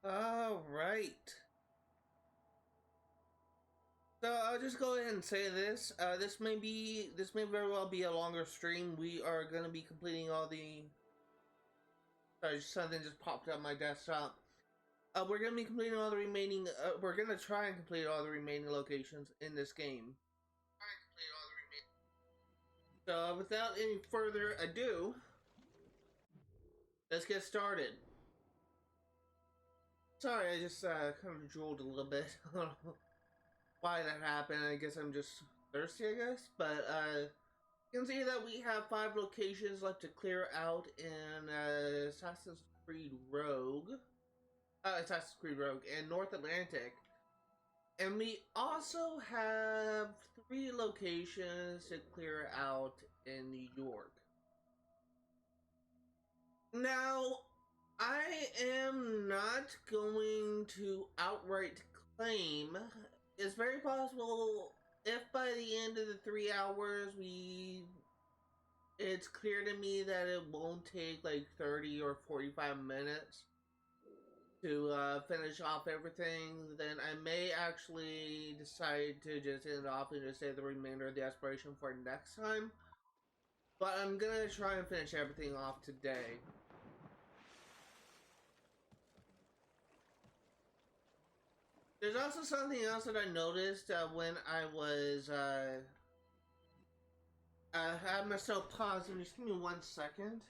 All right. So I'll just go ahead and say this. This may very well be a longer stream. We are going to be completing all the. Sorry, something just popped up my desktop. We're going to be completing all the remaining. We're going to try and complete all the remaining locations in this game. So without any further ado, let's get started. Sorry, I just kind of drooled a little bit. I don't know why that happened. I guess I'm just thirsty, I guess. But you can see that we have 5 locations left to clear out in Assassin's Creed Rogue. Assassin's Creed Rogue and North Atlantic. And we also have 3 locations to clear out in New York. Now, I am not going to outright claim. It's very possible if by the end of the 3 hours it's clear to me that it won't take like 30 or 45 minutes to finish off everything, then I may actually decide to just end off and just save the remainder of the aspiration for next time. But I'm gonna try and finish everything off today. There's also something else that I noticed when I was I had myself pause. And just give me 1 second.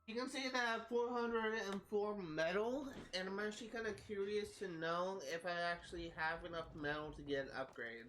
You can see that I have 404 metal, and I'm actually kind of curious to know if I actually have enough metal to get an upgrade.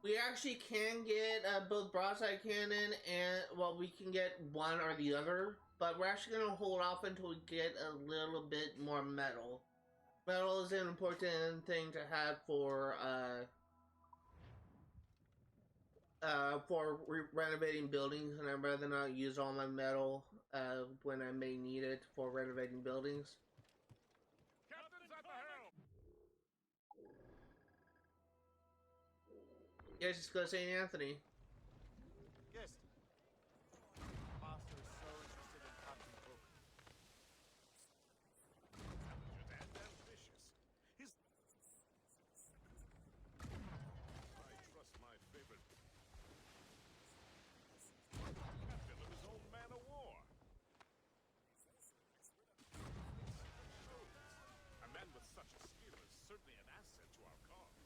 We actually can get both broadside cannon and, well, we can get one or the other, but we're actually going to hold off until we get a little bit more metal. Metal is an important thing to have for renovating buildings, and I'd rather not use all my metal when I may need it for renovating buildings. Captain's at the helm! Yes, just go to St. Anthony. Yes. Master is so interested in Captain Cook. Intelligent and ambitious. I trust my favorite captain of his own man of war. A man with such a skill is certainly an asset to our cause.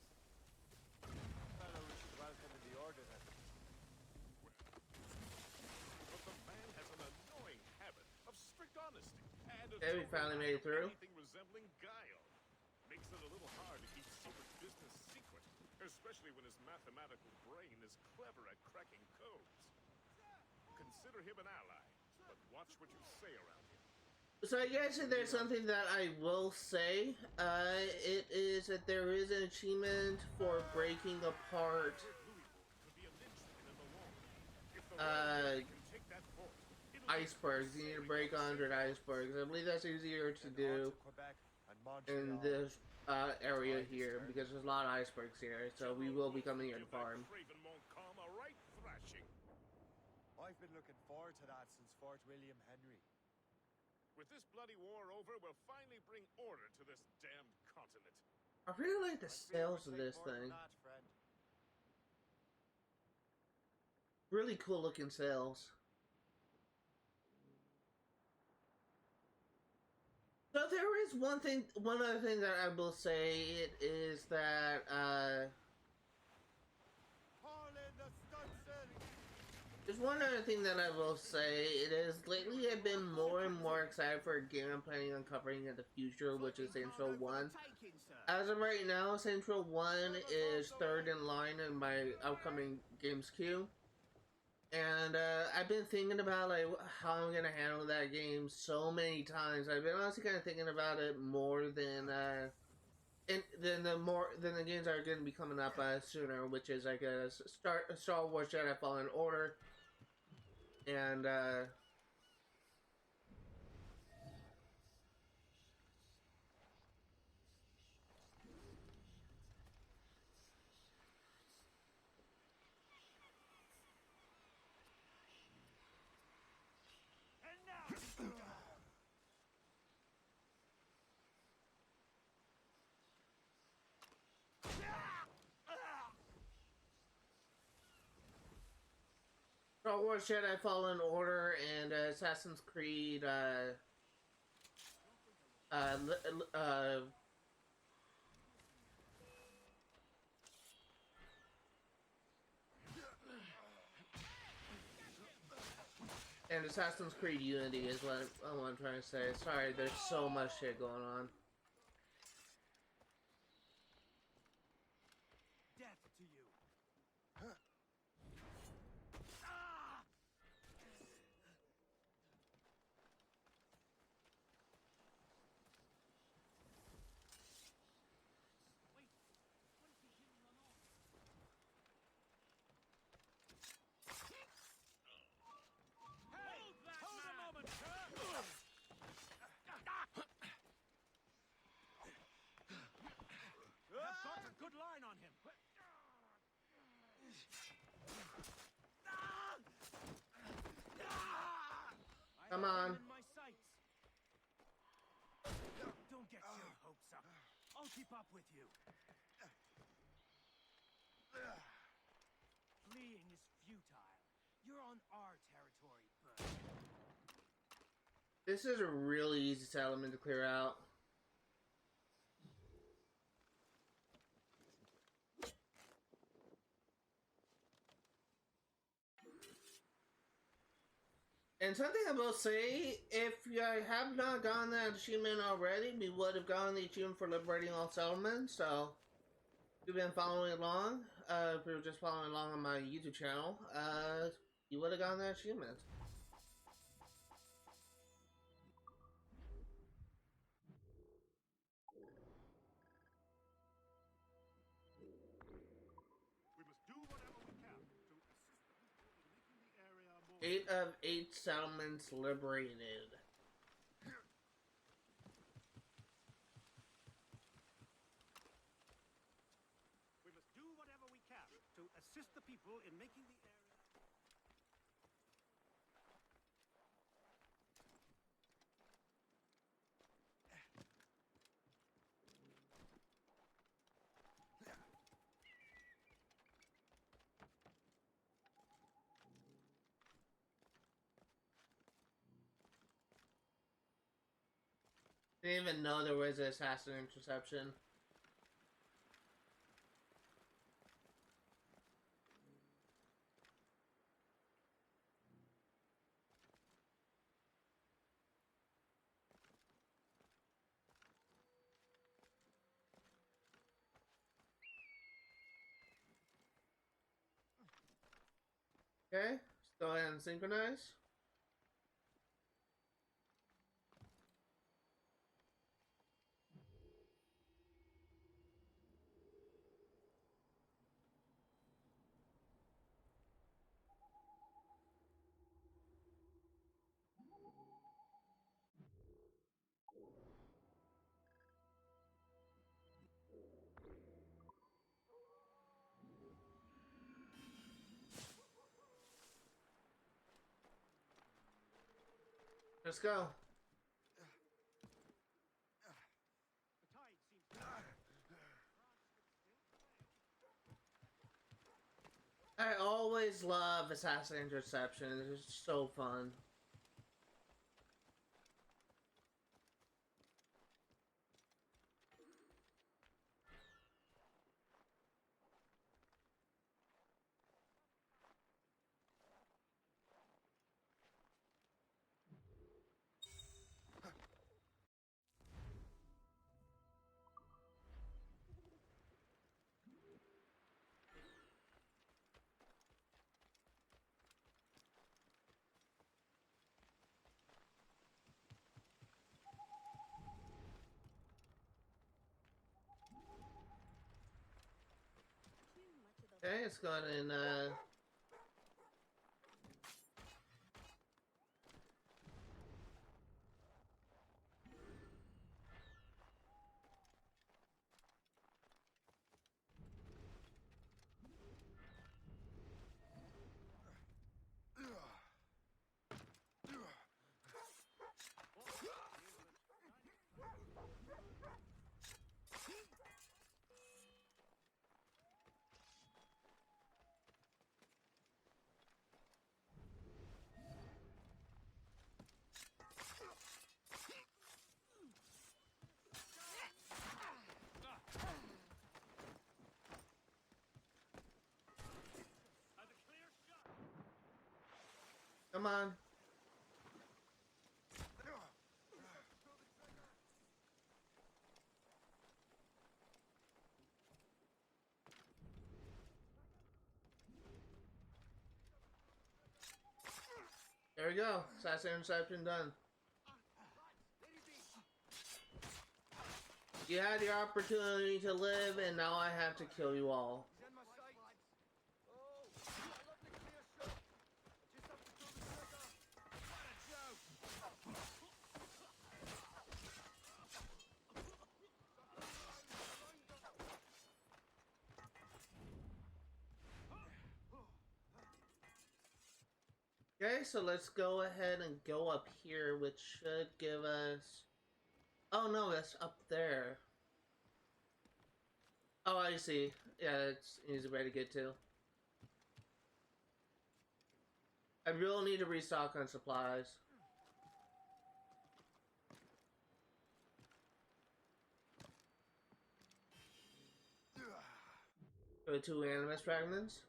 Fellow we should welcome in the order then. But the man has an annoying habit of strict honesty and Okay, we finally made it through. anything resembling guile. Makes it a little hard to keep secret business secret, especially when his mathematical brain is clever at cracking codes. Consider him an ally, but watch what you say around him. So I guess there's something that I will say. It is that there is an achievement for breaking apart icebergs. You need to break 100 icebergs. I believe that's easier to do in this area here because there's a lot of icebergs here. So we will be coming here to farm. I've been looking forward to that since Fort William Henry. With this bloody war over, we'll finally bring order to this damned continent. I really like the sails of this thing. Really cool looking sails. So there is one other thing that I will say. It is that there's one other thing that I will say. It is lately I've been more and more excited for a game I'm planning on covering in the future, which is Intro 1. As of right now, Intro 1 is 3rd in line in my upcoming games queue. And I've been thinking about like how I'm gonna handle that game so many times. I've been honestly kind of thinking about it more than and then the games that are going to be coming up sooner, which is like a Star Wars Jedi Fallen Order, and Star Wars Jedi Fallen Order and Assassin's Creed and Assassin's Creed Unity is what I'm trying to say. Sorry, there's so much shit going on. Death to you. Good line on him. Come on. My sights. Don't get your hopes up. I'll keep up with you. Fleeing is futile. You're on our territory, bud. This is a really easy settlement to clear out. And something I will say, if you have not gotten that achievement already, we would have gotten the achievement for liberating all settlements, so if you've been following along, if you were just following along on my YouTube channel, you would have gotten that achievement. We must do whatever we can to assist the people in making the area more... 8 of 8 settlements liberated. We must do whatever we can to assist the people in making the area... Didn't even know there was an Assassin Interception. Okay, let's go ahead and synchronize. Let's go. The tide seems to... I always love Assassin Interception. It's so fun. Okay, let's go ahead and come on. There we go. Assassin Interception done. You had your opportunity to live, and now I have to kill you all. Okay, so let's go ahead and go up here, which should give us... Oh no, that's up there. Oh, I see. Yeah, it's an easy way to get to. I really need to restock on supplies. Go to Animus Fragments.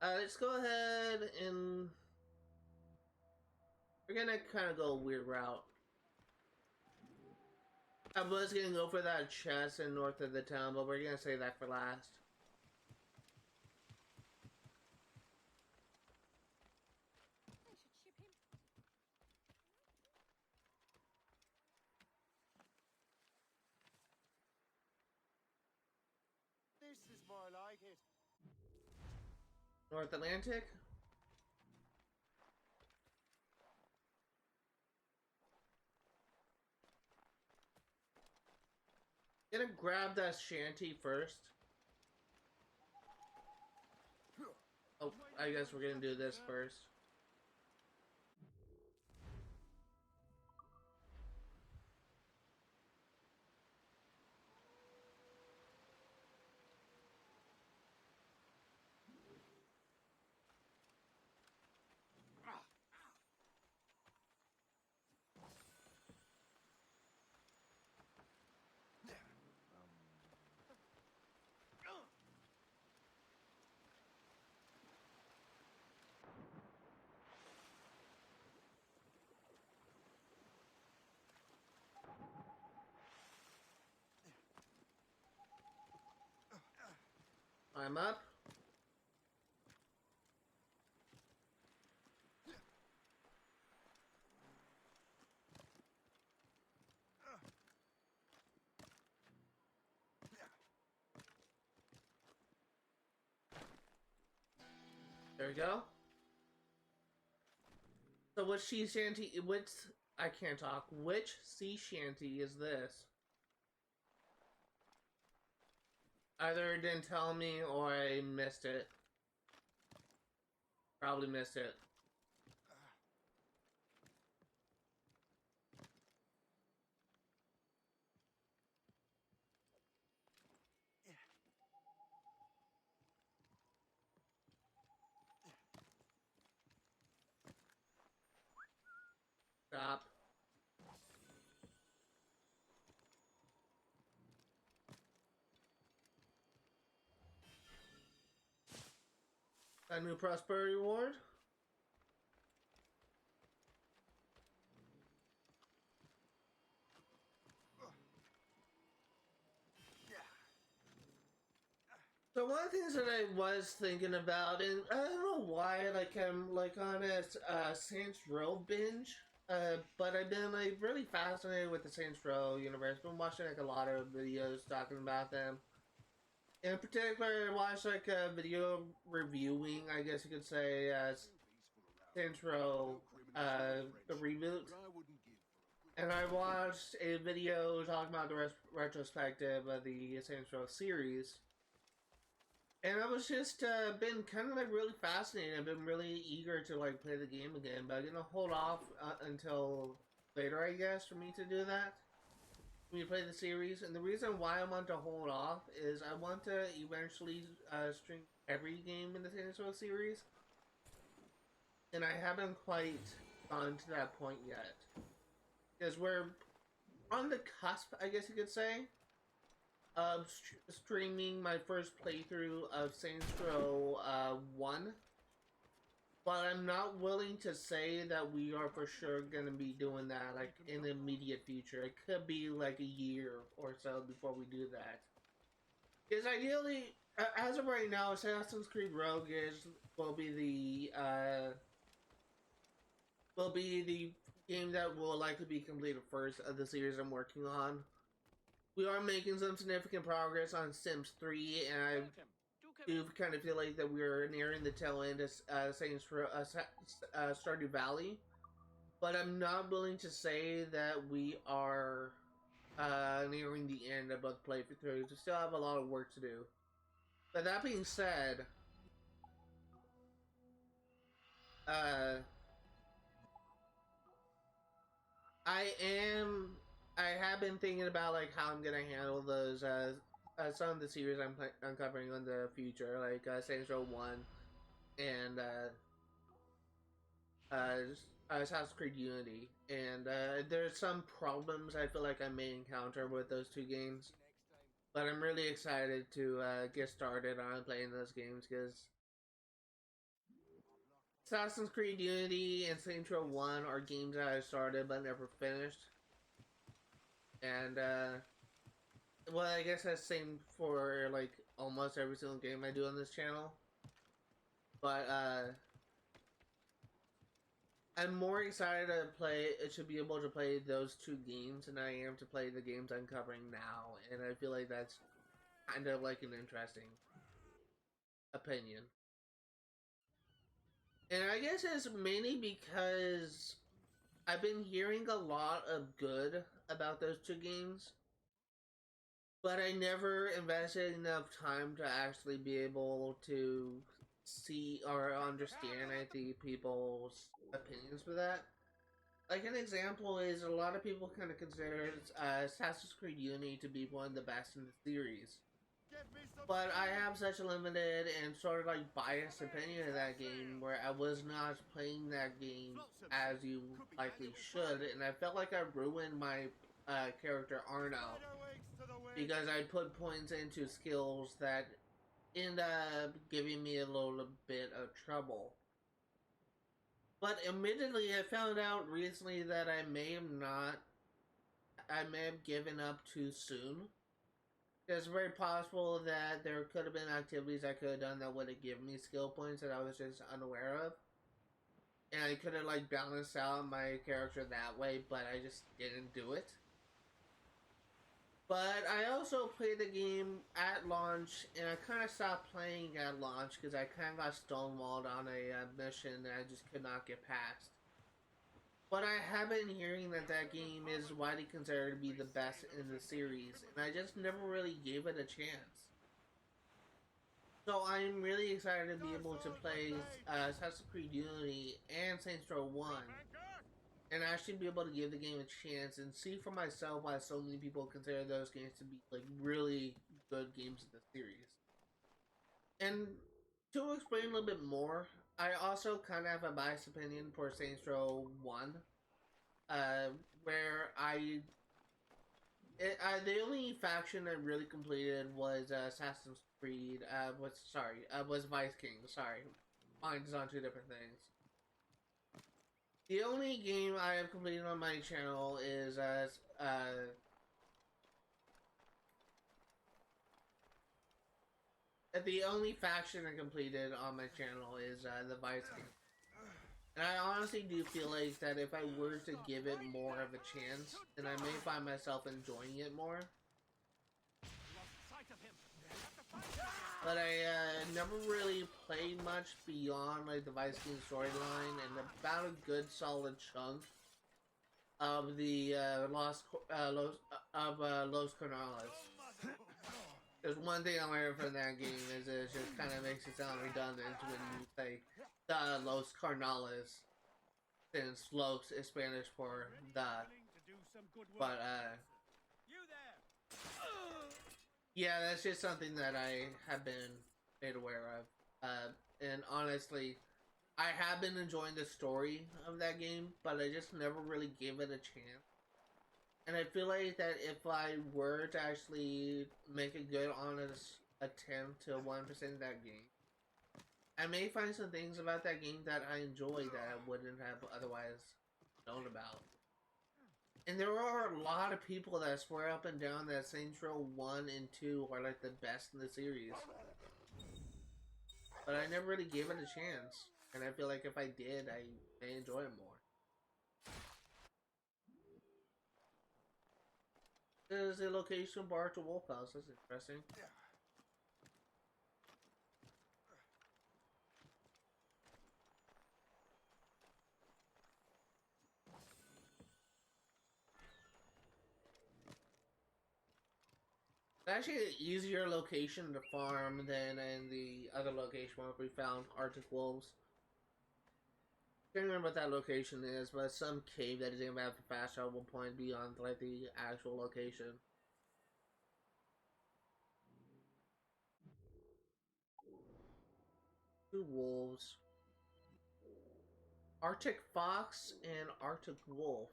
Let's go ahead and... We're gonna kind of go a weird route. I was gonna go for that chest in north of the town, but we're gonna save that for last. This is more like it. North Atlantic? Gonna grab that Shanty first. Oh, I guess we're gonna do this first. I'm up. There we go. So which sea shanty, I can't talk. Which sea shanty is this? Either it didn't tell me or I missed it. Probably missed it. Stop. A new prosperity reward. So one of the things that I was thinking about, and I don't know why, like I'm like on a Saints Row binge, but I've been like really fascinated with the Saints Row universe. Been watching like a lot of videos talking about them. In particular, I watched like a video reviewing, I guess you could say, Saints Row, the reboot. And I watched a video talking about the retrospective of the Saints Row series. And I was just been kind of like really fascinated. I've been really eager to like play the game again, but I'm gonna hold off until later, I guess, for me to do that. When you play the series, and the reason why I want to hold off is I want to eventually stream every game in the Saints Row series, and I haven't quite gone to that point yet. Because we're on the cusp, I guess you could say, of streaming my first playthrough of Saints Row 1. But I'm not willing to say that we are for sure going to be doing that like in the immediate future. It could be like a year or so before we do that. Because ideally, as of right now, Assassin's Creed Rogue will be the game that will likely be completed first of the series I'm working on. We are making some significant progress on Sims 3, and I do kind of feel like that we're nearing the tail end of Saints Row, Stardew Valley. But I'm not willing to say that we are nearing the end of both playthroughs. We still have a lot of work to do. But that being said, I have been thinking about like how I'm gonna handle those some of the series I'm covering in the future, like Saints Row 1 and Assassin's Creed Unity, and there's some problems I feel like I may encounter with those two games, but I'm really excited to get started on playing those games because Assassin's Creed Unity and Saints Row 1 are games that I started but never finished. And, well, I guess that's the same for, like, almost every single game I do on this channel. But, I'm more excited to be able to play those two games than I am to play the games I'm covering now. And I feel like that's kind of, like, an interesting opinion. And I guess it's mainly because I've been hearing a lot of good about those two games, but I never invested enough time to actually be able to see or understand, I think, people's opinions for that. Like, an example is a lot of people kind of consider Assassin's Creed Unity to be one of the best in the series. But I have such a limited and sort of like biased opinion of that game where I was not playing that game as you likely should, and I felt like I ruined my character Arno because I put points into skills that ended up giving me a little bit of trouble. But admittedly, I found out recently that I may have given up too soon. It's very possible that there could have been activities I could have done that would have given me skill points that I was just unaware of. And I could have like balanced out my character that way, but I just didn't do it. But I also played the game at launch, and I kind of stopped playing at launch because I kind of got stonewalled on a mission that I just could not get past. But I have been hearing that that game is widely considered to be the best in the series, and I just never really gave it a chance. So I'm really excited to be able to play Assassin's Creed Unity and Saints Row 1, and actually be able to give the game a chance and see for myself why so many people consider those games to be like really good games in the series. And to explain a little bit more, I also kind of have a biased opinion for Saints Row 1, where the only faction I really completed was Assassin's Creed, was Viking, sorry. Mine's on two different things. The only game I have completed on my channel is, the only faction I completed on my channel is the Viking. And I honestly do feel like that if I were to give it more of a chance, then I may find myself enjoying it more. but I never really played much beyond like the Viking storyline and about a good solid chunk of the Los Cornales. There's one thing I learned from that game is it just kind of makes it sound redundant when you say the Los Carnales, since Los is Spanish for the. But yeah, that's just something that I have been made aware of. And honestly, I have been enjoying the story of that game, but I just never really gave it a chance. And I feel like that if I were to actually make a good, honest attempt to 1% that game, I may find some things about that game that I enjoy that I wouldn't have otherwise known about. And there are a lot of people that swear up and down that Saints Row 1 and 2 are like the best in the series. But I never really gave it a chance. And I feel like if I did, I may enjoy it more. There's a location bar to Wolf House. That's interesting. It's actually an easier location to farm than in the other location where we found Arctic Wolves. I can't remember what that location is, but it's some cave that doesn't have a fast travel point beyond like the actual location. Two wolves. Arctic Fox and Arctic Wolf.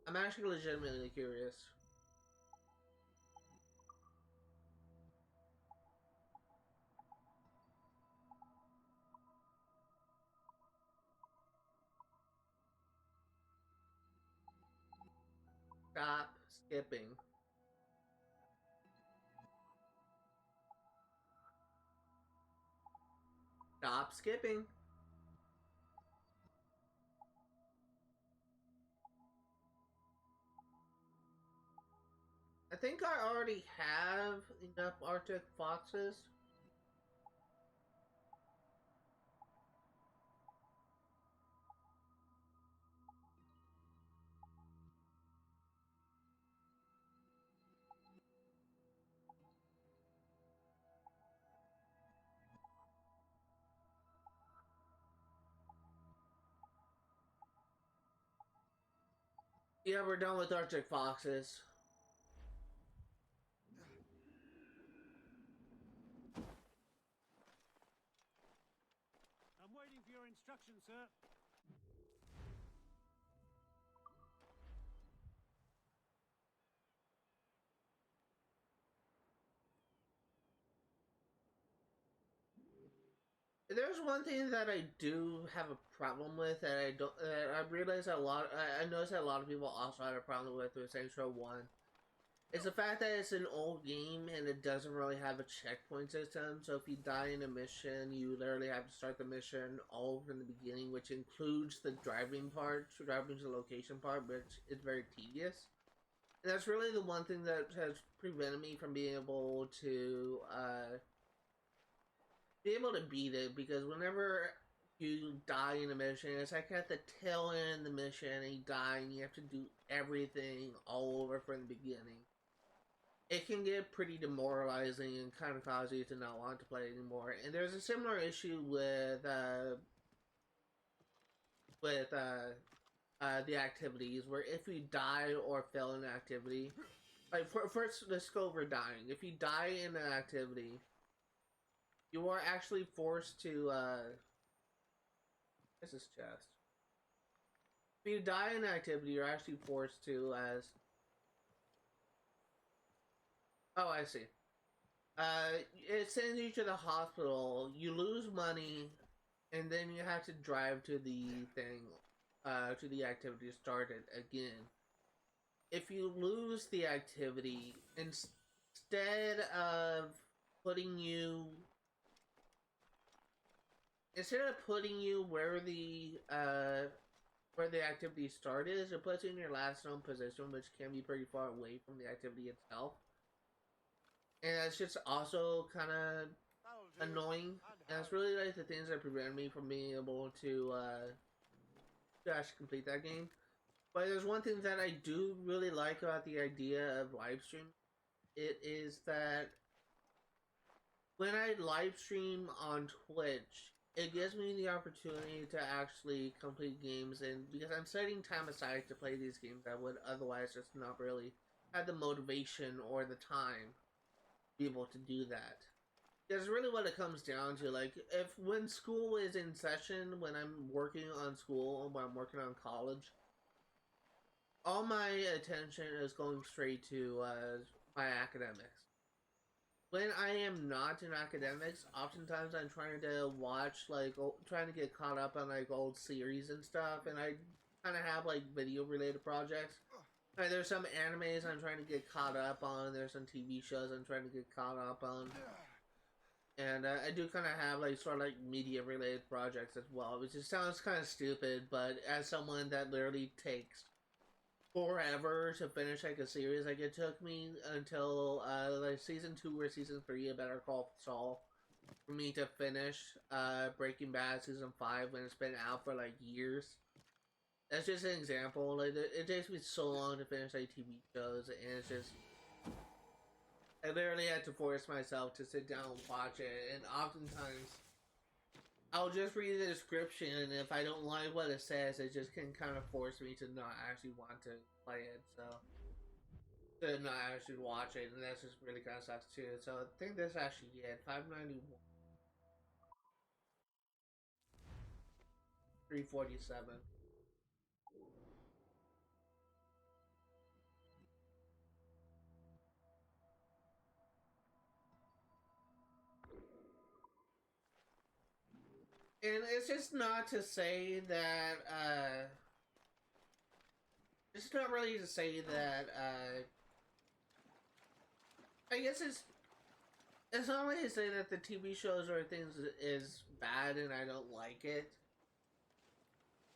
I'm actually legitimately curious. Stop skipping. Stop skipping. I think I already have enough Arctic Foxes. Yeah, we're done with Arctic Foxes. I'm waiting for your instructions, sir. There's one thing that I do have a problem with that I don't. I realize that I noticed that a lot of people also had a problem with Saints Row 1. It's the fact that it's an old game and it doesn't really have a checkpoint system. So if you die in a mission, you literally have to start the mission all from the beginning, which includes the driving part, driving to the location part, which is very tedious. And that's really the one thing that has prevented me from being able to beat it, because whenever you die in a mission, it's like at the tail end of the mission and you die and you have to do everything all over from the beginning. It can get pretty demoralizing and kind of cause you to not want to play anymore. And there's a similar issue with the activities, where if you die or fail in an activity, like first let's go over dying. If you die in an activity, you are actually forced to this is chest. If you die in an activity, you're actually forced to oh, I see. It sends you to the hospital, you lose money, and then you have to drive to the thing, to the activity to start it again. If you lose the activity, instead of putting you where the activity started, it puts you in your last known position, which can be pretty far away from the activity itself. and it's just also kind of That'll do. annoying. And it's Harry. really like the things that prevent me from being able to actually complete that game. But there's one thing that I do really like about the idea of live stream. It is that when I live stream on Twitch, it gives me the opportunity to actually complete games, and because I'm setting time aside to play these games, I would otherwise just not really have the motivation or the time to be able to do that. That's really what it comes down to. Like, if when school is in session, when I'm working on school, when I'm working on college, all my attention is going straight to my academics. When I am not in academics, oftentimes I'm trying to watch, like, trying to get caught up on, like, old series and stuff, and I kind of have, like, video-related projects. Like, there's some animes I'm trying to get caught up on, there's some TV shows I'm trying to get caught up on. And I do kind of have, like, sort of, like, media-related projects as well, which just sounds kind of stupid, but as someone that literally takes forever to finish, like, a series, like, it took me until, like, season 2 or season 3 of Better Call Saul for me to finish, Breaking Bad season 5 when it's been out for, like, years. That's just an example. Like, it takes me so long to finish, like, TV shows, and it's just... I literally had to force myself to sit down and watch it, and oftentimes I'll just read the description, and if I don't like what it says, it just can kind of force me to not actually want to play it, so to not actually watch it, and that's just really kind of sucks too. So I think that's actually it. 591, 347. And it's just not to say that, it's not really to say that, I guess it's not really to say that the TV shows or things is bad and I don't like it.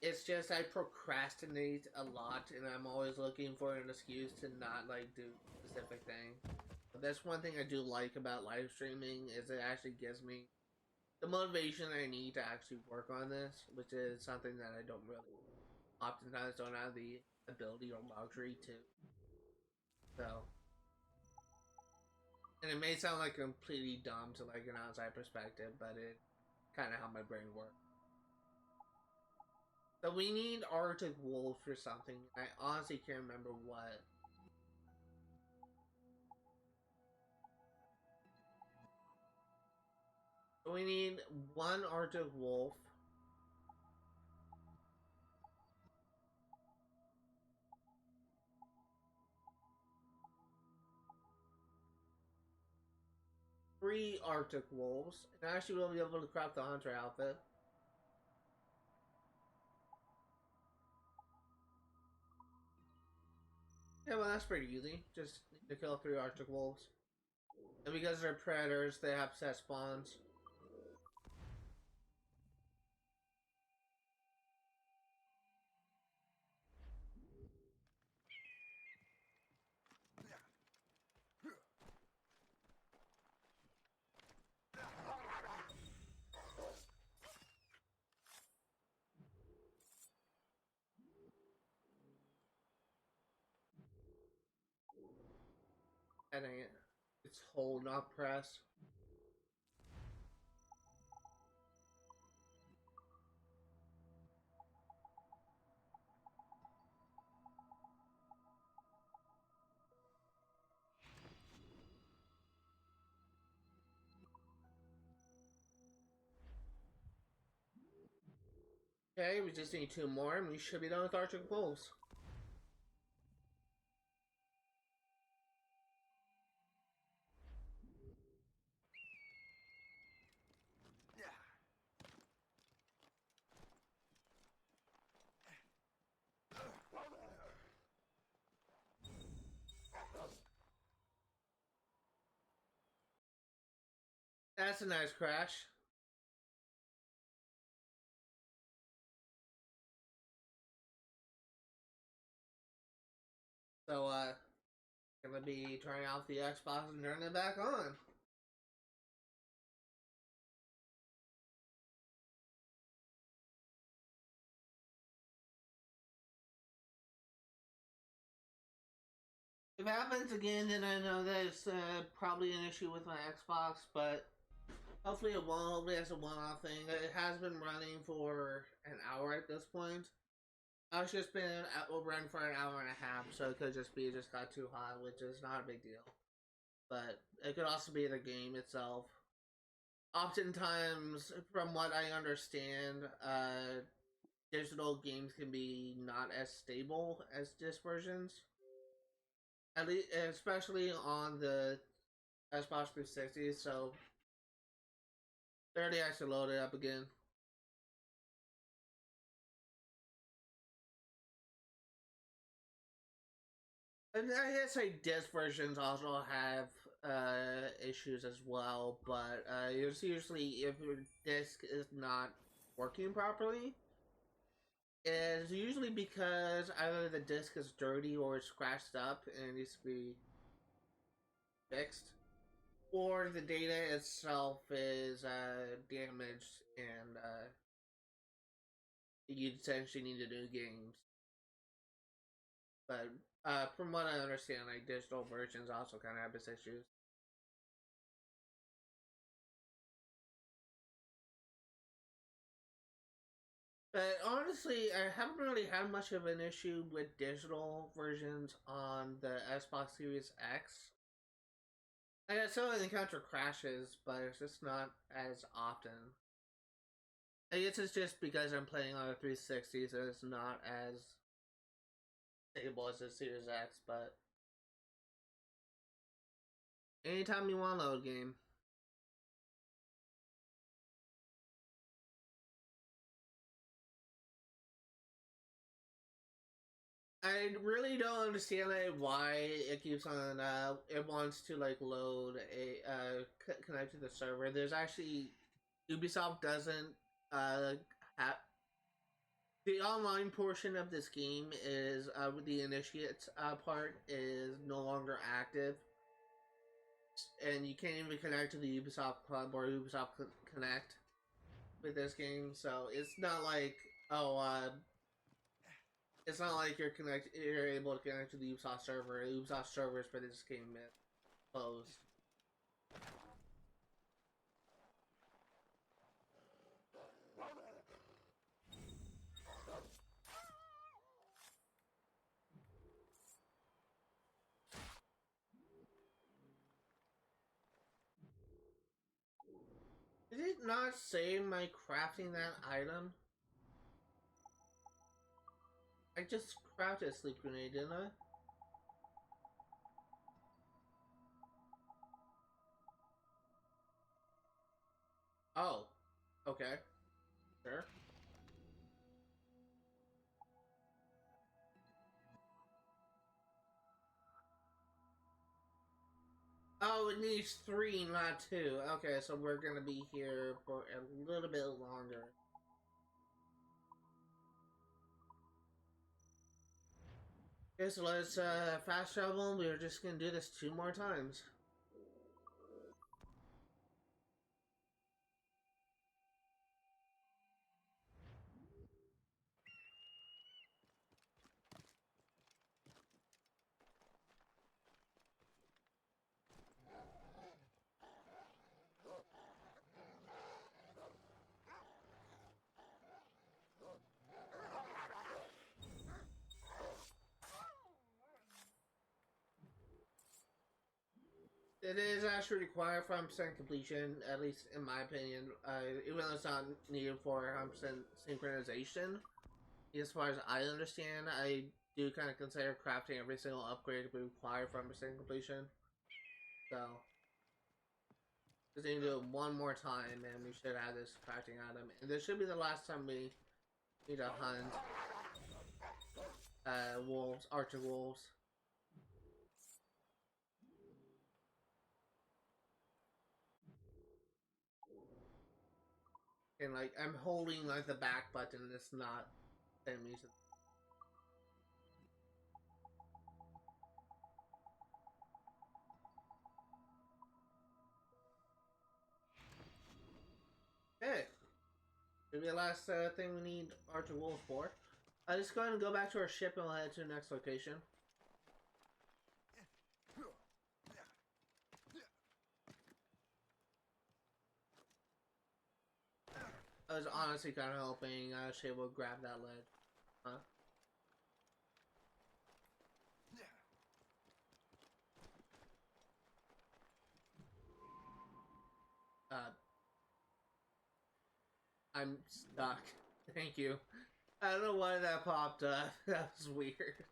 It's just I procrastinate a lot and I'm always looking for an excuse to not, like, do a specific thing. But that's one thing I do like about live streaming, is it actually gives me the motivation I need to actually work on this, which is something that I don't really, oftentimes don't have the ability or luxury to. So, and it may sound like completely dumb to, like, an outside perspective, but it kind of how my brain works. So we need Arctic Wolf for something. I honestly can't remember what. So we need one Arctic Wolf. Three Arctic Wolves. And actually we'll be able to craft the Hunter outfit. Yeah, well, that's pretty easy. Just need to kill 3 Arctic Wolves. And because they're predators, they have set spawns. That ain't it. It's hold, not press. Okay, we just need 2 more and we should be done with Arctic Wolves. That's a nice crash. So, Gonna be turning off the Xbox and turning it back on. If it happens again, then I know that it's probably an issue with my Xbox, but hopefully it won't. Hopefully it's a one-off thing. It has been running for an hour at this point. It's just been running for an hour and a half, so it could just be it just got too hot, which is not a big deal. But it could also be the game itself. Oftentimes, from what I understand, digital games can be not as stable as disc versions. At least, especially on the Xbox 360. So, they already actually loaded up again. And I guess like disc versions also have issues as well, but it's usually if your disc is not working properly, it's usually because either the disc is dirty or it's scratched up and it needs to be fixed, or the data itself is damaged and you essentially need to do games. But from what I understand, like digital versions also kind of have this issues. But honestly, I haven't really had much of an issue with digital versions on the Xbox Series X. I still encounter crashes, but it's just not as often. I guess it's just because I'm playing on a 360, so it's not as stable as the Series X, but anytime you want to load game. I really don't understand why it keeps on, it wants to like load a, connect to the server. There's actually, Ubisoft doesn't, have, the online portion of this game is, the initiate, part is no longer active. And you can't even connect to the Ubisoft Club or Ubisoft Connect with this game, so it's not like, oh, it's not like you're able to connect to the Ubisoft server. The Ubisoft servers for this game closed. Did it not say my crafting that item? I just crafted a sleep grenade, didn't I? Oh. Okay. Sure. Oh, it needs 3, not 2. Okay, so we're gonna be here for a little bit longer. Okay, so let's fast travel. We're just gonna do this 2 more times. It is actually required for 100% completion, at least in my opinion, even though it's not needed for 100% synchronization. As far as I understand, I do kind of consider crafting every single upgrade to be required for 100% completion. So, just need to do it one more time, and we should have this crafting item. And this should be the last time we need to hunt wolves, archer wolves. And like, I'm holding like the back button, and it's not sending me to. Okay. Maybe the last thing we need Archer Wolves for. Just go ahead and go back to our ship and we'll head to the next location. I was honestly kind of hoping I was able to grab that lead. Huh? I'm stuck. Thank you. I don't know why that popped up. That was weird.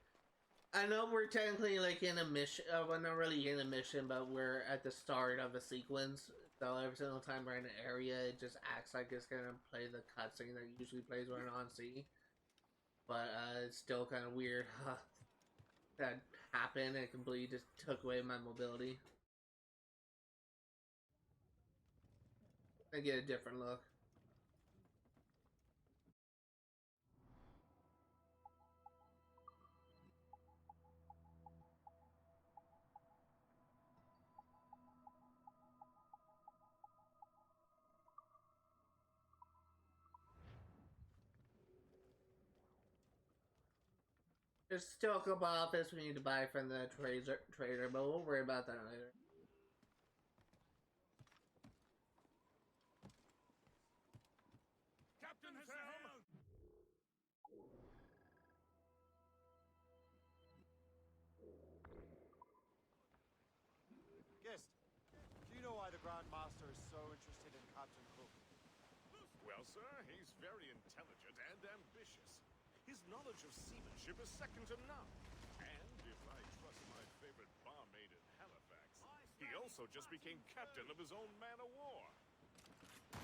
I know we're technically like in a mission. Well, not really in a mission, but we're at the start of a sequence. So every single time we're in an area, it just acts like it's gonna play the cutscene that usually plays when we're on sea. But it's still kind of weird how that happened. It completely just took away my mobility. I get a different look. There's still a couple outfits we need to buy from the trader, but we'll worry about that later. Captain Sam! Guest, do you know why the Grand Master is so interested in Captain Cook? Well, sir, he's very intelligent and ambitious. His knowledge of seamanship is second to none. And if I trust my favorite barmaid in Halifax, he also just became captain of his own man-of-war.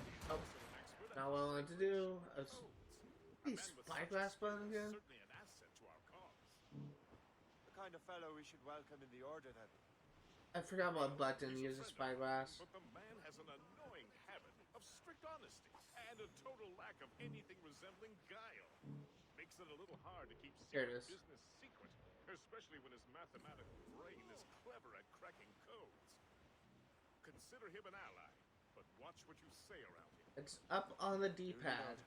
He's Oh, also an expert not what I wanted to do. These spyglass button again? Certainly an asset to our cause. The kind of fellow we should welcome in the Order, then. I forgot what button uses spyglass. But the man has an annoying habit of strict honesty and a total lack of anything resembling guile. Makes it a little hard to keep Here it is. business secret, especially when his mathematical brain is clever at cracking codes. Consider him an ally, but watch what you say around him. It's up on the Duly D-pad. noted.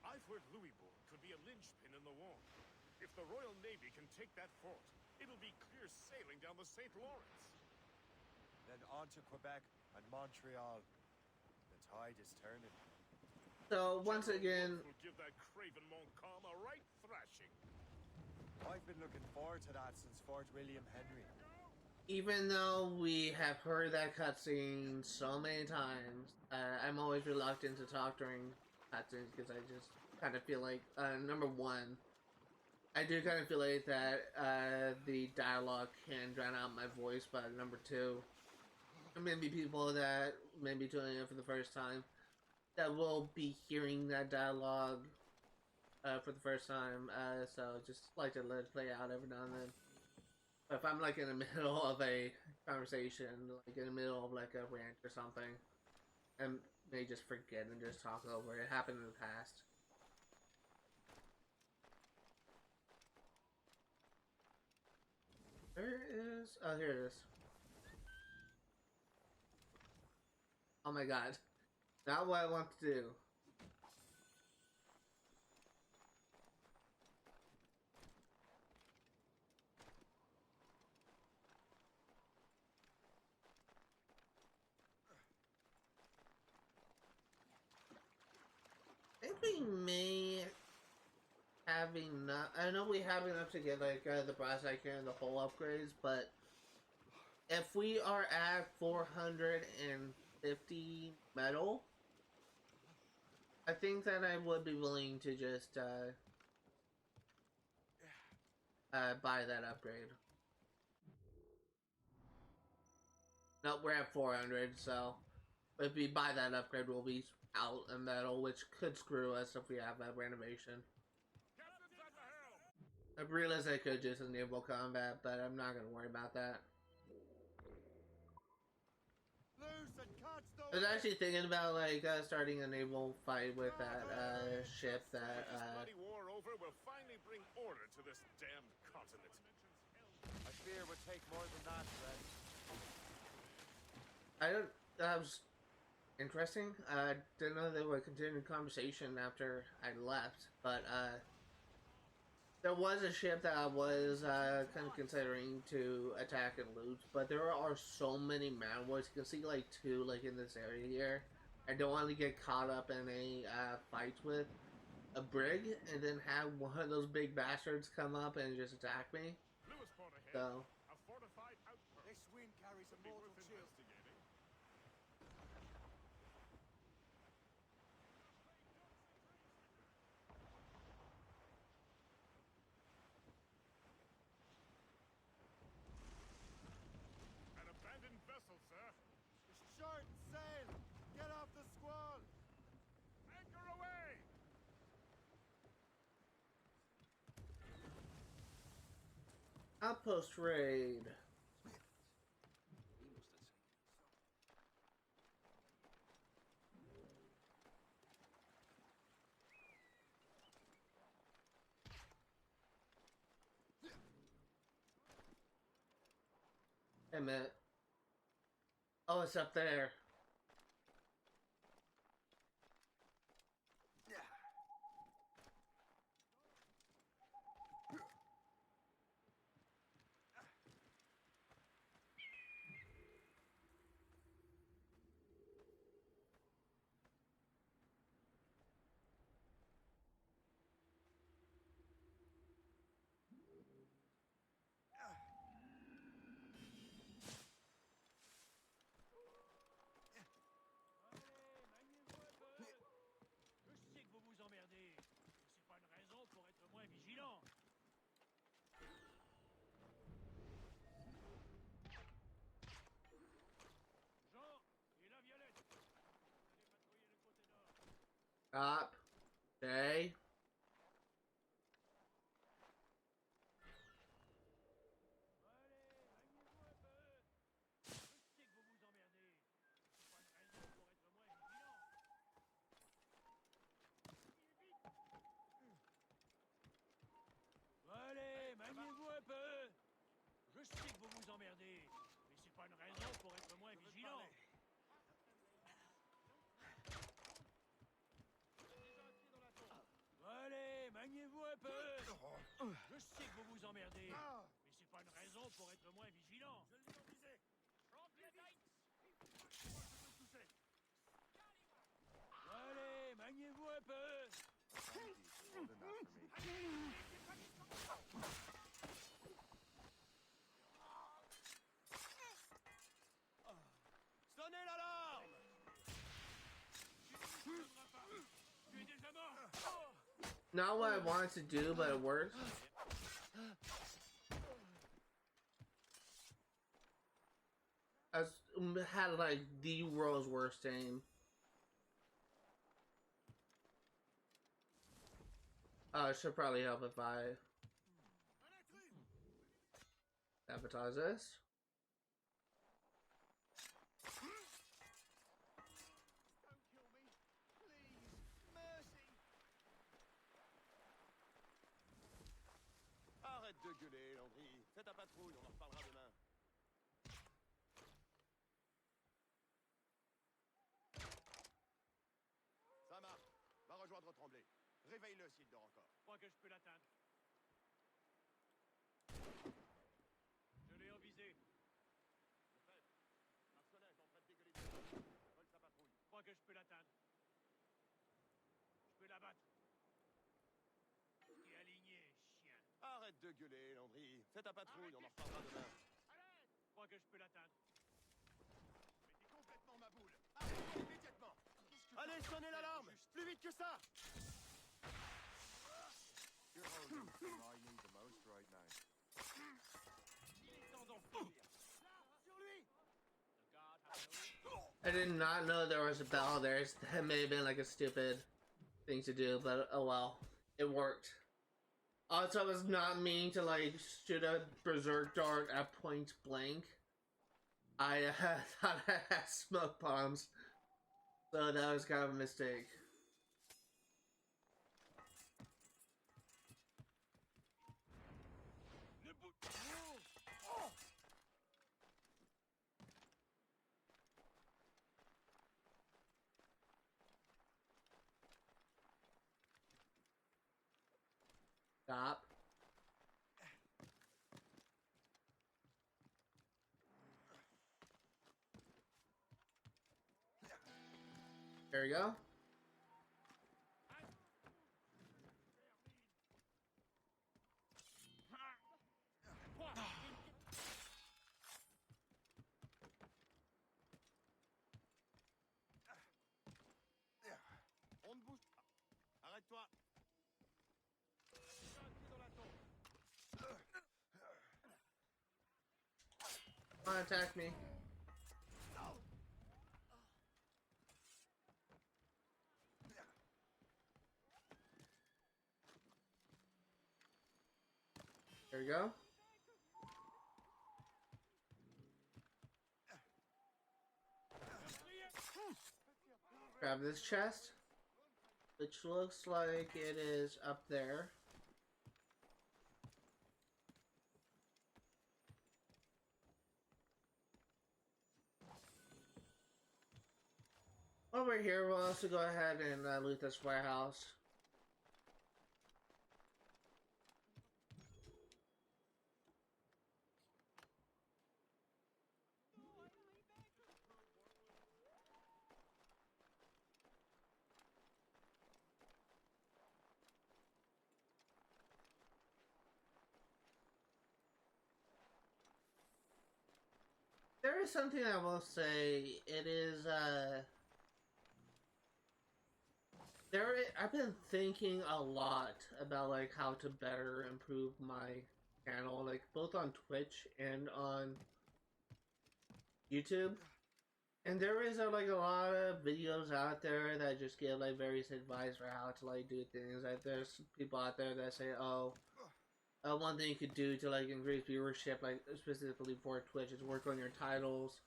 I've heard Lewisporte could be a linchpin in the war. If the Royal Navy can take that fort, it'll be clear sailing down the St. Lawrence. Then on to Quebec and Montreal. The tide is turning. So once General again, Wolfe will give that craven Montcalm a right thrashing. I've been looking forward to that since Fort William Henry. even though we have heard that cutscene so many times, I'm always reluctant to talk during cutscenes because I just kind of feel like, number one, I do kind of feel like that the dialogue can drown out my voice, but number two, maybe people that may be tuning in for the first time that will be hearing that dialogue for the first time, so just like to let it play out every now and then. But if I'm like in the middle of a conversation, like in the middle of like a rant or something, I may just forget and just talk over it. It happened in the past. Where is... oh, here it is. Oh my god. Not what I want to do. I think we may have enough. I know we have enough to get like the brass icon and the whole upgrades, but if we are at 450 metal, I think that I would be willing to just buy that upgrade. No, we're at 400, so if we buy that upgrade, we'll be out in metal, which could screw us if we have that renovation. Captain's at the helm! I realized I could just enable combat, but I'm not gonna worry about that. Loose and catch I was actually thinking about like starting a naval fight with that ship that This bloody war over will finally bring order to this damned continent. I fear would take more than that, friend. That was interesting. I didn't know they would continue the conversation after I left, but there was a ship that I was kind of considering to attack and loot, but there are so many manwars. You can see like 2 like in this area here. I don't want to get caught up in a fight with a brig and then have one of those big bastards come up and just attack me. Lewisporte ahead. So A fortified outpost. This wind carries a Could be mortal worth chill. investigating. An abandoned vessel, sir. Short sail! Get off the squall! Anchor away! outpost raid. Hey, a minute. Oh, it's up there. Stop. Okay. Allez, maniez-vous un peu. Je sais que vous vous emmerdez, mais c'est pas une raison pour être moins vigilant. Allez, maniez-vous un peu. Je sais que vous vous emmerdez, mais c'est pas une raison pour être moins vigilant. Je l'ai visé. Allez, maniez-vous un peu. Sonnez l'alarme! Tu es déjà mort. Not what I wanted to do, but it worked. I had like the world's worst aim. It should probably help if I sabotage this. Don't kill me, please, mercy! Arrête de gueuler, Landry. Fais ta patrouille, on en reparlera demain. Ça marche. Va rejoindre Tremblay. Réveille-le s'il dort encore. Je crois que je peux l'atteindre. Je l'ai en visée. Le fait. Marcelin est en train de dégueuler. Vole sa patrouille. Je crois que je peux l'atteindre. Je peux l'abattre. T'es aligné, chien. Arrête de gueuler, Landry. Fais ta patrouille, on en reparlera demain. Je crois que je peux l'atteindre. Mais t'es complètement ma boule. Arrête immédiatement. Allez, sonnez l'alarme. Plus vite que ça. You're holding the thing I need the most right now. Il est temps d'en finir. Sur lui. The guard has no... I did not know there was a bell there. That may have been like a stupid thing to do, but oh well. It worked. Also, I was not meaning to like shoot a berserk dart at point blank. I thought I had smoke bombs, so that was kind of a mistake. Ne bouge... Oh. stop. There we go. On ne bouge pas. Arrête-toi. Dans la tombe. Come on, attack me. There we go. Grab this chest, which looks like it is up there. While we're here, we'll also go ahead and loot this warehouse. There is something I will say. It is, I've been thinking a lot about, like, how to better improve my channel, like, both on Twitch and on YouTube. And there is, like, a lot of videos out there that just give, like, various advice for how to, like, do things. Like, there's people out there that say, oh, one thing you could do to, like, increase viewership, like, specifically for Twitch, is work on your titles.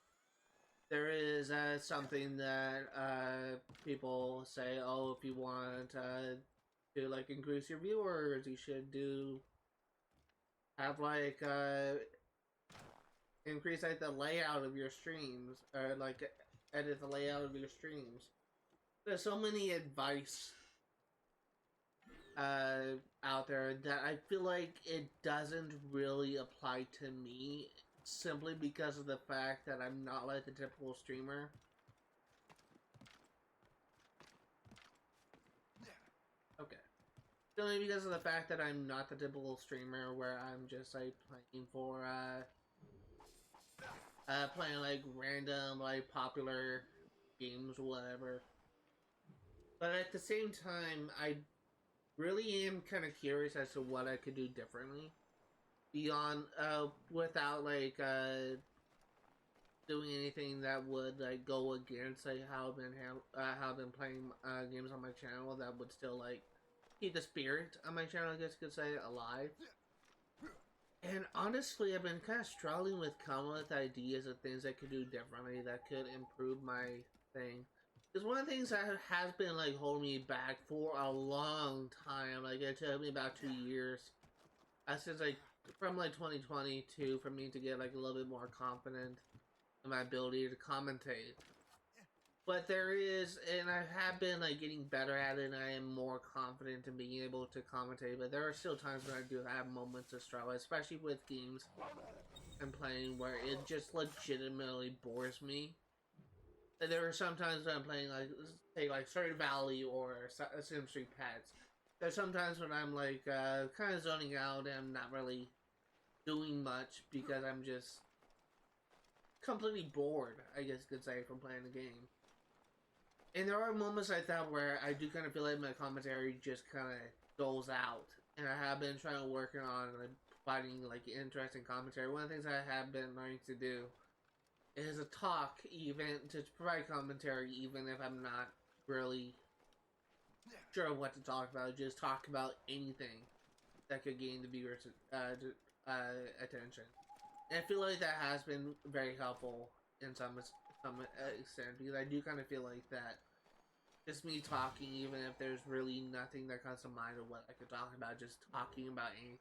There is something that people say, oh, if you want to, like, increase your viewers, you should have, like, increase, like, the layout of your streams, or, like, edit the layout of your streams. There's so many advice out there that I feel like it doesn't really apply to me, simply because of the fact that I'm not like the typical streamer. Okay. Simply because of the fact that I'm not the typical streamer where I'm just like playing for playing like random like popular games or whatever. But at the same time, I really am kind of curious as to what I could do differently beyond without like doing anything that would like go against like how I've been playing games on my channel that would still like keep the spirit on my channel, I guess you could say, alive. And honestly, I've been kind of struggling with coming with ideas of things I could do differently that could improve my thing. Because one of the things that has been like holding me back for a long time, like it took me about 2 years, since like from like 2022, for me to get like a little bit more confident in my ability to commentate. But there is, and I have been like getting better at it, and I am more confident in being able to commentate. But there are still times when I do have moments of struggle, especially with games I'm playing where it just legitimately bores me. And there are some times when I'm playing like, say like Stardew Valley or Sim Street Pets. There's sometimes when I'm like kind of zoning out and I'm not really doing much because I'm just completely bored, I guess you could say, from playing the game. And there are moments like that where I do kind of feel like my commentary just kind of goes out. And I have been trying to work on providing like interesting commentary. One of the things I have been learning to do is to talk, even to provide commentary, even if I'm not really sure what to talk about. Just talk about anything that could gain the viewers' attention. And I feel like that has been very helpful in some extent, because I do kind of feel like that just me talking, even if there's really nothing that comes to mind of what I could talk about, just talking about anything,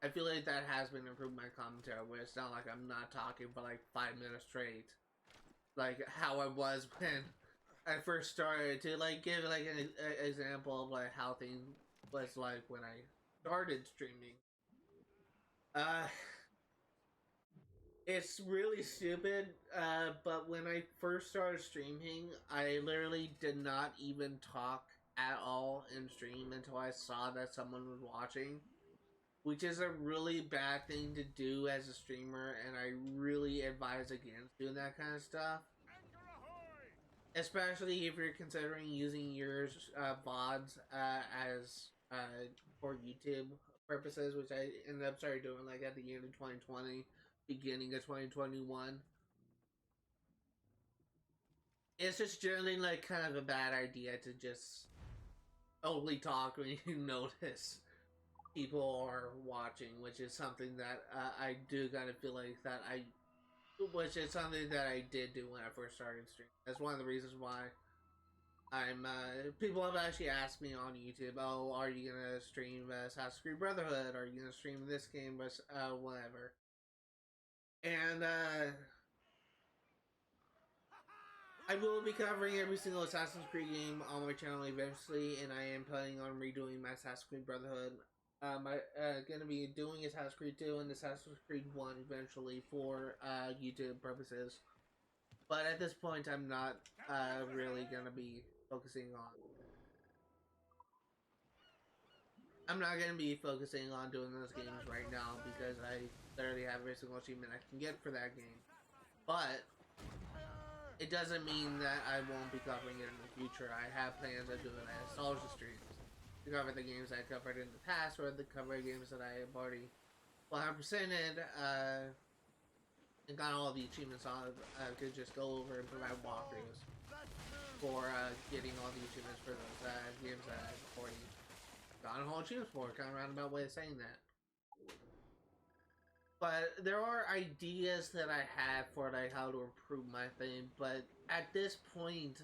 I feel like that has been improving my commentary, where it's not like I'm not talking for like 5 minutes straight, like how I was when I first started. To like give like an example of like how things was like when I started streaming. It's really stupid, but when I first started streaming, I literally did not even talk at all in stream until I saw that someone was watching, which is a really bad thing to do as a streamer, and I really advise against doing that kind of stuff. Especially if you're considering using your VODs as for YouTube purposes, which I ended up started doing like at the end of 2020, beginning of 2021. It's just generally like kind of a bad idea to just only talk when you notice people are watching, which is something that I do kind of feel like that which is something that I did do when I first started streaming. That's one of the reasons why I'm, people have actually asked me on YouTube, oh, are you gonna stream Assassin's Creed Brotherhood? Are you gonna stream this game? Whatever. And, I will be covering every single Assassin's Creed game on my channel eventually, and I am planning on redoing my Assassin's Creed Brotherhood. I'm gonna be doing Assassin's Creed 2 and Assassin's Creed 1 eventually for YouTube purposes. But at this point, I'm not really gonna be focusing on. I'm not gonna be focusing on doing those games right now because I literally have every single achievement I can get for that game. But it doesn't mean that I won't be covering it in the future. I have plans of doing nostalgia streams to cover the games I covered in the past, or the cover games that I have already 100%ed, and got all the achievements on. Could just go over and provide walkthroughs for getting all the achievements for those games that I've already gotten all achievements for. Kind of roundabout way of saying that. But there are ideas that I have for like how to improve my thing, but at this point,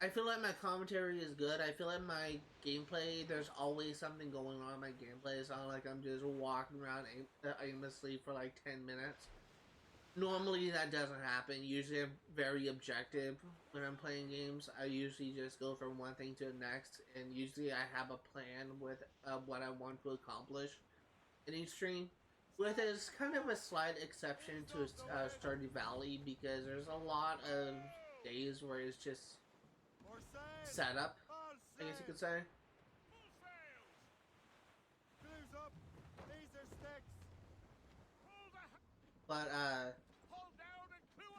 I feel like my commentary is good. I feel like my gameplay, there's always something going on in my gameplay. It's not like I'm just walking around aimlessly for like 10 minutes. Normally that doesn't happen. Usually I'm very objective when I'm playing games. I usually just go from one thing to the next, and usually I have a plan with what I want to accomplish in each stream. With it, it's kind of a slight exception to Stardew Valley, because there's a lot of days where it's just setup, I guess you could say. But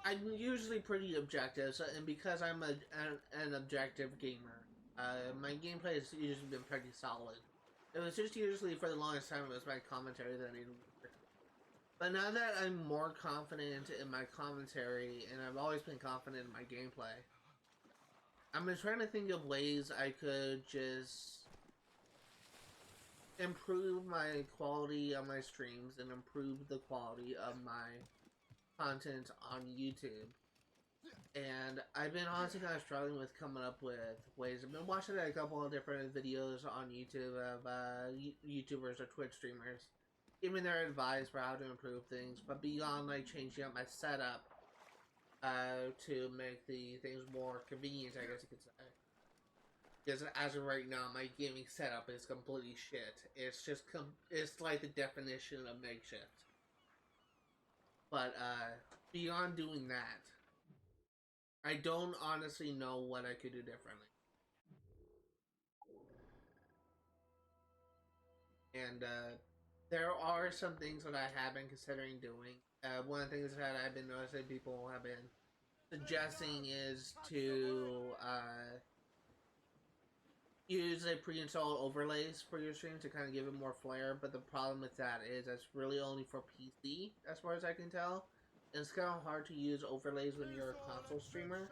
I'm usually pretty objective, so, and because I'm an objective gamer, my gameplay has usually been pretty solid. It was just usually, for the longest time, it was my commentary that needed work. But now that I'm more confident in my commentary, and I've always been confident in my gameplay, I've been trying to think of ways I could just improve my quality of my streams and improve the quality of my content on YouTube. And I've been honestly kind of struggling with coming up with ways. I've been watching a couple of different videos on YouTube of YouTubers or Twitch streamers giving their advice for how to improve things, but beyond like changing up my setup to make the things more convenient, I guess you could say. Because as of right now, my gaming setup is completely shit. It's just it's like the definition of makeshift. But beyond doing that, I don't honestly know what I could do differently. And there are some things that I have been considering doing. One of the things that I've been noticing people have been suggesting is to use a pre-installed overlays for your stream to kind of give it more flair. But the problem with that is that's really only for PC, as far as I can tell. And it's kind of hard to use overlays when you're a console streamer.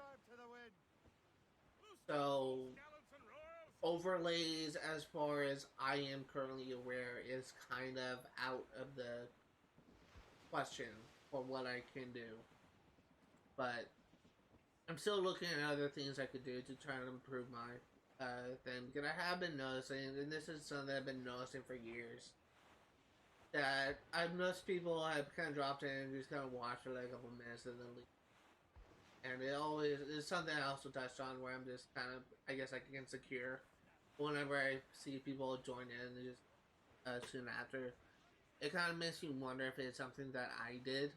So overlays, as far as I am currently aware, is kind of out of the question for what I can do. But I'm still looking at other things I could do to try to improve my thing. Because I have been noticing, and this is something I've been noticing for years, that I've noticed people have kind of dropped in and just kind of watch for like a couple minutes and then leave. And it always is something I also touched on, where I'm just kind of, I guess, like insecure whenever I see people join in just soon after, it kind of makes me wonder if it's something that I did.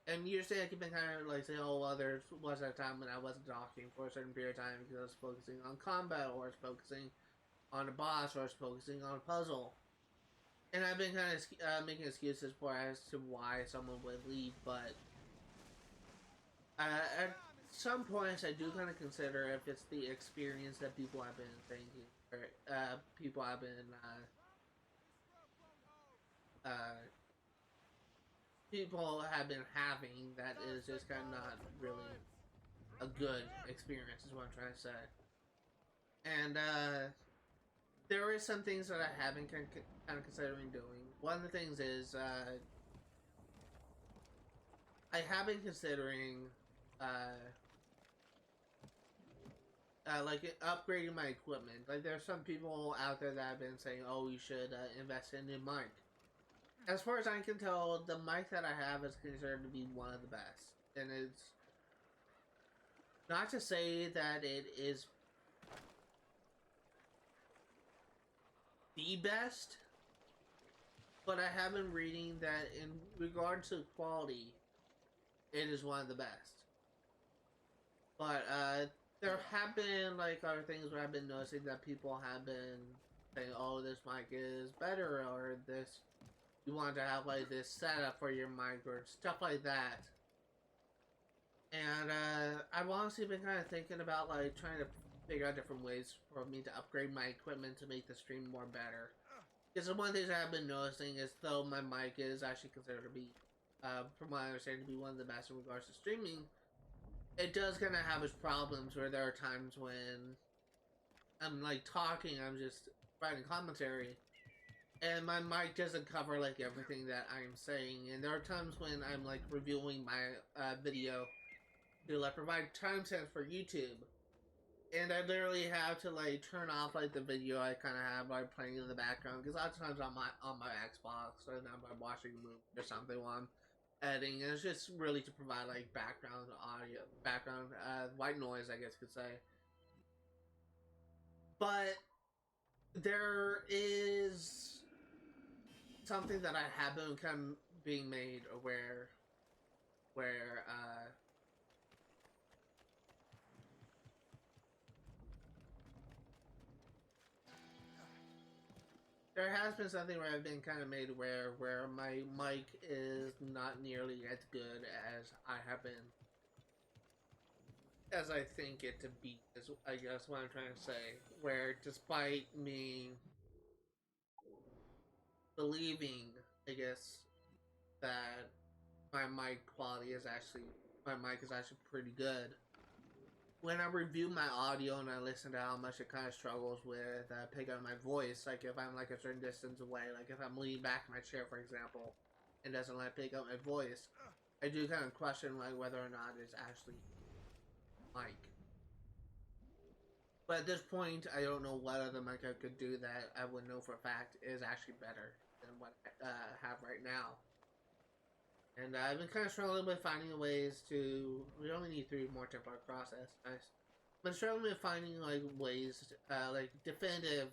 And usually I can kind of like say, oh, well, there was a time when I wasn't talking for a certain period of time because I was focusing on combat, or I was focusing on a boss, or I was focusing on a puzzle. And I've been kind of making excuses for as to why someone would leave, but at some points I do kind of consider if it's the experience that people have been thinking, or people have been people have been having, that is just kind of not really a good experience, is what I'm trying to say. And there is some things that I have been kind of considering doing. One of the things is I have been considering like upgrading my equipment. Like there's some people out there that have been saying, oh, you should invest in a new mic. As far as I can tell, the mic that I have is considered to be one of the best. And it's not to say that it is the best, but I have been reading that in regards to quality, it is one of the best. But there have been like other things where I've been noticing that people have been saying, oh, this mic is better, or this, you want to have like this setup for your mic, or stuff like that. And I've honestly been kind of thinking about like trying to figure out different ways for me to upgrade my equipment to make the stream more better. Because one of the things I've been noticing is, though my mic is actually considered to be, from what I understand, to be one of the best in regards to streaming, it does kind of have its problems where there are times when I'm like talking, I'm just writing commentary, and my mic doesn't cover like everything that I'm saying. And there are times when I'm like reviewing my video to like provide timestamps for YouTube, and I literally have to like turn off like the video I kind of have like playing in the background, because a lot of times on my Xbox, and I'm watching a movie or something while I'm editing, and it's just really to provide like background audio, white noise, I guess you could say. But there is something that I have been kind of being made aware, where there has been something where I've been kind of made aware where my mic is not nearly as good as I have been, as I think it to be, is I guess what I'm trying to say. Where despite me believing, I guess, that my mic is actually pretty good, when I review my audio and I listen to how much it kind of struggles with picking up my voice, like if I'm like a certain distance away, like if I'm leaning back in my chair, for example, and doesn't like pick up my voice, I do kind of question like whether or not it's actually mic. But at this point, I don't know what other mic I could do that I would know for a fact is actually better than what I have right now. And I've been kind of struggling with finding ways to. We only need 3 more Templar process. Nice. I've been struggling with finding like ways, like definitive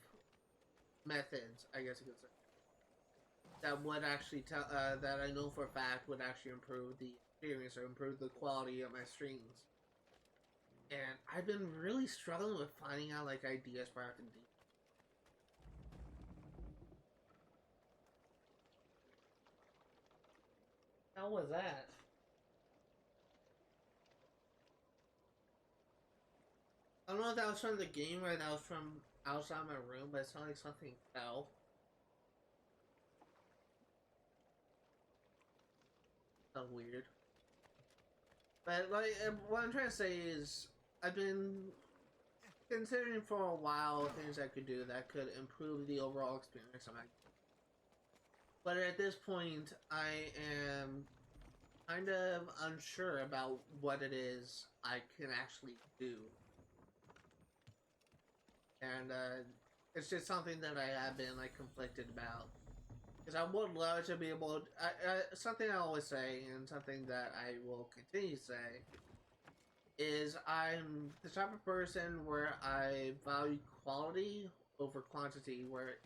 methods, I guess you could say, that would actually tell that I know for a fact would actually improve the experience or improve the quality of my streams. And I've been really struggling with finding out like ideas for how to do. How was that? I don't know if that was from the game or that was from outside my room, but it sounded like something fell. That's weird. But like, what I'm trying to say is, I've been considering for a while things I could do that could improve the overall experience of my game. But at this point, I am kind of unsure about what it is I can actually do. And it's just something that I have been like conflicted about. Because I would love to be able to, something I always say, and something that I will continue to say, is I'm the type of person where I value quality over quantity. Where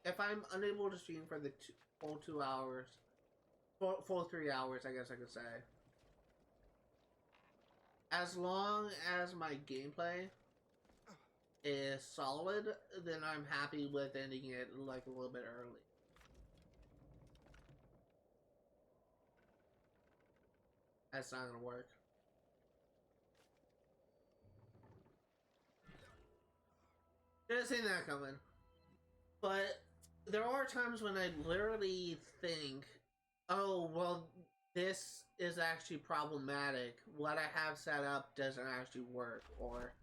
if I'm unable to stream for the full 2 hours, full 3 hours, I guess I could say, as long as my gameplay is solid, then I'm happy with ending it like a little bit early. That's not gonna work. Didn't see that coming. But there are times when I literally think, oh, well, this is actually problematic. What I have set up doesn't actually work, or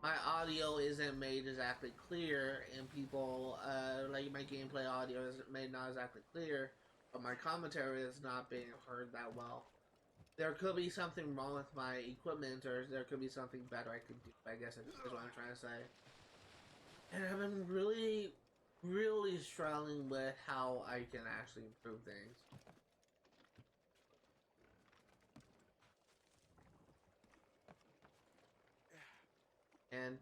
my audio isn't made exactly clear, and people, like my gameplay audio is made not exactly clear, but my commentary is not being heard that well. There could be something wrong with my equipment, or there could be something better I could do, I guess is what I'm trying to say. And I've been really, really struggling with how I can actually improve things. And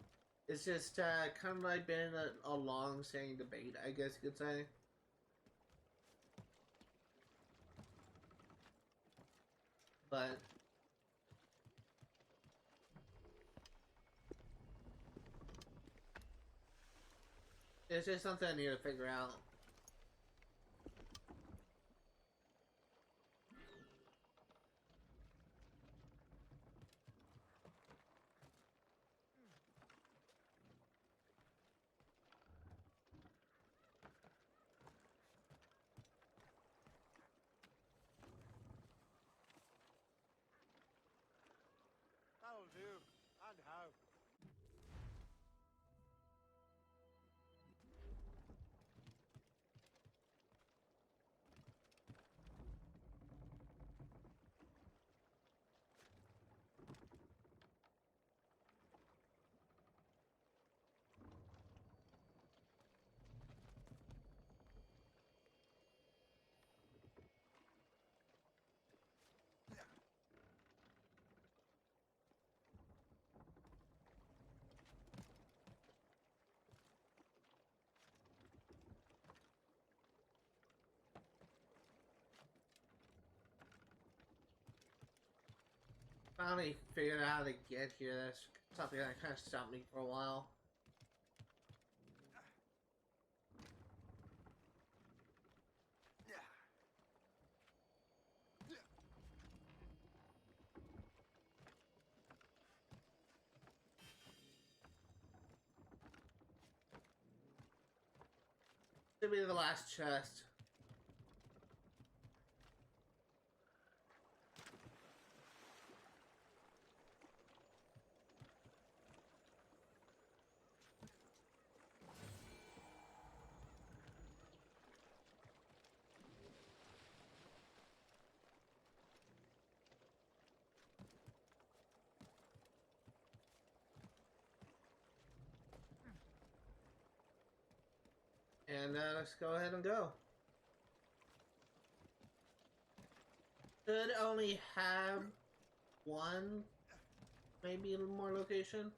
it's just kind of like been a long-standing debate, I guess you could say. But it's just something I need to figure out. That'll do. And how? Finally figured out how to get here. That's something that kind of stopped me for a while. Should be the last chest. And let's go ahead and go. Should only have one, maybe a little more location.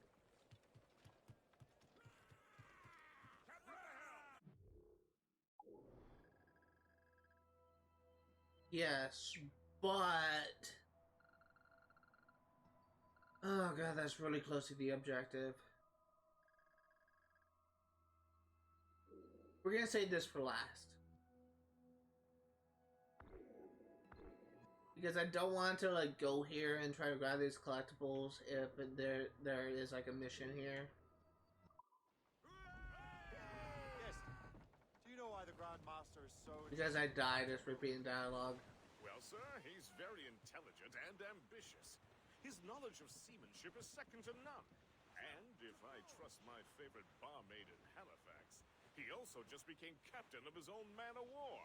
Yes, but oh god, that's really close to the objective. We're gonna save this for last. Because I don't want to like go here and try to grab these collectibles if there is like a mission here. Yes. Do you know why the Grand Master is so... Because I died just repeating dialogue. Well, sir, he's very intelligent and ambitious. His knowledge of seamanship is second to none. And if I trust my favorite barmaid in Halifax, he also just became captain of his own man-of-war.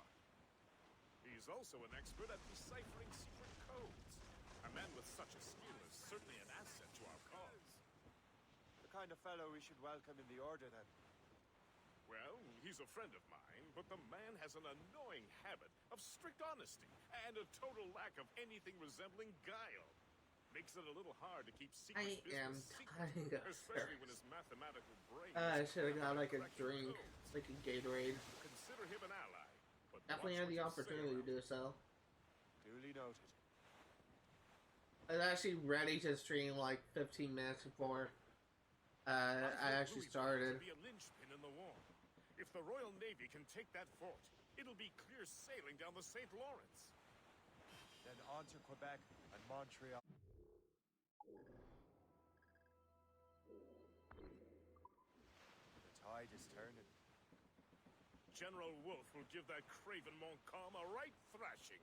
He's also an expert at deciphering strict codes. A man with such a skill is certainly an asset to our cause. The kind of fellow we should welcome in the Order, then. Well, he's a friend of mine, but the man has an annoying habit of strict honesty and a total lack of anything resembling guile. Makes it a little hard to keep I secret am business secret, dying of especially when thirst. his mathematical brain I is should have got clever like at a cracking drink, codes. like a Gatorade. Consider him an ally, but Definitely watch had the what you say opportunity to around do so. Duly noted. I was actually ready to stream like 15 minutes before I actually started. To be a linchpin in the war. If the Royal Navy can take that fort, it'll be clear sailing down the St. Lawrence. Then on to Quebec and Montreal. The tide is turning. General Wolfe will give that craven Montcalm a right thrashing.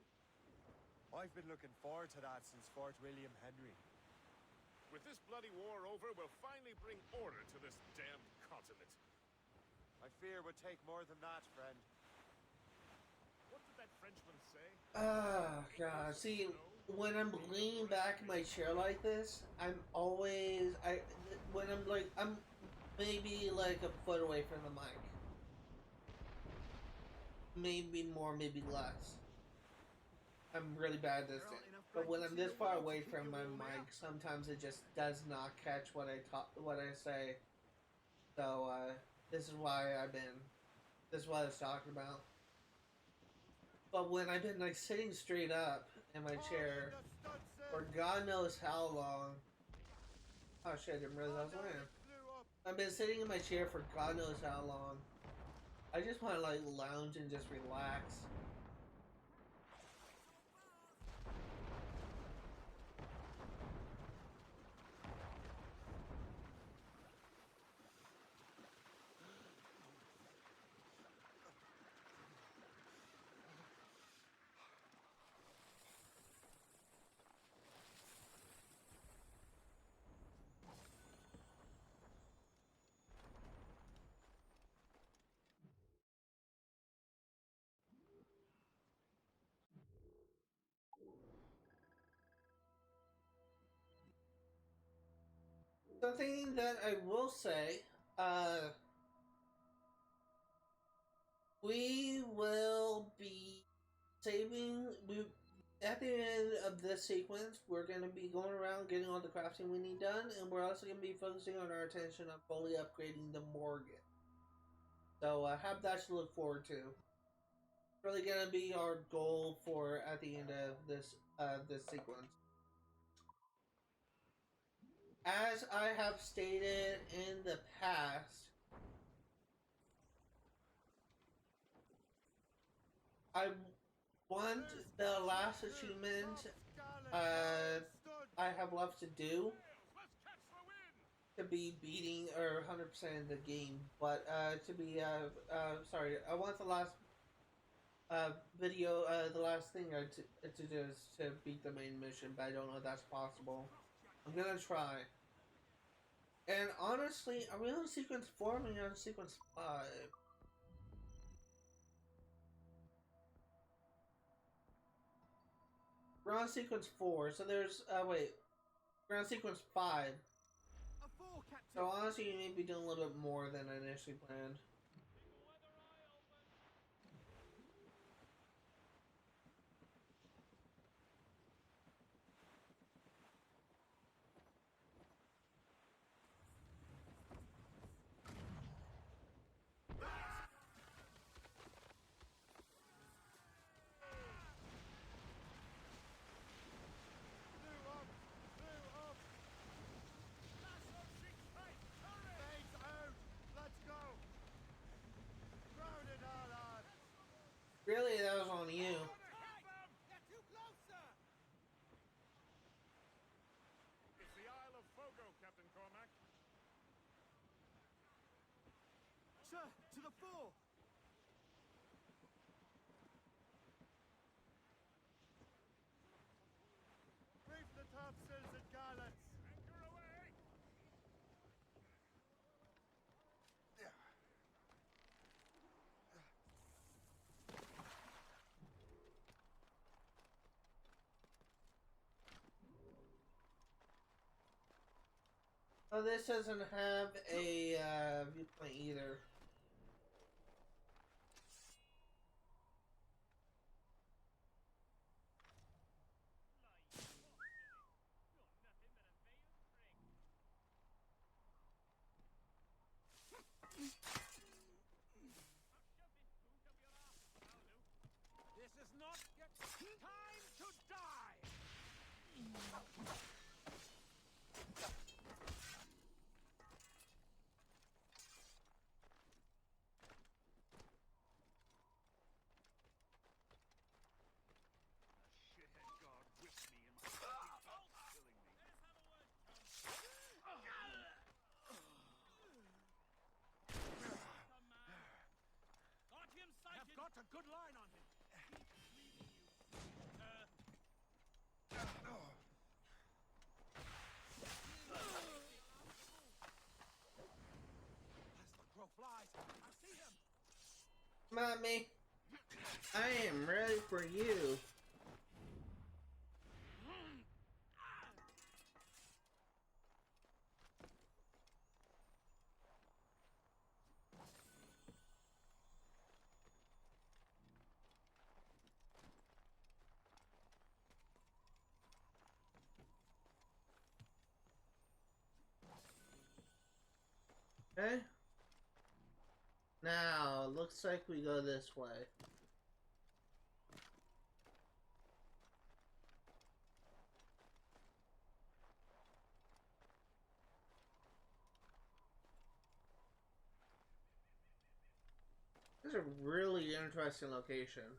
I've been looking forward to that since Fort William Henry. With this bloody war over, we'll finally bring order to this damned continent. I fear it would take more than that, friend. What did that Frenchman say? Oh god. See, when I'm leaning back in my chair like this, I'm always when I'm like I'm maybe like a foot away from the mic. Maybe more, maybe less. I'm really bad at this thing. But when I'm this far away from my mic, sometimes it just does not catch what I say. So this is why this is what I was talking about. But when I've been like sitting straight up in my chair for God knows how long. Oh shit, I didn't realize I was wearing. I've been sitting in my chair for God knows how long. I just want to like lounge and just relax. Something that I will say, we will be saving. At the end of this sequence, we're going to be going around getting all the crafting we need done, and we're also going to be focusing on our attention on fully upgrading the Morgan. So have that to look forward to. Really going to be our goal for at the end of this sequence. As I have stated in the past, I want the last achievement I have left to do to be beating or 100% of the game, but to be sorry, I want the last video, the last thing to do is to beat the main mission, but I don't know if that's possible. I'm gonna try. And honestly, are we on sequence 4 or are we on sequence 5? We're on sequence 4, so there's, wait. We're on sequence 5. So honestly, you may be doing a little bit more than I initially planned. Really, that was on you. It's the Isle of Fogo, Captain Cormac. Sir, to the fore! Reef the topsails and gallants! Anchor away! Oh, this doesn't have a viewpoint either. is not yet time to die! The shithead guard whipped me and my killing me. I've got a good line on him. As the crow flies, I see him. Come at me. I am ready for you. Okay. Now, looks like we go this way. This is a really interesting location.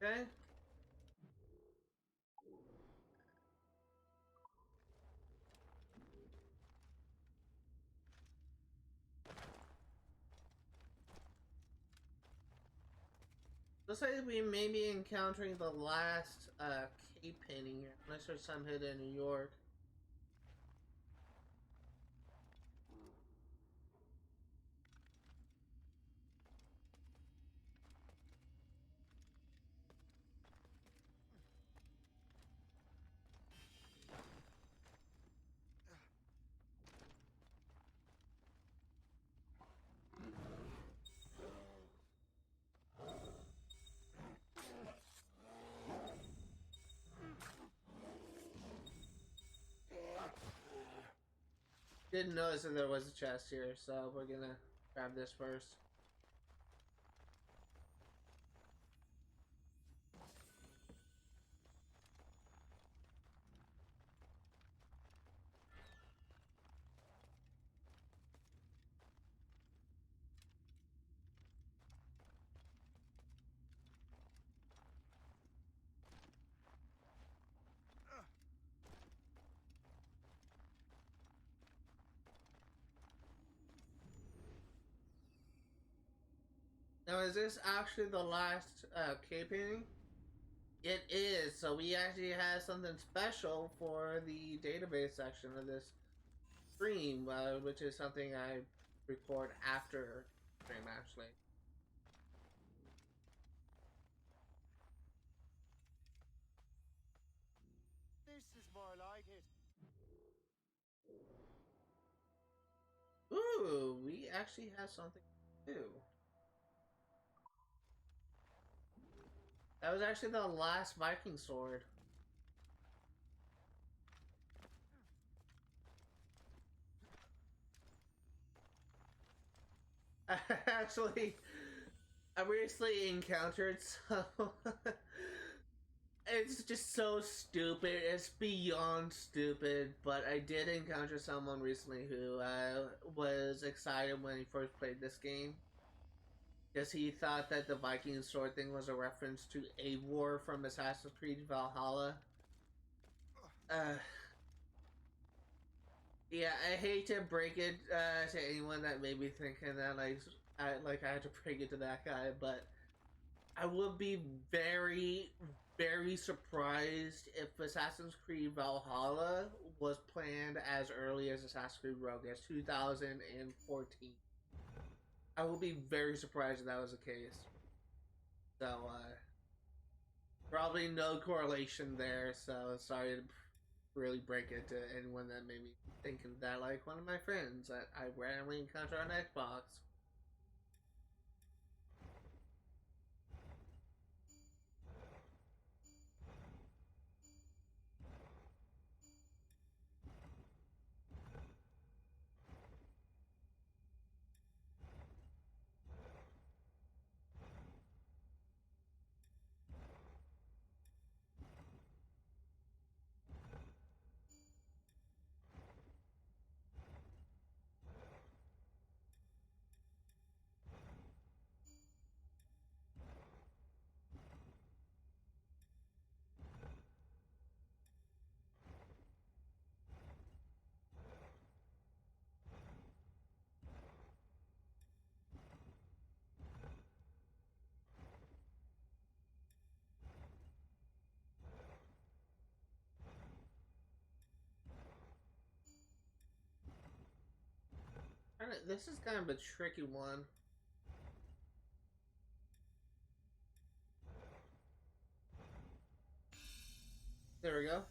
Okay. Looks like we may be encountering the last cave painting here, unless there's some hidden in New York. Didn't notice that there was a chest here, so we're gonna grab this first. Now, is this actually the last cave painting? It is, so we actually have something special for the database section of this stream, which is something I record after stream, actually. This is more like it. Ooh, we actually have something to do. That was actually the last Viking sword. Actually, I recently encountered some. It's just so stupid. It's beyond stupid. But I did encounter someone recently who was excited when he first played this game. Because he thought that the Viking sword thing was a reference to Eivor from Assassin's Creed Valhalla. Yeah, I hate to break it to anyone that may be thinking that I had to break it to that guy, but I would be very, very surprised if Assassin's Creed Valhalla was planned as early as Assassin's Creed Rogue as 2014. I would be very surprised if that was the case. So, Probably no correlation there, so sorry to really break it to anyone that may be thinking that, like one of my friends that I randomly encounter on Xbox. This is kind of a tricky one. There we go.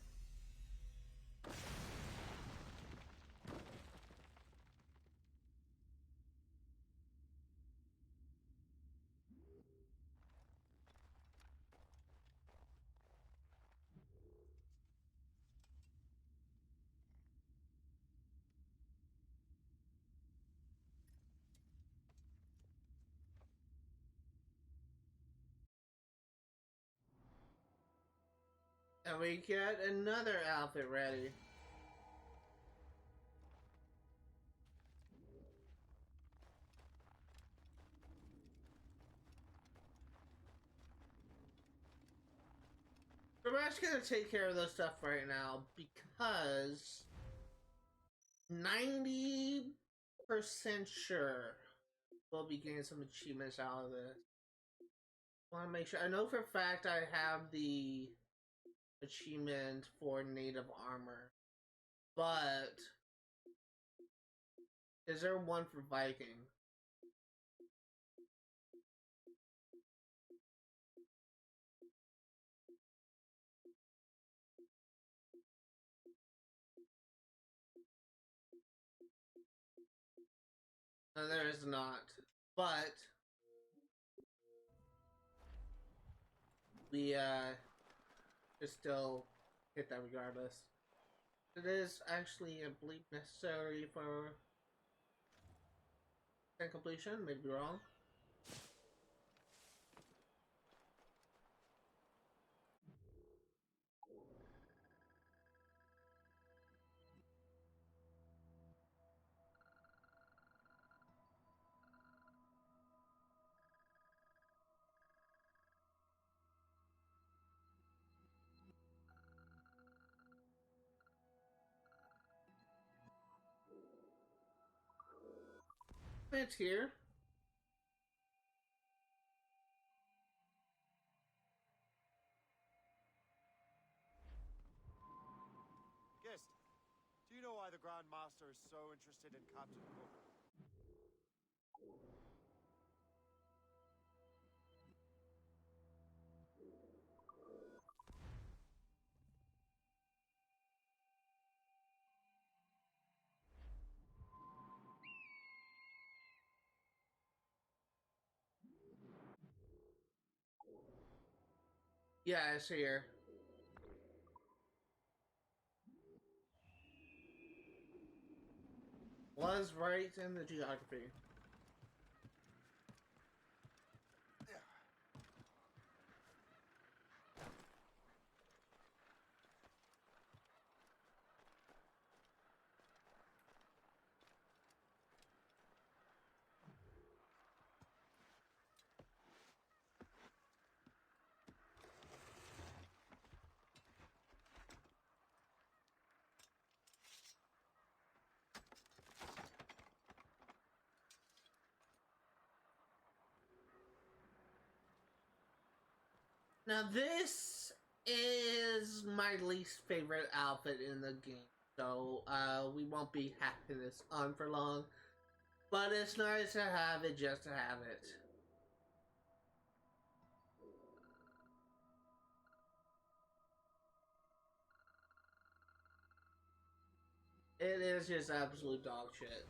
And we get another outfit ready. We're actually gonna take care of this stuff right now because 90% sure we'll be getting some achievements out of this. Want to make sure. I know for a fact I have the achievement for native armor, but is there one for Viking? No, there is not, but we just still hit that regardless. It is actually, I believe, necessary for completion. Maybe wrong. It's here. Guest, do you know why the Grand Master is so interested in Captain Cook? Yeah, it's here. Was right in the geography. Now this is my least favorite outfit in the game, so we won't be having this on for long, but it's nice to have it just to have it. It is just absolute dog shit.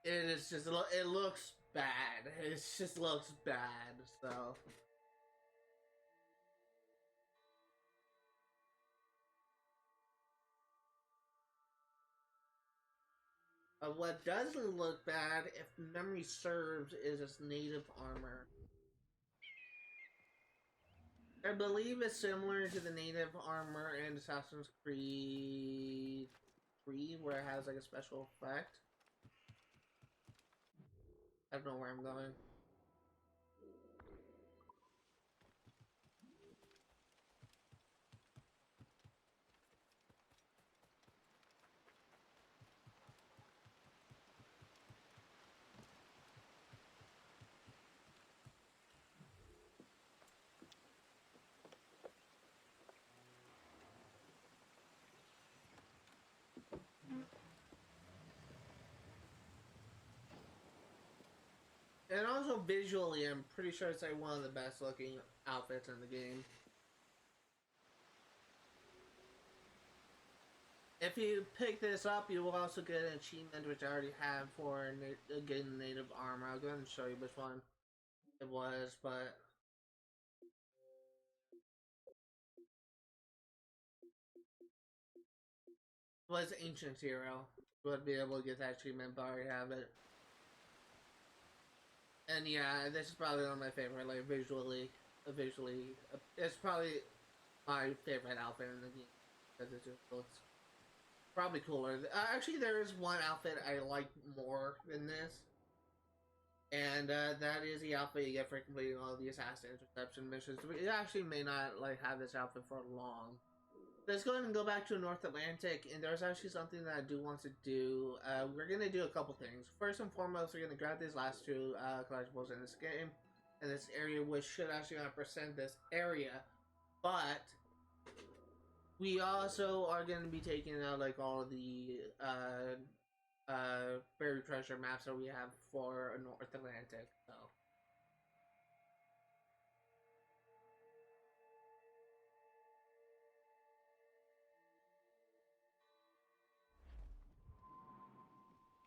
It is just, it looks bad. It just looks bad, so. What doesn't look bad, if memory serves, is its native armor. I believe it's similar to the native armor in Assassin's Creed 3, where it has like a special effect. I don't know where I'm going. And also visually, I'm pretty sure it's like one of the best looking outfits in the game. If you pick this up, you will also get an achievement, which I already have for getting native armor. I'll go ahead and show you which one it was, but... It was Ancient Hero. You would be able to get that achievement, but I already have it. And yeah, this is probably one of my favorite, like, visually, it's probably my favorite outfit in the game, because it just looks probably cooler. Actually, there is one outfit I like more than this, and that is the outfit you get for completing all the Assassin Interception missions. We actually may not, like, have this outfit for long. Let's go ahead and go back to North Atlantic, and there's actually something that I do want to do. We're going to do a couple things. First and foremost, we're going to grab these last two collectibles in this game, in this area, which should actually represent this area. But we also are going to be taking out like all of the buried treasure maps that we have for North Atlantic. So.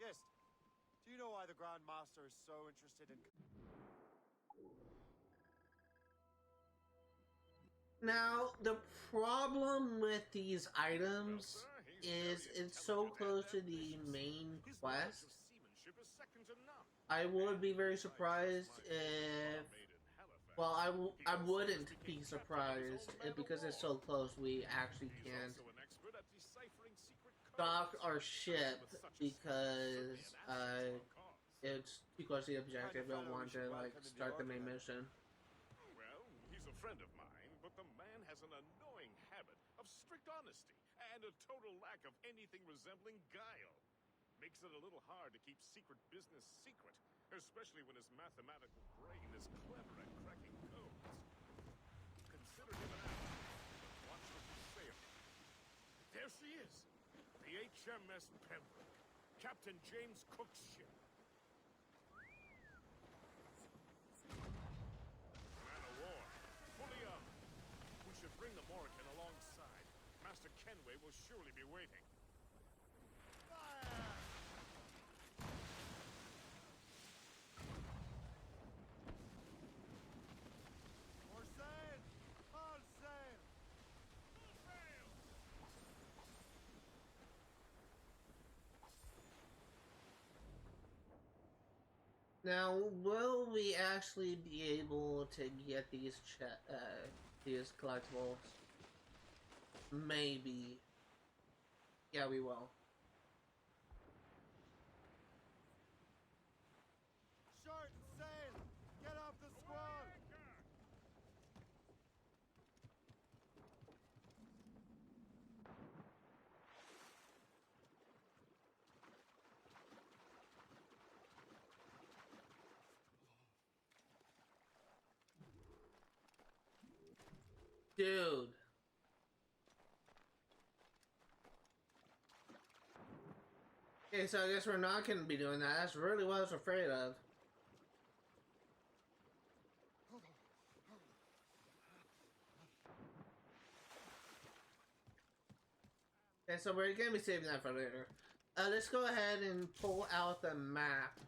Guest, do you know why the Grand Master is so interested in... Now, the problem with these items is it's so close to the main quest. I would be very surprised if... Well, I wouldn't be surprised if, because it's so close, we actually can't dock our ship because it's too close to the objective. We don't want to like start the main mission. Well, he's a friend of mine, but the man has an annoying habit of strict honesty and a total lack of anything resembling guile. Makes it a little hard to keep secret business secret, especially when his mathematical brain is clever at cracking codes. Consider him an ally. Watch what you say of him. There she is. The HMS Pembroke, Captain James Cook's ship. Man of war, fully armed. We should bring the Morrigan alongside. Master Kenway will surely be waiting. Fire! More sail! All sail! Full sail! Now, will we actually be able to get these collectibles? Maybe. Yeah, we will. Short sail! Get off the squall! Dude. Okay, so I guess we're not going to be doing that. That's really what I was afraid of. Okay, so we're gonna be saving that for later. Let's go ahead and pull out the map.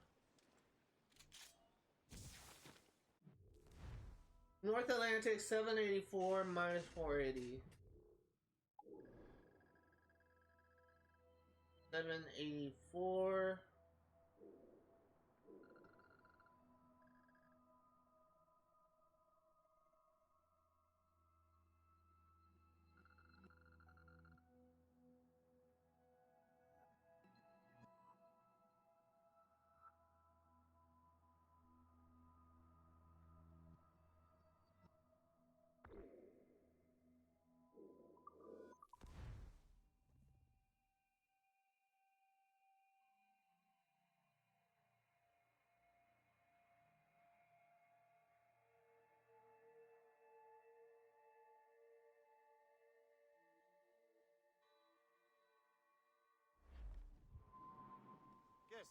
North Atlantic 784 minus 480. 784. Guest,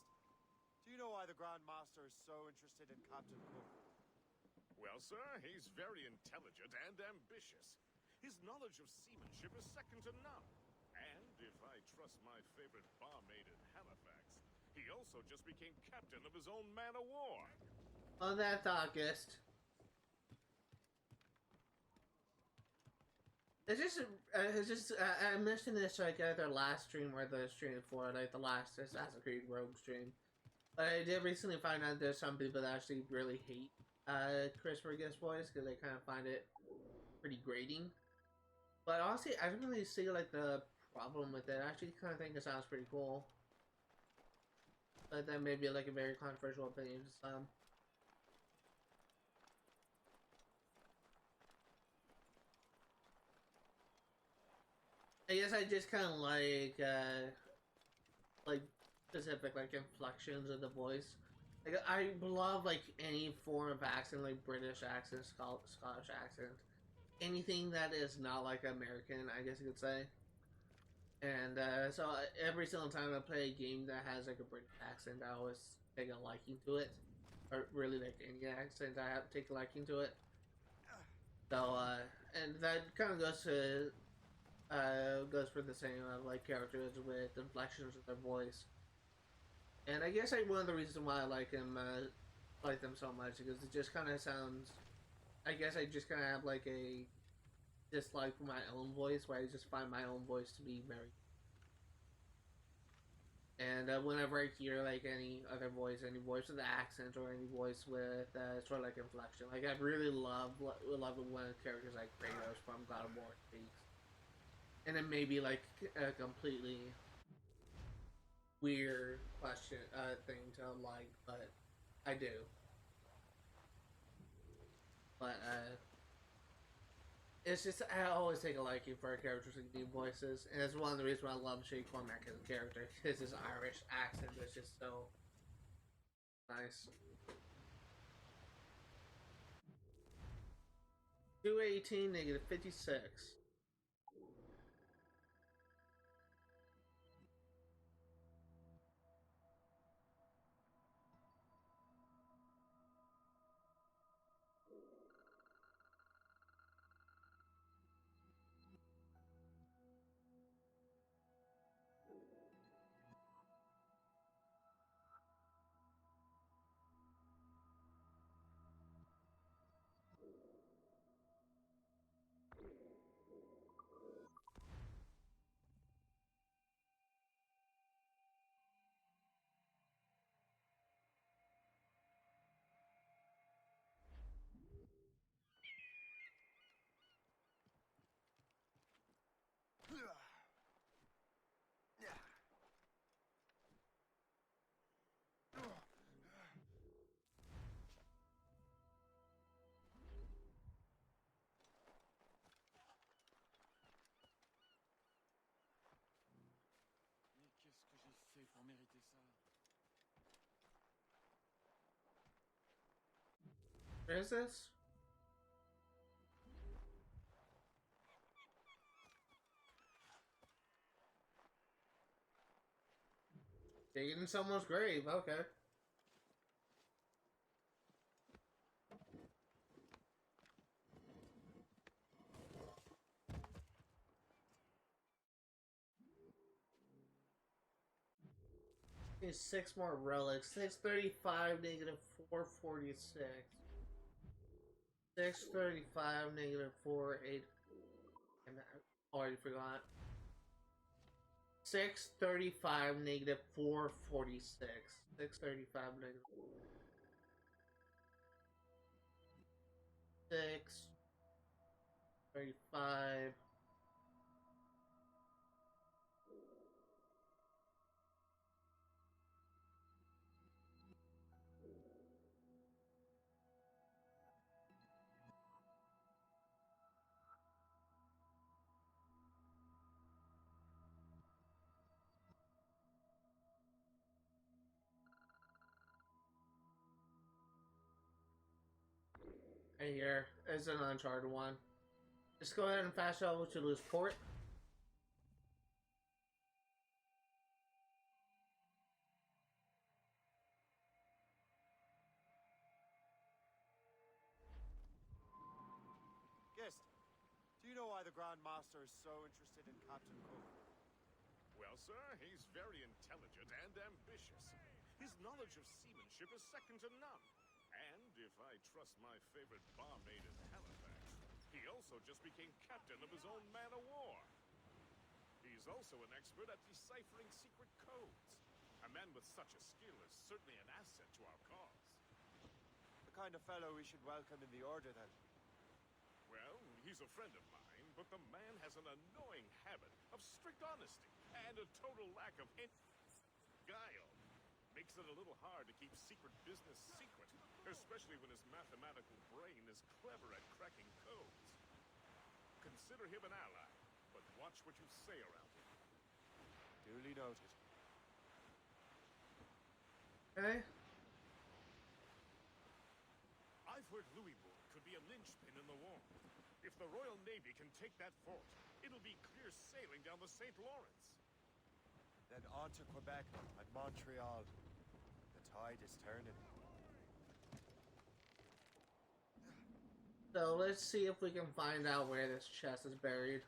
do you know why the Grand Master is so interested in Captain Cook? Well, sir, he's very intelligent and ambitious. His knowledge of seamanship is second to none. And if I trust my favorite barmaid in Halifax, he also just became captain of his own man-of-war. Oh, that's August. I mentioned this like at their last stream or the stream for like the last Assassin's Creed Rogue stream. But I did recently find out there's some people that actually really hate Christopher Guest's voice because they kind of find it pretty grating. But honestly, I don't really see like the problem with it. I actually kind of think it sounds pretty cool. But that may be like a very controversial opinion to some. I guess I just kind of like specific like inflections of the voice. Like I love like any form of accent, like British accent, Scottish accent, anything that is not like American, I guess you could say. And so every single time I play a game that has like a British accent, I always take a liking to it, or really like any accent, I have to take a liking to it. So and that kind of goes for the same like characters with inflections of their voice. And I guess like one of the reasons why I like them so much because it just kind of sounds. I guess I just kind of have like a dislike for my own voice, where I just find my own voice to be very. And whenever I hear like any other voice, any voice with accent or any voice with sort of like inflection, like I really love it when characters like Kratos from God of War speaks. And it may be like a completely weird question thing to like, but I do. But it's just I always take a liking for characters with deep voices, and it's one of the reasons why I love Shane Cormac as a character. His Irish accent is just so nice. 218 negative 56. Pour mériter ça. Where is this? Digging in someone's grave, okay. Okay, 6 more relics. 635, negative 446. 635, negative 48. And I already forgot. 635, negative 446. 635, negative 635. Right here is an Uncharted one. Just go ahead and fast travel to Lewisporte. Guest, do you know why the Grand Master is so interested in Captain Cook? Well, sir, he's very intelligent and ambitious. His knowledge of seamanship is second to none. And if I trust my favorite barmaid in Halifax, he also just became captain of his own man-of-war. He's also an expert at deciphering secret codes. A man with such a skill is certainly an asset to our cause. The kind of fellow we should welcome in the Order, then. Well, he's a friend of mine, but the man has an annoying habit of strict honesty and a total lack of guile. Makes it a little hard to keep secret business secret, especially when his mathematical brain is clever at cracking codes. Consider him an ally, but watch what you say around him. Duly noted. Okay. I've heard Lewisporte could be a linchpin in the war. If the Royal Navy can take that fort, it'll be clear sailing down the St. Lawrence. Then on to Quebec and Montreal. The tide is turning. So let's see if we can find out where this chest is buried.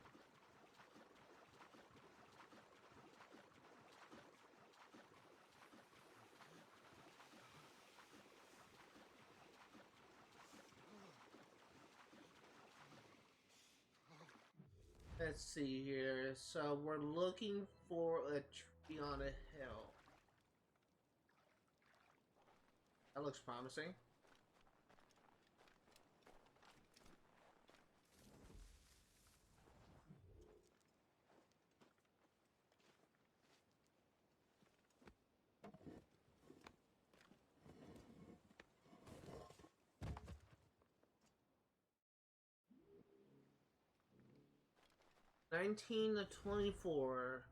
Let's see here. So we're looking for a tree on a hill. That looks promising. (19 to 24).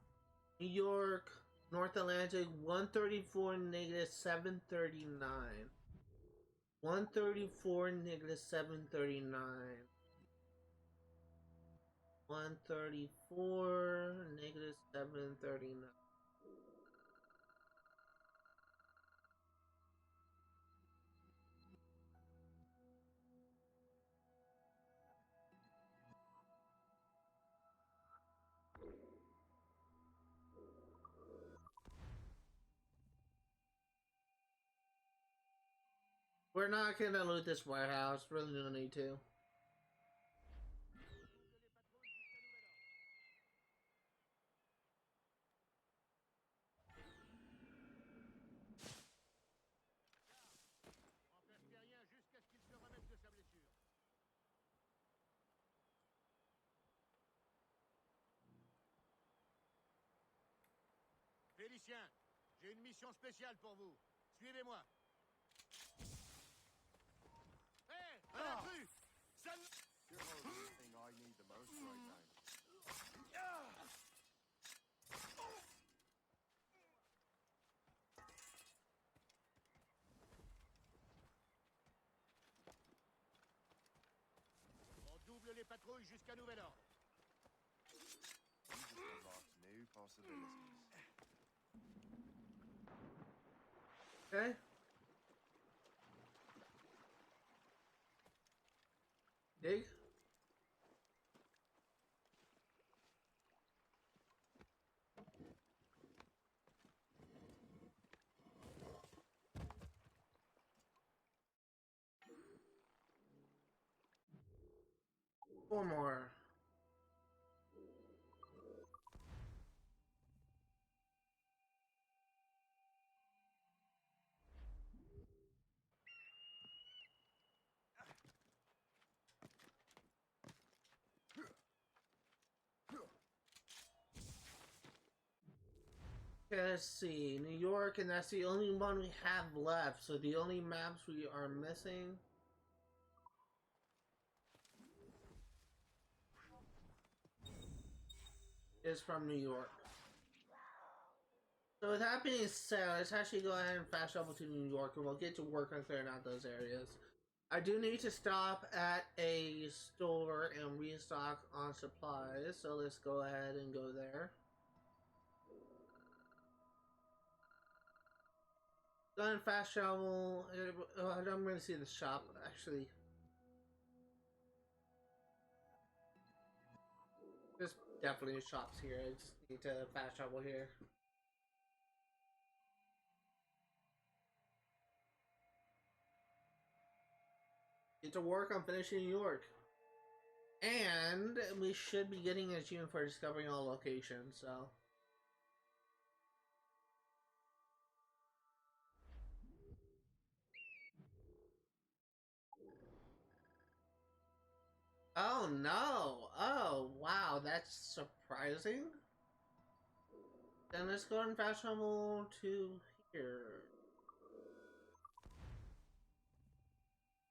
New York, North Atlantic, 134, negative 739. 134, negative 739. 134, negative 739. We're not gonna loot this warehouse, really don't need to. Empêche jusqu'à ce qu'il se remette de sa blessure. Félicien, j'ai une mission spéciale pour vous. Suivez-moi. Hé, un intrus! Ça ne... You're holding the thing I need the most right now. On double les patrouilles jusqu'à nouvel ordre. Jesus unlocks new possibilities. Okay. Dig. 4 more. Let's see, New York, and that's the only one we have left. So the only maps we are missing is from New York. So with that being said, let's actually go ahead and fast travel to New York, and we'll get to work on clearing out those areas. I do need to stop at a store and restock on supplies, so let's go ahead and go there. Go ahead and fast travel. I don't really see the shop, actually. There's definitely shops here. I just need to fast travel here. Get to work on finishing New York. And we should be getting an achievement for discovering all locations, so. Oh no! Oh wow, that's surprising. Then let's go and fast travel to here.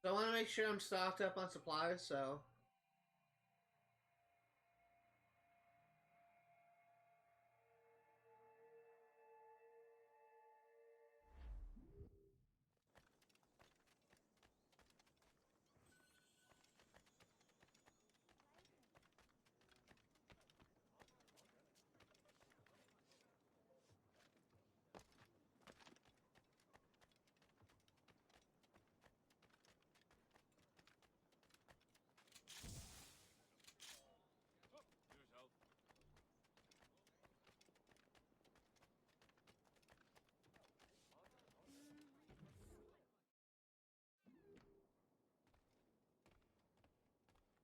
So I want to make sure I'm stocked up on supplies, so.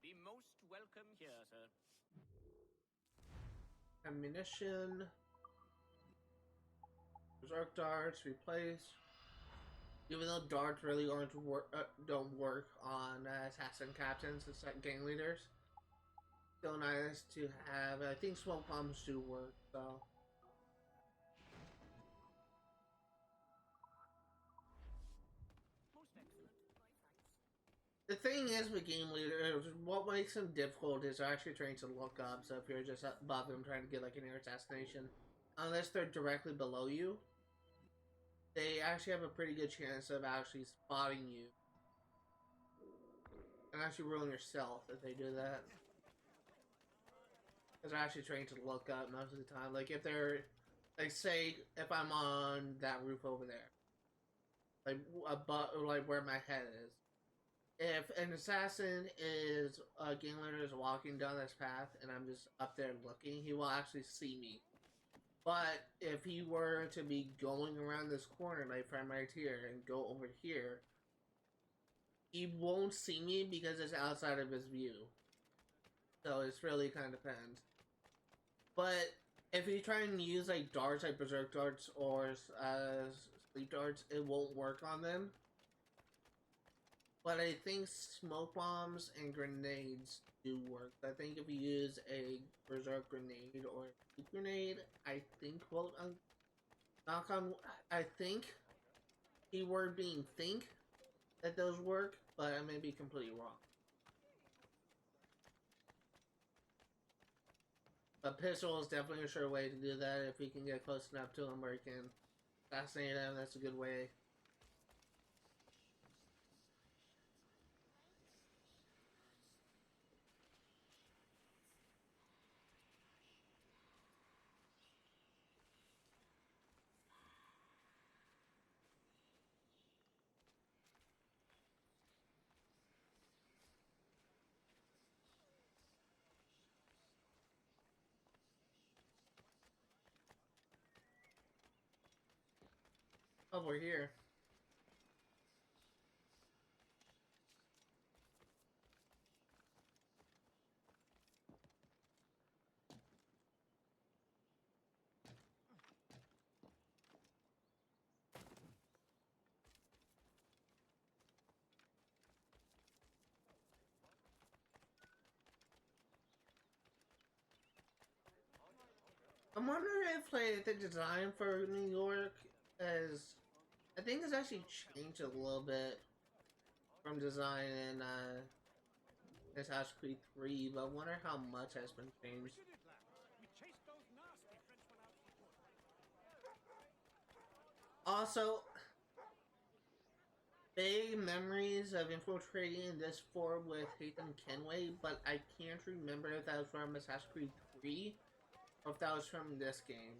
Be most welcome here, sir. Ammunition. Berserk darts, replace. Even though darts really don't work on assassin captains and gang leaders, still nice to have. I think smoke bombs do work, so. Most excellent. The thing is with game leaders, what makes them difficult is actually trying to look up. So if you're just above them trying to get like an air assassination, unless they're directly below you, they actually have a pretty good chance of actually spotting you and actually ruin yourself if they do that. Because they're actually trained to look up most of the time. Like if they're, like say, if I'm on that roof over there, like above, like where my head is. If an assassin is a gang leader is walking down this path and I'm just up there looking, he will actually see me. But if he were to be going around this corner, like from right here, and go over here, he won't see me because it's outside of his view. So it's really kind of depends. But if you try and use like darts, like berserk darts or sleep darts, it won't work on them. But I think smoke bombs and grenades do work. I think if you use a berserk grenade or a sleep grenade, I think, quote, knock on, I think, keyword being think, that those work, but I may be completely wrong. A pistol is definitely a sure way to do that if we can get close enough to him where he can assassinate him. That's a good way. Oh, we're here. I'm wondering if like the design for New York is, I think it's actually changed a little bit from design in Assassin's Creed 3, but I wonder how much has been changed. Also, vague memories of infiltrating this fort with Haytham Kenway, but I can't remember if that was from Assassin's Creed 3 or if that was from this game.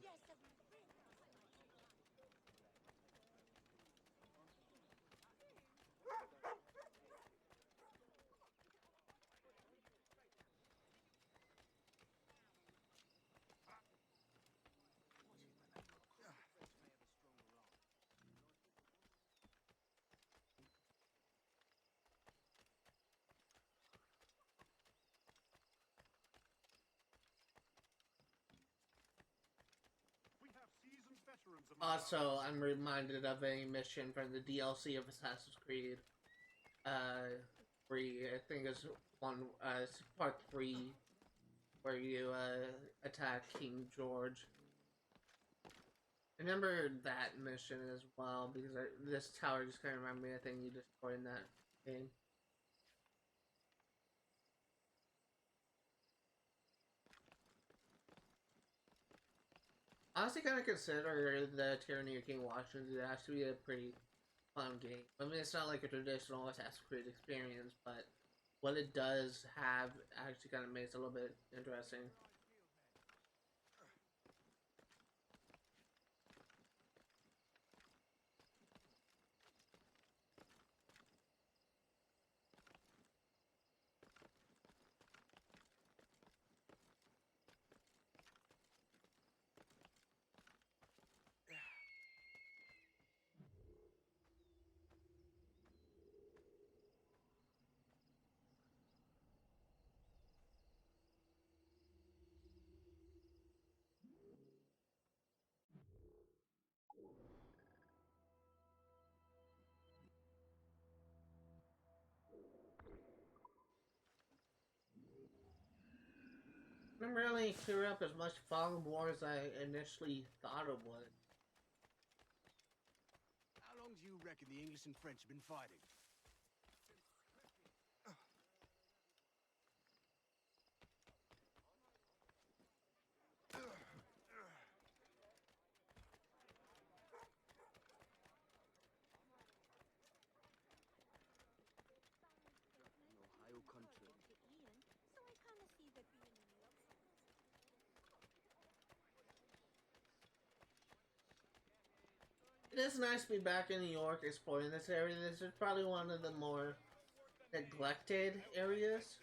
Also, I'm reminded of a mission from the DLC of Assassin's Creed 3. I think it's part 3, where you attack King George. I remember that mission as well, because this tower just kind of reminded me of the thing you destroyed in that game. I honestly kind of consider the Tyranny of King Washington to actually be a pretty fun game. I mean, it's not like a traditional Assassin's Creed experience, but what it does have actually kind of makes it a little bit interesting. Didn't really clear up as much fog war as I initially thought it would. How long do you reckon the English and French have been fighting? Ohio country. It is nice to be back in New York exploring this area. This is probably one of the more neglected areas.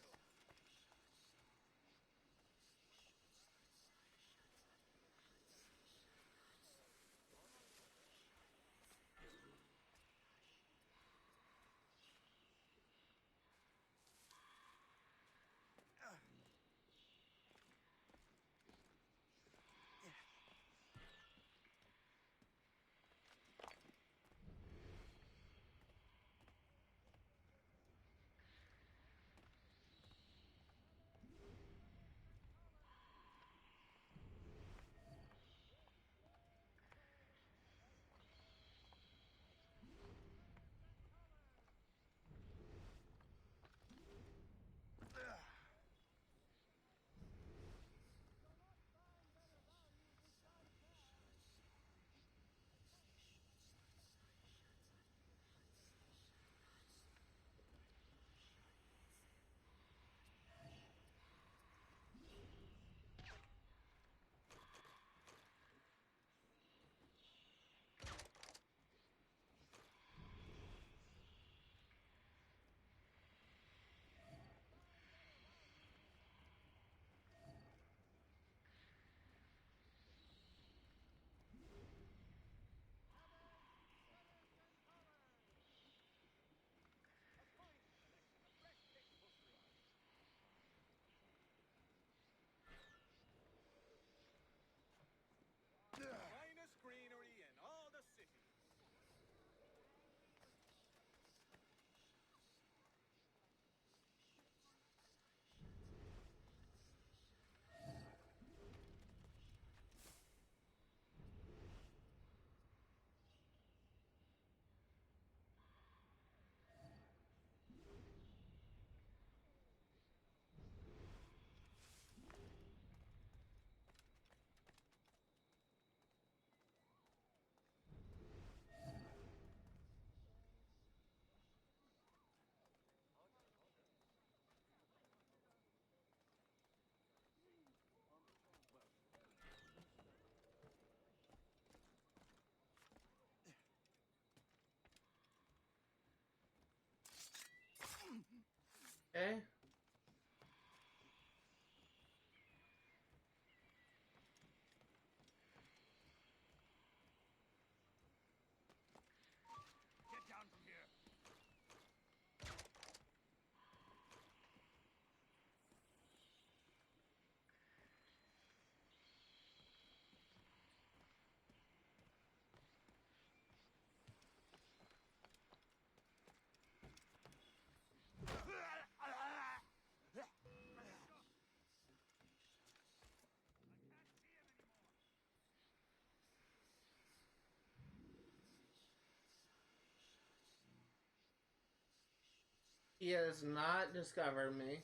Okay. Get down from here. He has not discovered me.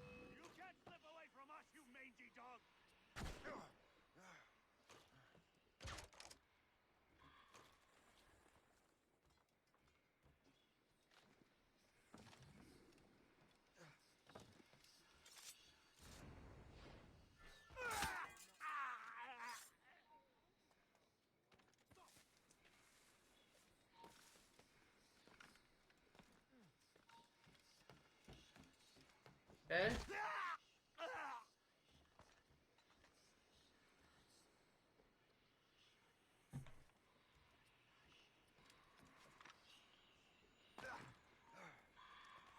You can't slip away from us, you mangy dog. Okay.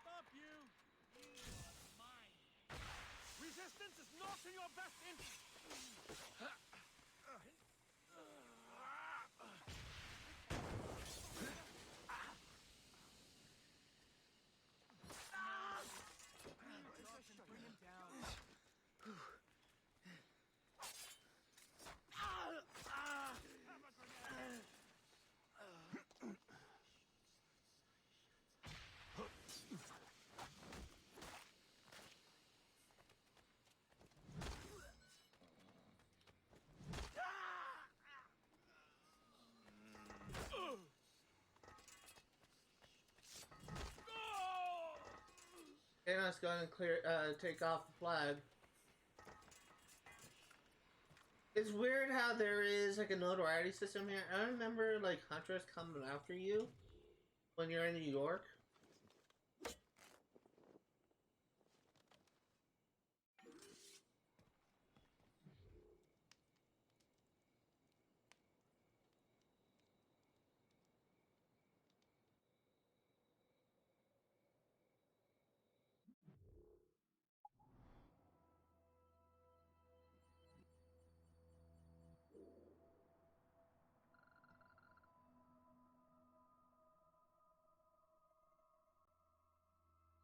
Stop you! You are mine. Resistance is not in your best interest. Bring him down. Have a grenade. Okay, let's go ahead and clear, take off the flag. It's weird how there is like a notoriety system here. I remember like hunters coming after you when you're in New York.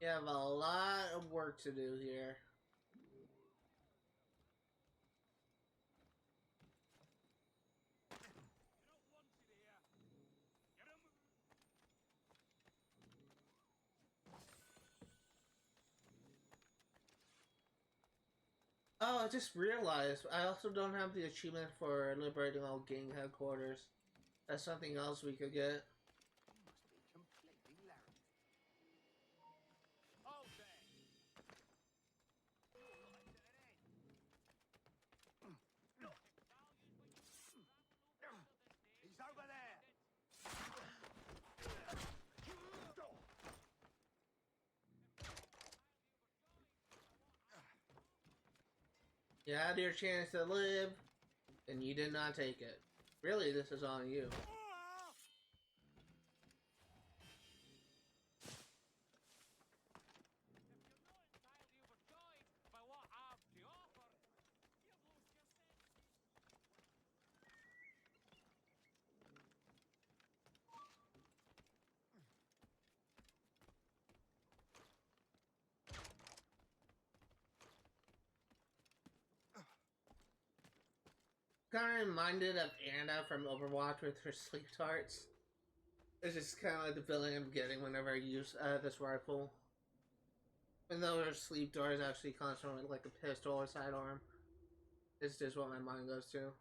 You have a lot of work to do here. You don't want it here. Get him. Oh, I just realized I also don't have the achievement for liberating all gang headquarters. That's something else we could get. You must be completely larry. Hold there. He's over there. You had your chance to live, and you did not take it. Really, this is on you. Kind of reminded of Anna from Overwatch with her sleep darts. It's just kind of like the feeling I'm getting whenever I use this rifle. Even though her sleep dart is actually constantly like a pistol or sidearm. It's just what my mind goes to.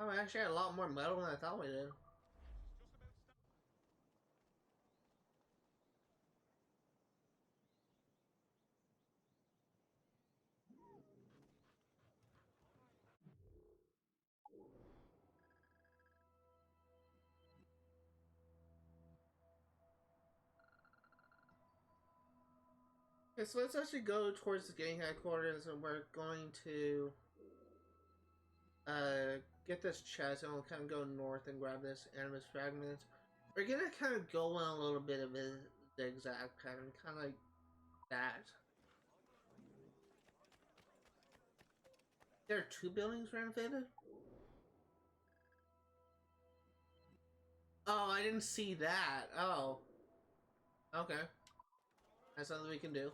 Oh, we actually had a lot more metal than I thought we did. Okay, so let's actually go towards the gang headquarters, and we're going to get this chest, and we'll kind of go north and grab this Animus Fragments. We're gonna kind of go on a little bit of a zigzag pattern, kind of like that. There are 2 buildings renovated? Oh, I didn't see that. Oh. Okay. That's something we can do.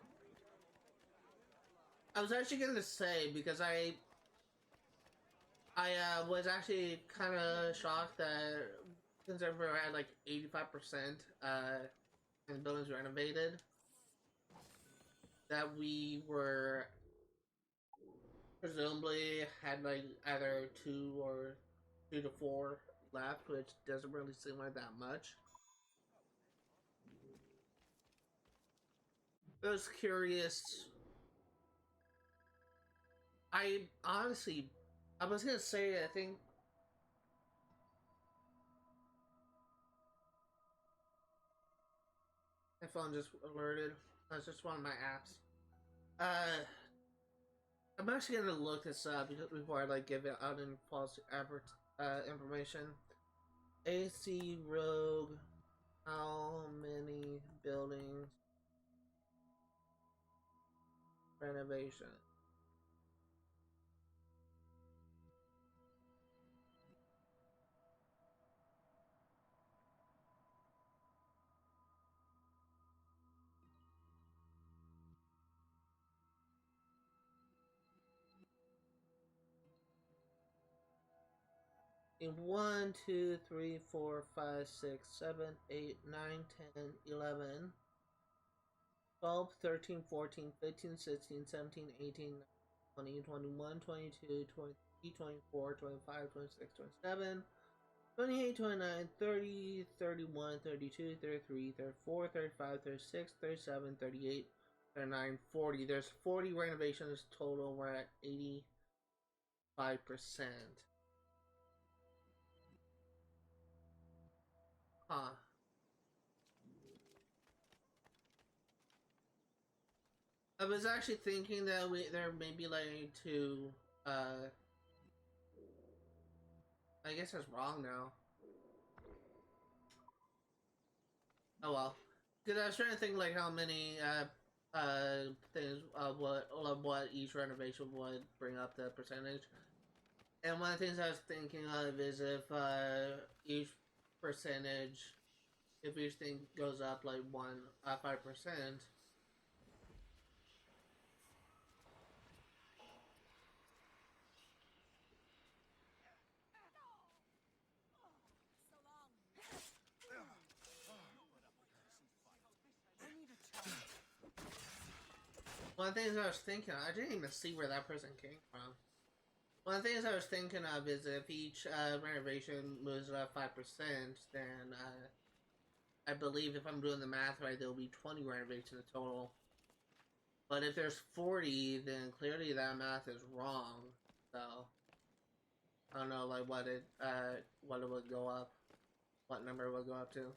I was actually gonna say, because I was actually kind of shocked that since everyone had like 85% and buildings renovated, that we were presumably had like either 2 or 2 to 4 left, which doesn't really seem like that much. I was curious. I honestly, I was gonna say, I think my phone just alerted. That's just one of my apps. I'm actually gonna look this up before I like give it out in false information. AC Rogue, how many buildings renovation? In 1, 2, 3, 4, 5, 6, 7, 8, 9, 10, 11, 12, 13, 14, 15, 16, 17, 18, 20, 21, 22, 23, 24, 25, 26, 27, 28, 29, 30, 31, 32, 33, 34, 35, 36, 37, 38, 39, 40. There's 40 renovations total. We're at 85%. Huh. I was actually thinking that there may be like to I guess that's wrong now. Oh well. Because I was trying to think like how many things what each renovation would bring up the percentage. And one of the things I was thinking of is if each percentage, if each thing goes up like 5%. One of the things I was thinking, I didn't even see where that person came from. One of the things I was thinking of is if each renovation moves up 5%, then I believe if I'm doing the math right, there will be 20 renovations total. But if there's 40, then clearly that math is wrong. So I don't know, like what it would go up, what number it would go up to.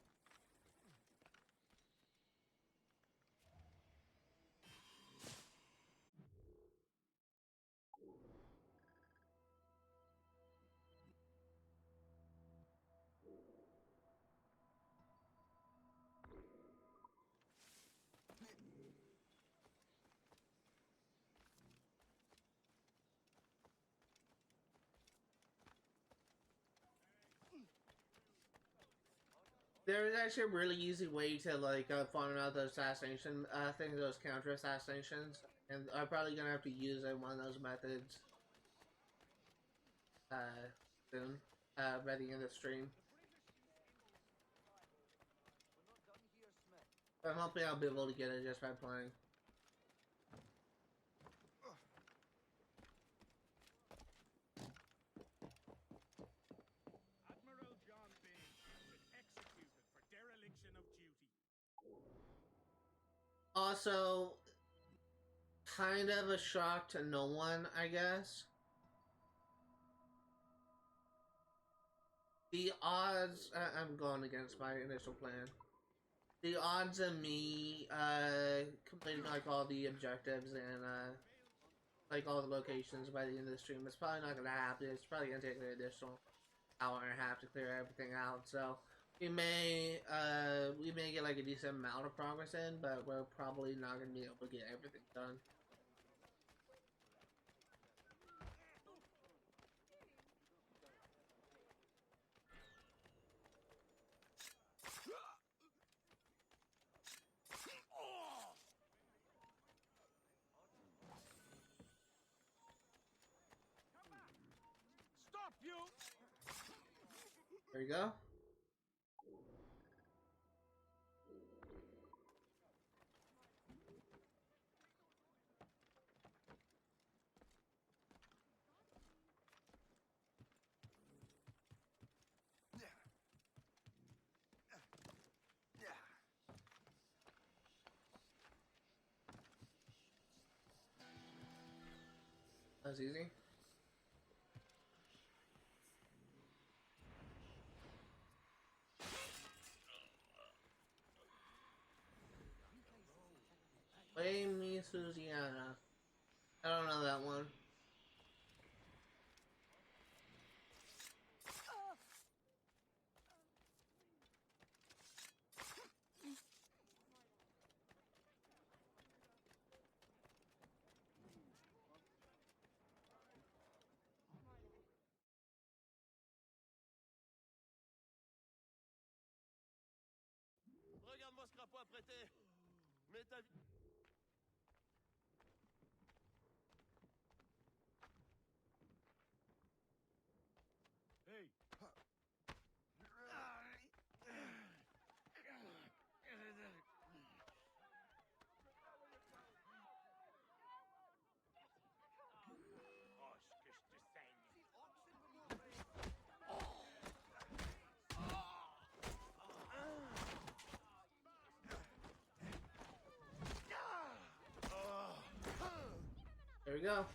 There's actually a really easy way to like find out those assassination things, those counter assassinations, and I'm probably gonna have to use one of those methods soon, by the end of the stream. I'm hoping I'll be able to get it just by playing. Also, kind of a shock to no one, I guess. The odds, I'm going against my initial plan. The odds of me completing like all the objectives and like all the locations by the end of the stream, it's probably not gonna happen. It's probably gonna take an additional hour and a half to clear everything out. So we may get like a decent amount of progress in, but we're probably not gonna be able to get everything done. Stop you! There you go. That was easy. Play me, Susiana. I don't know that one. Regarde-moi ce crapaud apprêté. Mets ta vie. Hey! Roche, que je te saigne. There we go.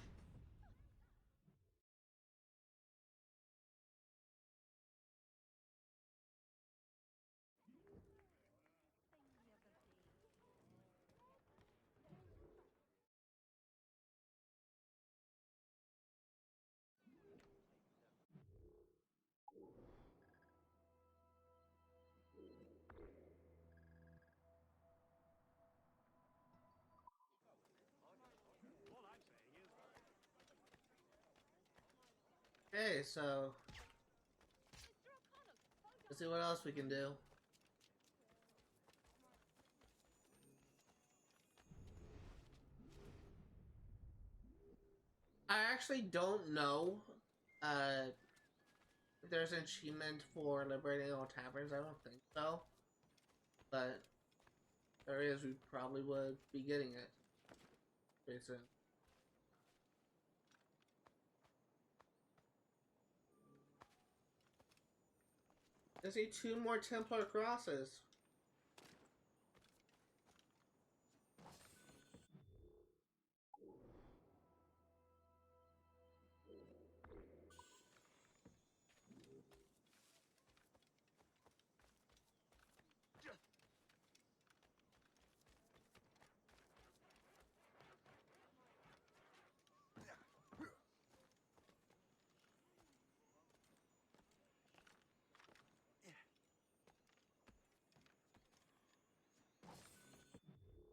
Okay, so let's see what else we can do. I actually don't know if there's an achievement for liberating all taverns. I don't think so. But if there is, we probably would be getting it pretty soon. I see 2 more Templar crosses.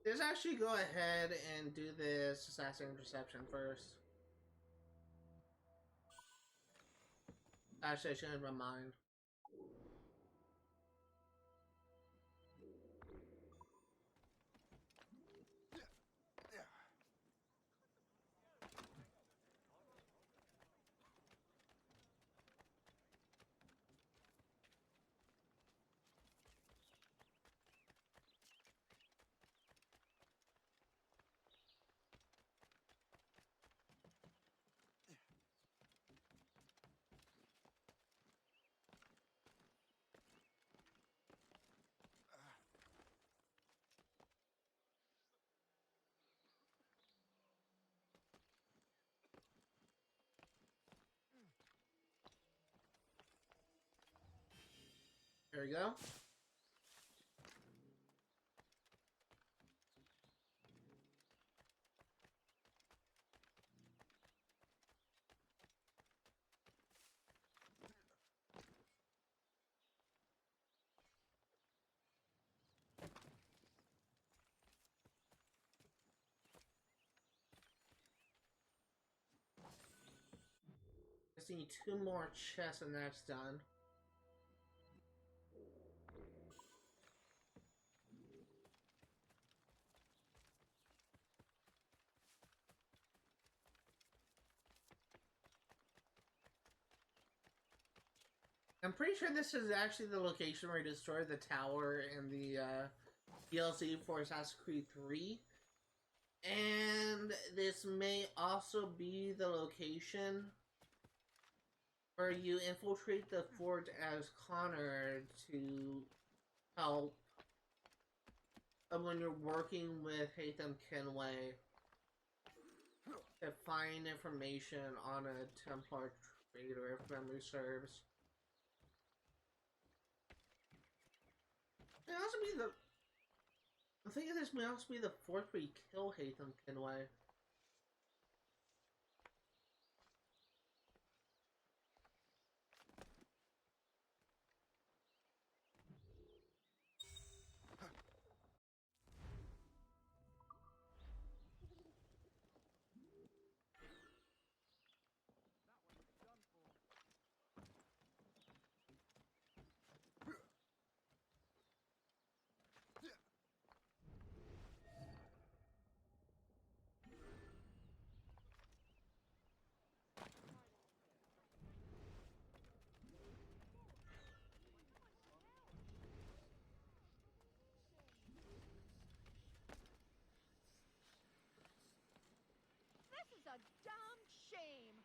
Let's actually go ahead and do this Assassin Interception first. Actually, I changed my mind. There we go. Just need 2 more chests and that's done. I'm pretty sure this is actually the location where I destroyed the tower in the DLC for Assassin's Creed 3. And this may also be the location where you infiltrate the fort as Connor to help when you're working with Haytham Kenway to find information on a Templar trader, if memory serves. It may also be the... I'm thinking this may also be the fort where you kill Haytham Kenway. This is a damn shame.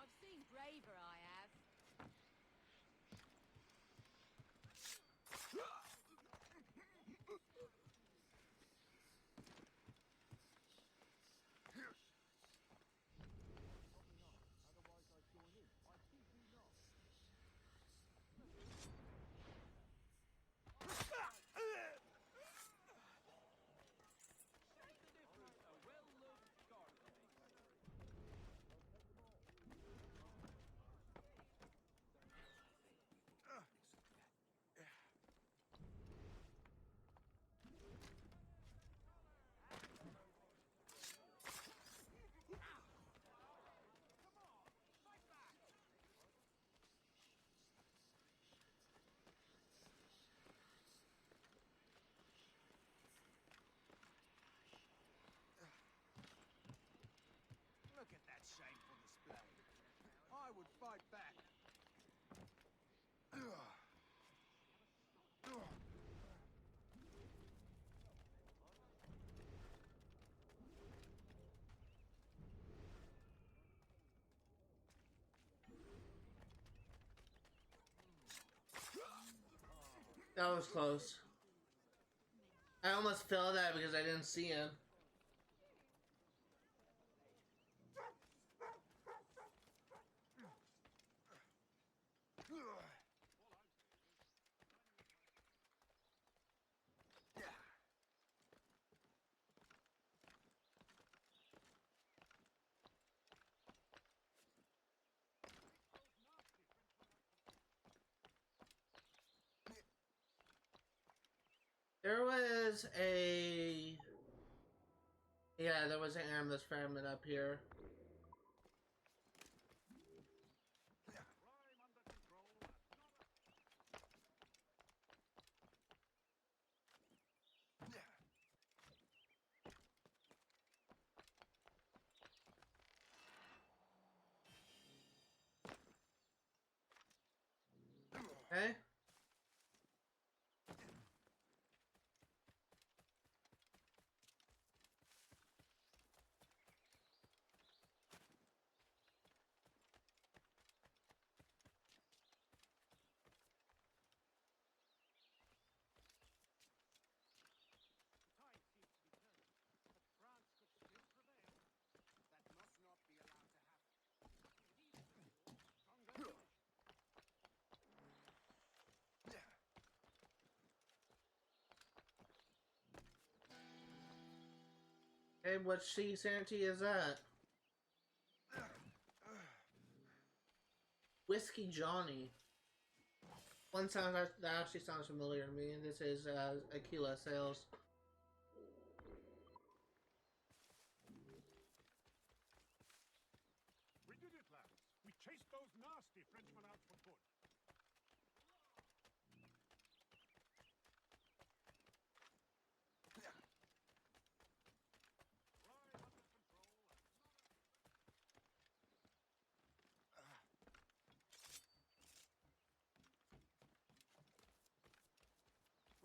I've seen braver, I have. Look at that shameful display. I would fight back. That was close. I almost fell that because I didn't see him. There was a... Yeah, there was an Animus fragment up here. Okay. Hey, what sea Shanty is that? Whiskey Johnny. One sound that actually sounds familiar to me. This is Aquila Sales. We did it, lads. We chased those nasty Frenchmen out for good.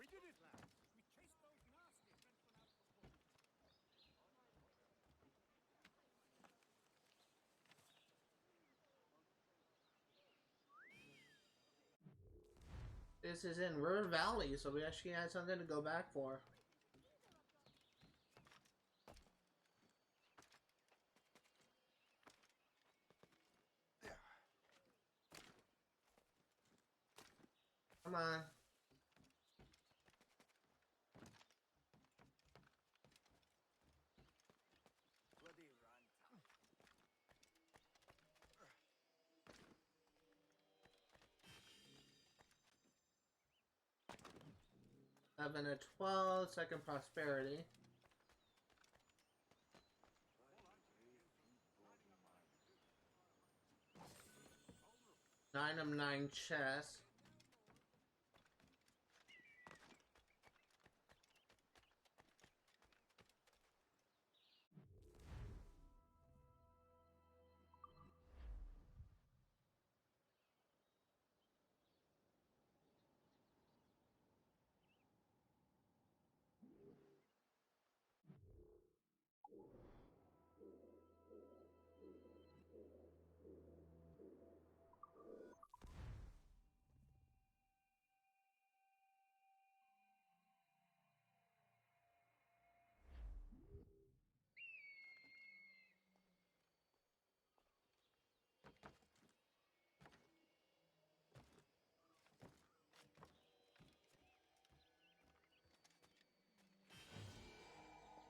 We did it, lads. We chased those nasty Frenchmen out for good. This is in River Valley, so we actually had something to go back for. Come on. Bloody run. 11 to 12, second prosperity. 9 of 9 chess.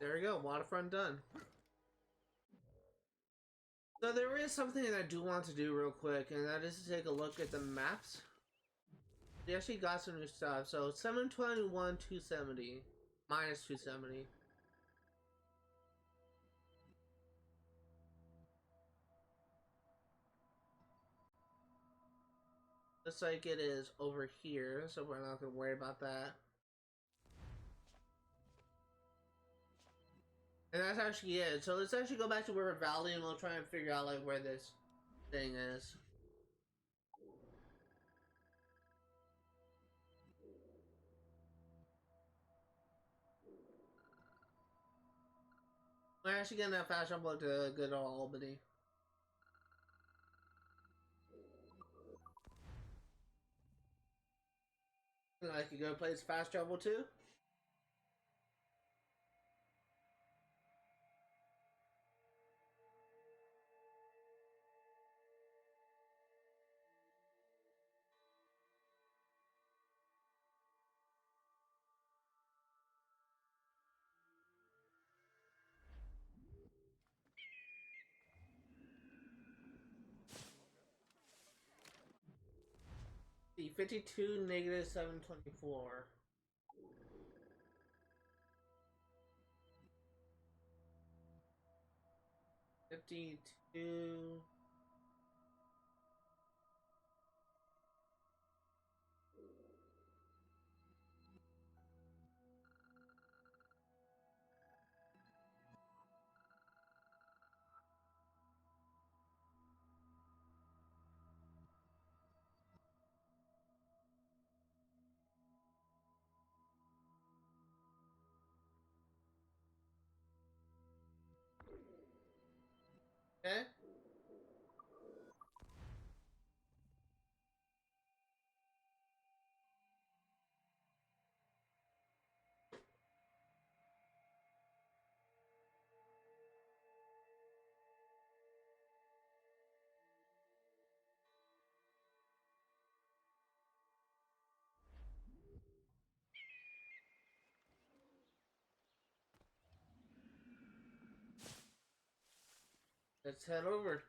There we go, waterfront done. So there is something that I do want to do real quick, and that is to take a look at the maps. We actually got some new stuff. So 721, 270, minus 270. Looks like it is over here, so we're not going to worry about that. And that's actually it. So let's actually go back to River Valley and we'll try and figure out like where this thing is. We're actually getting that fast travel to good old Albany. Like you go play fast travel too? See, 52 negative 724. $52. Okay. Let's head over.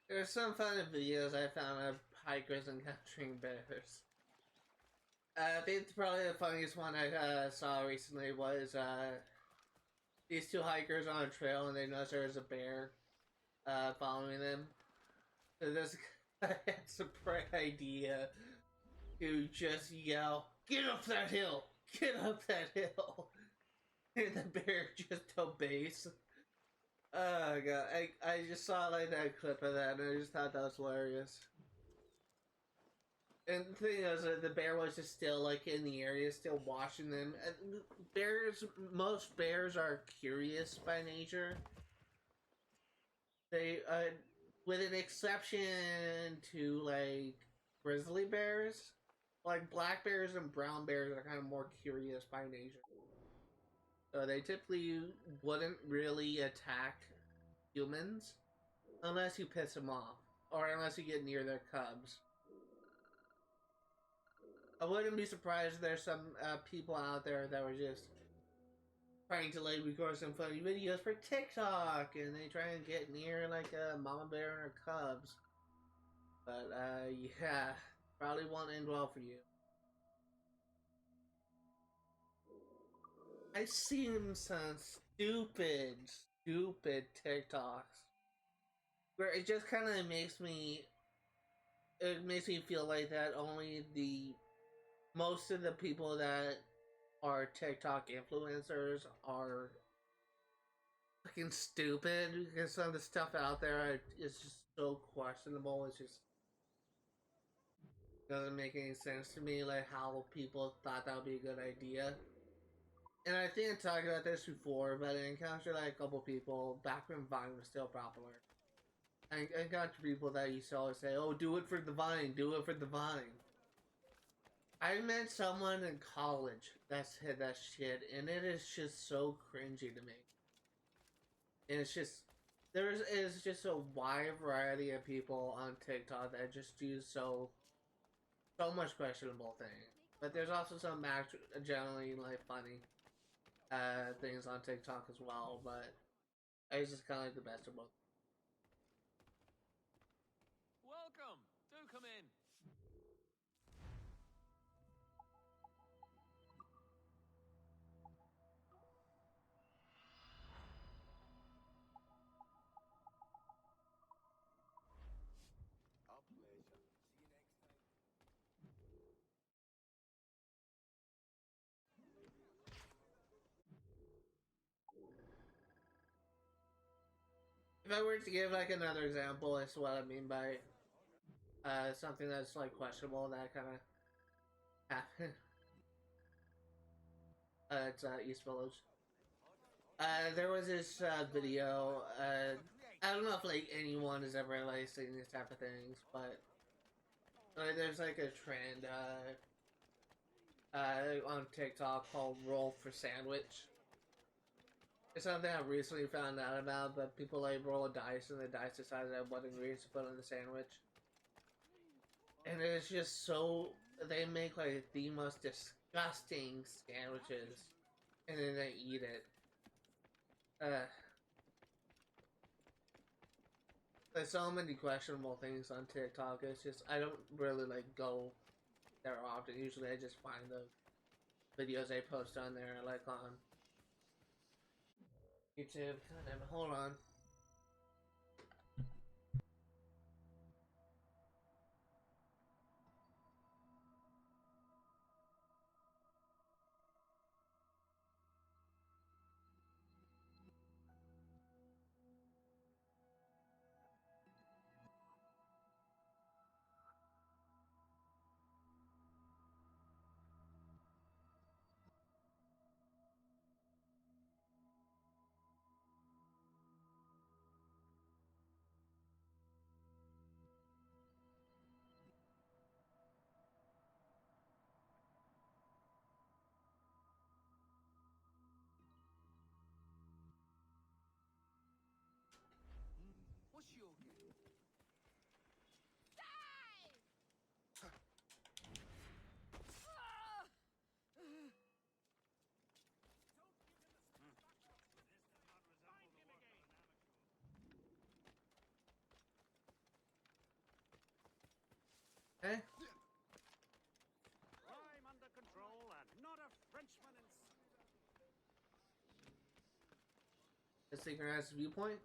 There's some funny videos I found of hikers encountering bears. I think probably the funniest one I saw recently was these two hikers on a trail and they noticed there was a bear following them. So this guy has a bright idea to just yell, "Get up that hill! Get up that hill!" And the bear just obeys. Oh god, I just saw like that clip of that and I just thought that was hilarious. And the thing is that the bear was just still like in the area, still watching them. And most bears are curious by nature. They, with an exception to like grizzly bears, like black bears and brown bears are kind of more curious by nature. So they typically wouldn't really attack humans unless you piss them off or unless you get near their cubs. I wouldn't be surprised if there's some people out there that were just trying to like record some funny videos for TikTok and they try and get near like a mama bear and her cubs. But yeah, probably won't end well for you. I've seen some stupid TikToks where it just kind of makes me feel like that only most of the people that are TikTok influencers are fucking stupid because some of the stuff out there is just so questionable. It just doesn't make any sense to me, like how people thought that would be a good idea. And I think I talked about this before, but I encountered like a couple people back when Vine was still popular. I encountered people that used to always say, "Oh, do it for the Vine, do it for the Vine." I met someone in college that said that shit, and it is just so cringy to me. And it's just, is just a wide variety of people on TikTok that just do so much questionable things. But there's also some generally like funny things on TikTok as well, but I just kind of like the best of both. Welcome. Do come in. Our pleasure. See you next time. If I were to give like another example, that's what I mean by something that's like questionable that kind of happened. It's East Village. There was this video. I don't know if like anyone has ever like seen these type of things, but there's like a trend on TikTok called "roll for sandwich." It's something I recently found out about, but people like roll a dice and the dice decides what ingredients to put in the sandwich. And it's just so, they make like the most disgusting sandwiches and then they eat it. There's so many questionable things on TikTok. It's just, I don't really like go there often. Usually I just find the videos they post on there like on YouTube. God damn it, hold on. Okay. Crime under control and not a Frenchman in The synchronized viewpoint.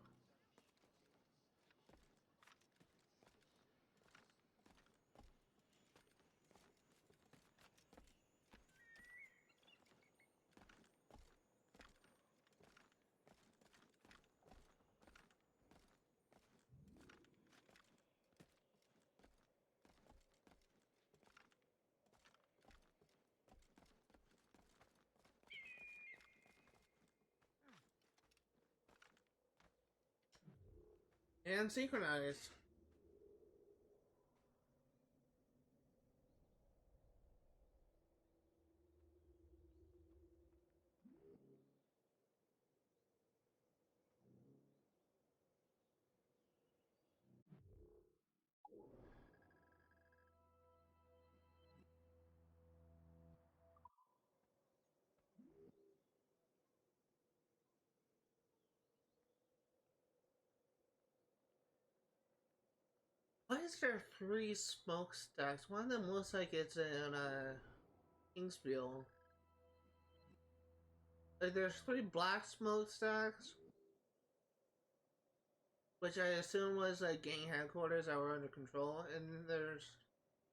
And synchronized. Why is there 3 smokestacks? One of them looks like it's in Kingsfield. Like there's 3 black smokestacks, which I assume was like gang headquarters that were under control, and then there's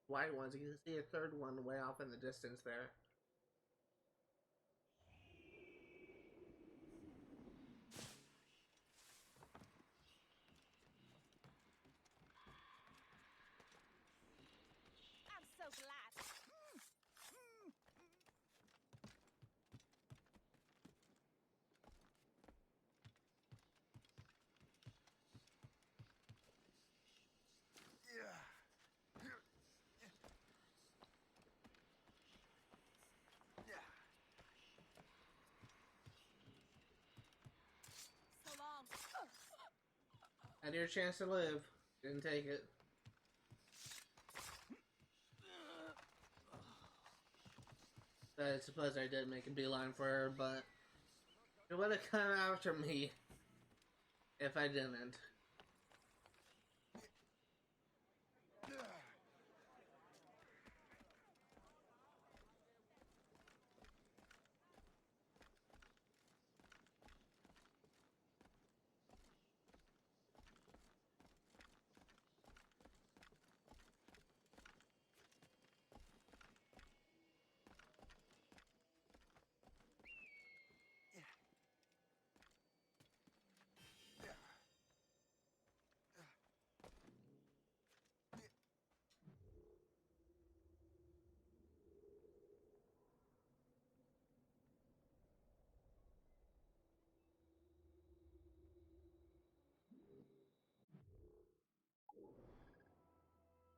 white ones. You can see a third one way off in the distance there. I'm so glad. So long. Had your chance to live, didn't take it. I suppose I did make a beeline for her, but it would have come after me if I didn't.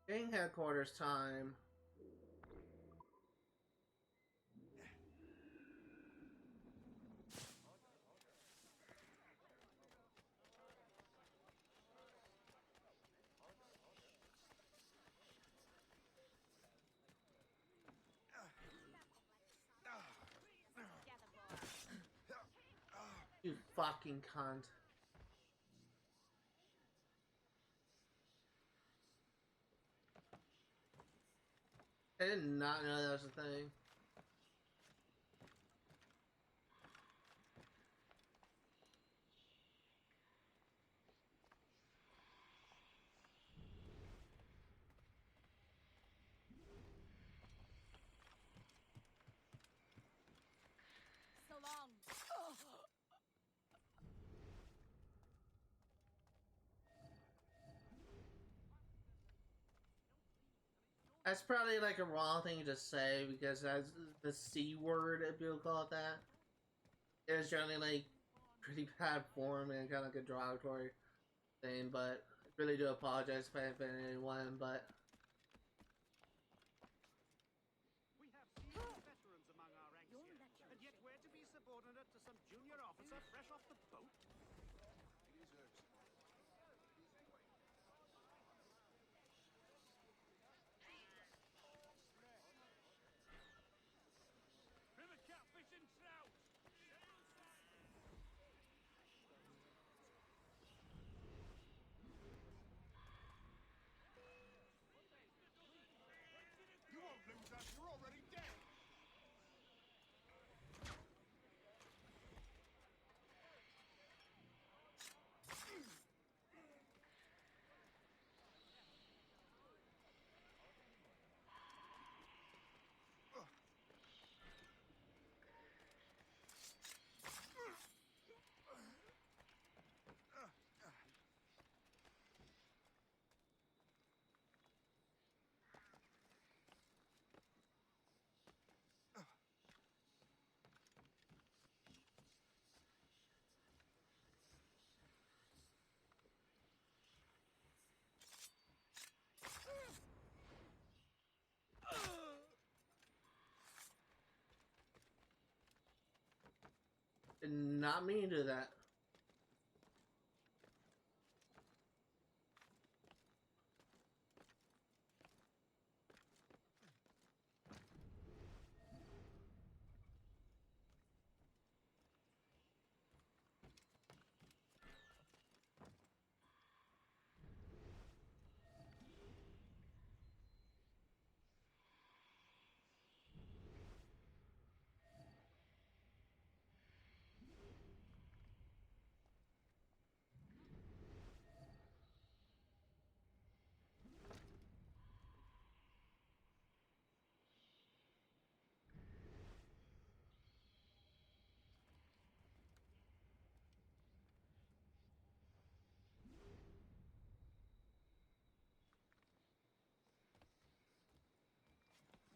Gang headquarters time. Together, boys. You fucking cunt. I did not know that was a thing. So long. That's probably like a wrong thing to say because that's the C word, if you'll call it that. It was generally like pretty bad form and kind of like a derogatory thing, but I really do apologize if I offended anyone, but We have seasoned veterans among our ranks Your here, lecture and yet we're to be subordinate to some junior officer fresh off the boat? River catfish and trout! Did not mean to do that.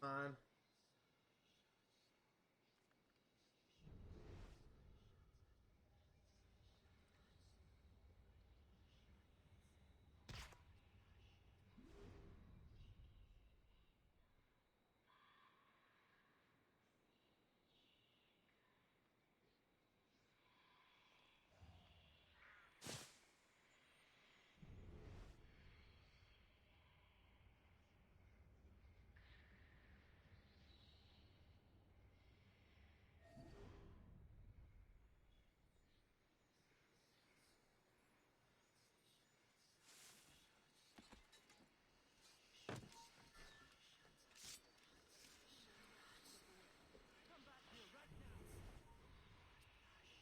On.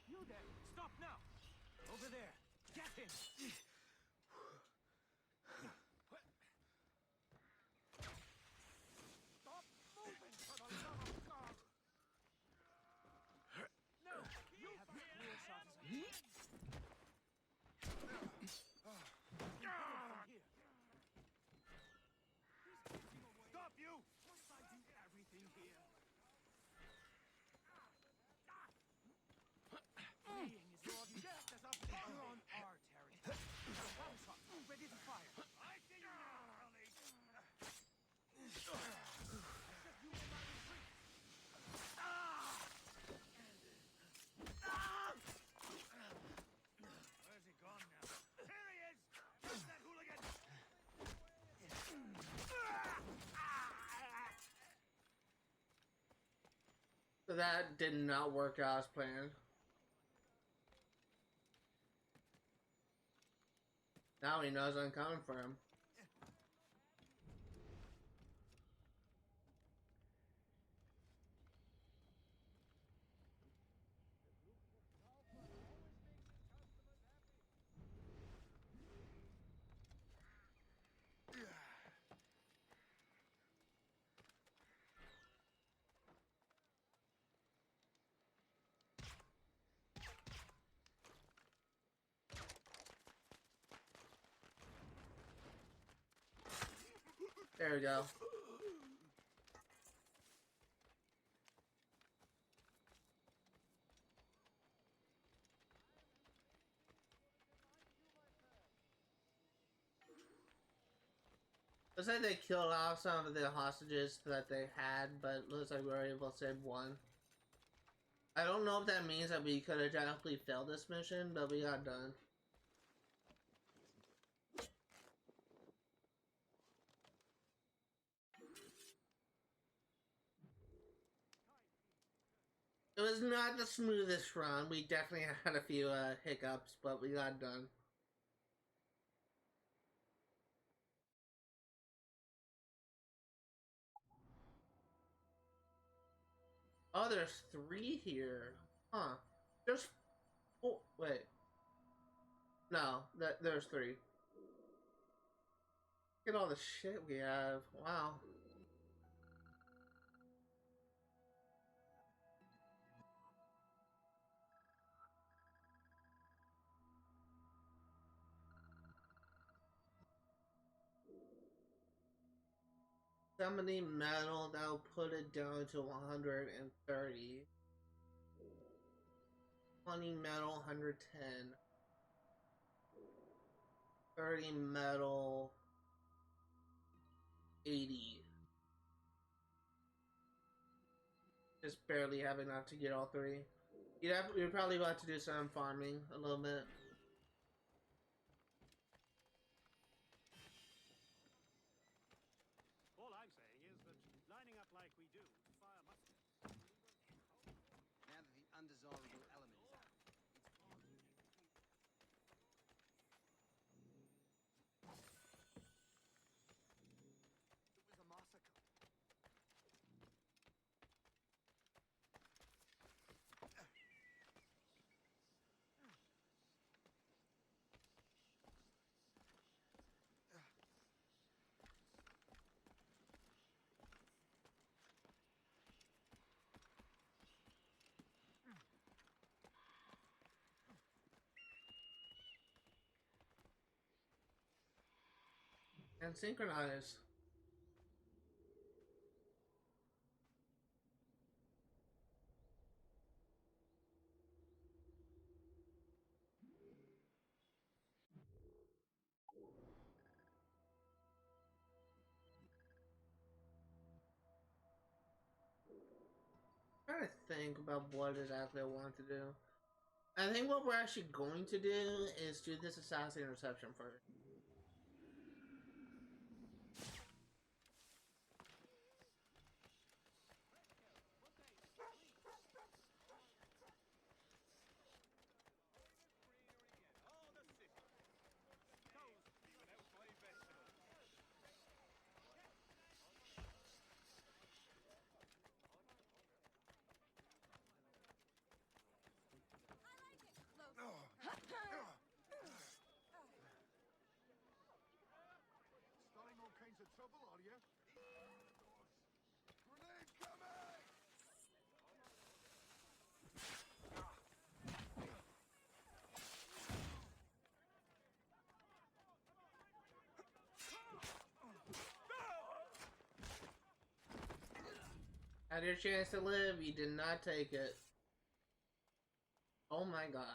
You there! Stop now! Over there! Get him! Stop moving, for the love of God! No! You have as clear a shot as I can. From here. Stop you! Must I do everything here? Fleeing is your Just as a You're on our territory. One shot, ready to fire. I see you now, Ellie! You will not retreat. Where's he gone now? Here he is! Where's that hooligan? So that did not work out as planned. Now he knows I'm coming for him. There we go. Looks like they killed off some of the hostages that they had, but looks like we were able to save one. I don't know if that means that we could have technically failed this mission, but we got done. It was not the smoothest run. We definitely had a few hiccups, but we got done. Oh, there's 3 here. Huh. There's 4. Wait. No, there's 3. Look at all the shit we have. Wow. Somebody metal, that'll put it down to 130. 20 metal, 110. 30 metal, 80. Just barely have enough to get all 3. You're probably about to do some farming a little bit. All I'm saying is that lining up like we do to fire muskets. Now that the undesirable element is out, it's possible. It was a massacre. And synchronize. Trying to think about what exactly I want to do. I think what we're actually going to do is do this Assassin Interception first. Starting all kinds of trouble, are you? Grenade coming! Had your chance to live, you did not take it. Oh my god.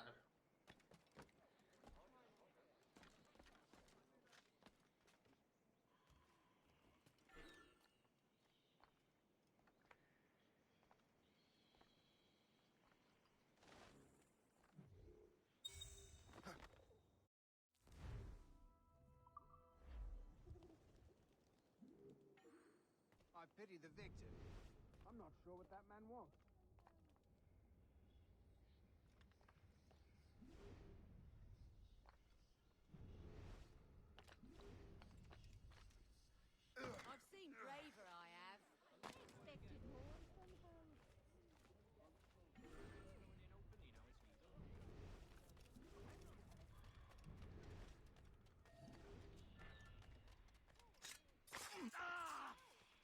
I pity the victim. I'm not sure what that man wants. I've seen braver, I have. I expected more from him.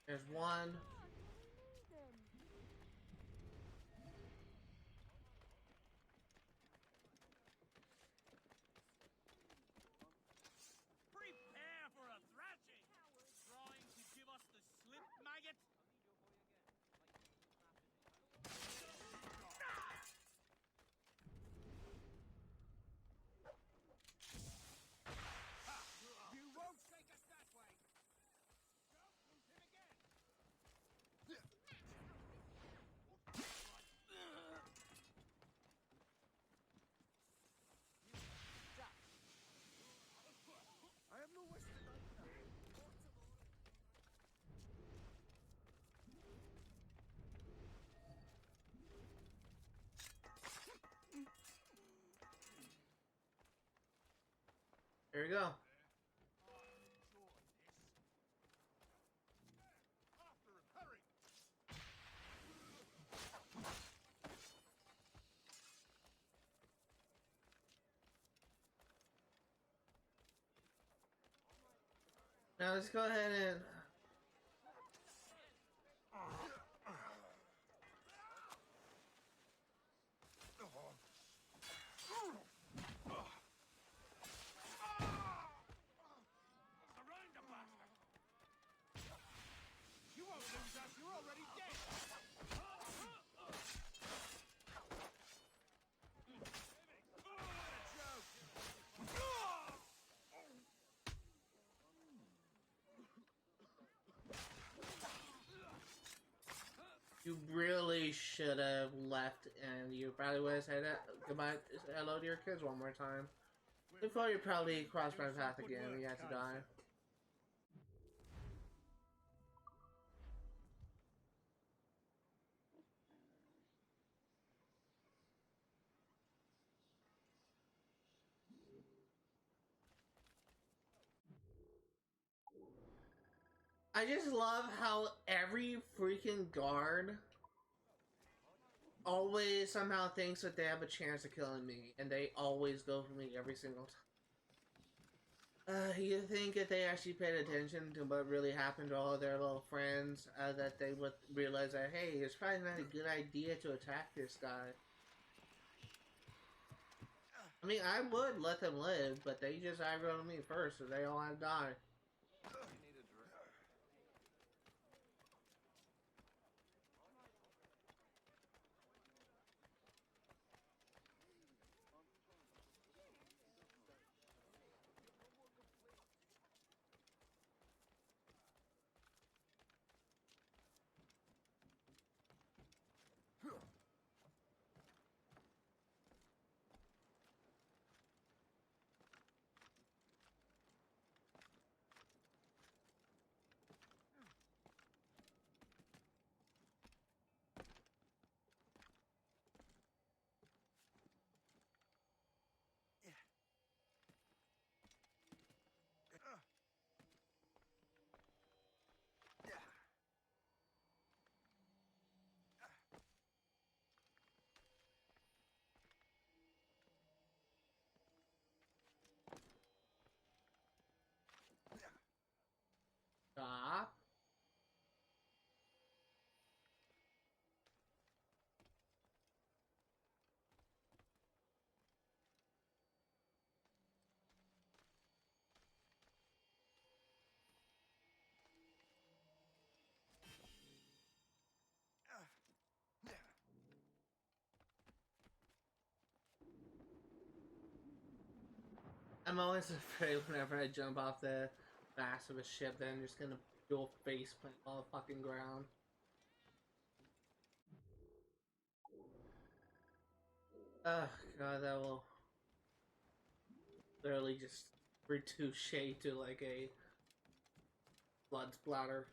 There's one. Prepare for a thrashing! Trying to give us the slip, maggot? You won't take us that way! Don't lose him again! I have no wish to die now. There we go. After him, hurry! Now let's go ahead and Surround the bastard! You won't lose us, you're already dead! You really should have left, and you probably would have said goodbye, hello to your kids one more time. Before you probably crossed my path again and you had to die. I just love how every freaking guard always somehow thinks that they have a chance of killing me, and they always go for me every single time. You think if they actually paid attention to what really happened to all of their little friends, that they would realize that, hey, it's probably not a good idea to attack this guy. I mean, I would let them live, but they just aggroed me first, so they all had to die. Stop. I'm always afraid whenever I jump off the mast of a ship that I'm just gonna do a face plant on the fucking ground. Oh god, that will literally just reduce shade to like a blood splatter.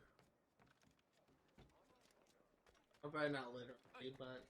Well, probably not literally, but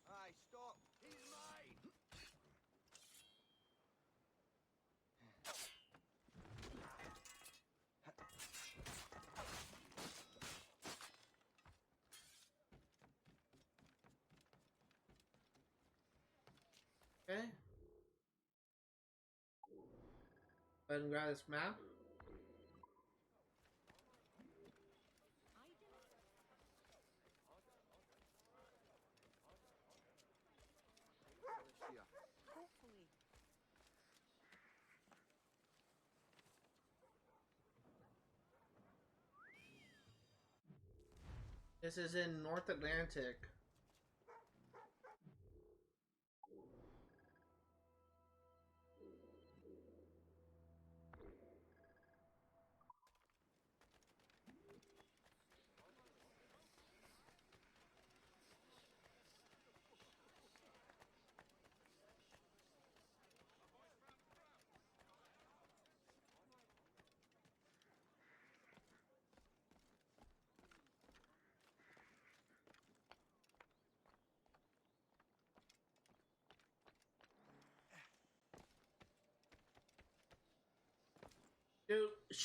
Aye, stop! He's mine! okay. Go ahead and grab this map. Hopefully. This is in North Atlantic.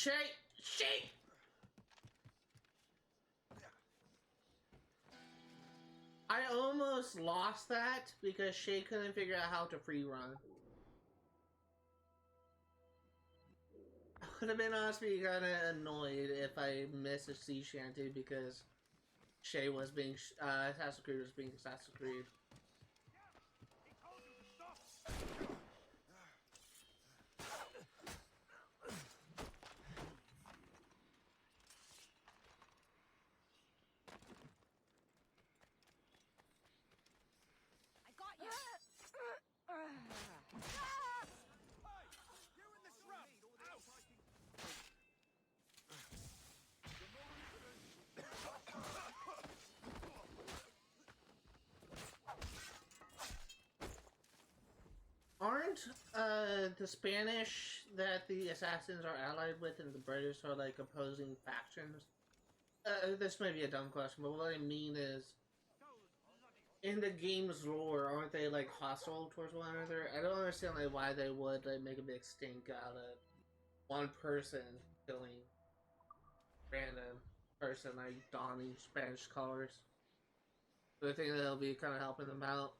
Shake! Shake! I almost lost that because Shay couldn't figure out how to free run. I would have been honestly kind of annoyed if I missed a sea shanty because Shay was being Assassin's Creed was being Assassin's Creed. I got you. You in the shrub! Out! Aren't the Spanish that the assassins are allied with and the British are like opposing factions? This may be a dumb question, but what I mean is, in the game's lore, aren't they like hostile towards one another? I don't understand like why they would like make a big stink out of one person killing random person like donning Spanish colors. Do I think that'll be kind of helping them out?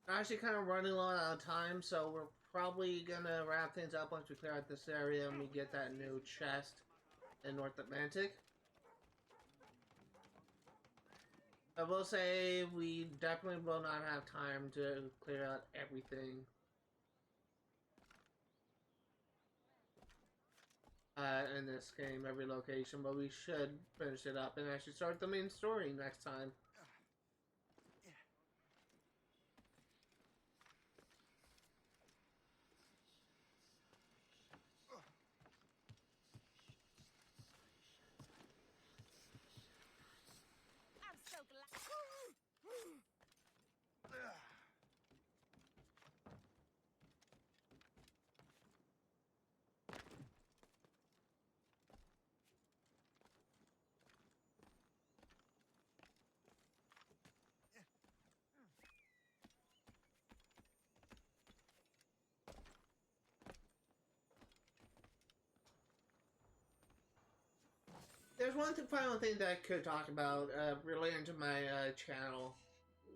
I'm actually kind of running low on time, so we're probably gonna wrap things up once we clear out this area and we get that new chest in North Atlantic. I will say we definitely will not have time to clear out everything in this game, every location, but we should finish it up and actually start the main story next time. I'm so glad. There's one final thing that I could talk about relating to my channel.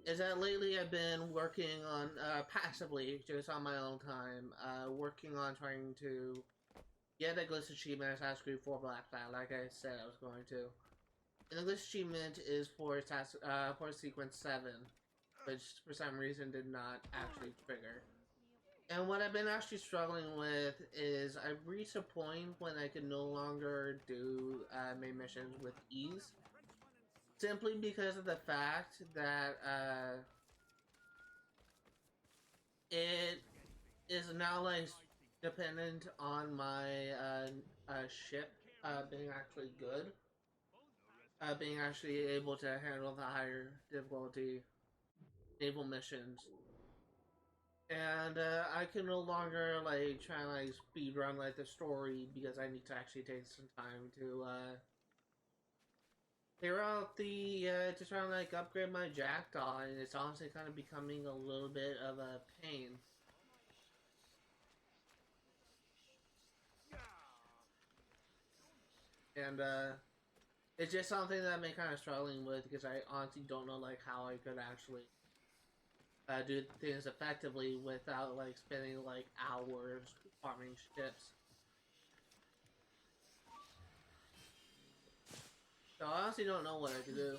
Is that lately I've been working on, passively, just on my own time, working on trying to get a glitch achievement Assassin's Creed 4 Black Flag, like I said I was going to. And the glitch achievement is for Sequence 7, which for some reason did not actually trigger. And what I've been actually struggling with is I've reached a point when I can no longer do main missions with ease. Simply because of the fact that it is now like dependent on my ship being actually good. Being actually able to handle the higher difficulty naval missions. And I can no longer like try and like speed run like the story because I need to actually take some time to clear out the to try and like upgrade my jackdaw, and it's honestly kind of becoming a little bit of a pain. And it's just something that I've been kind of struggling with because I honestly don't know like how I could actually do things effectively without like spending like hours farming ships. So I honestly don't know what I can do.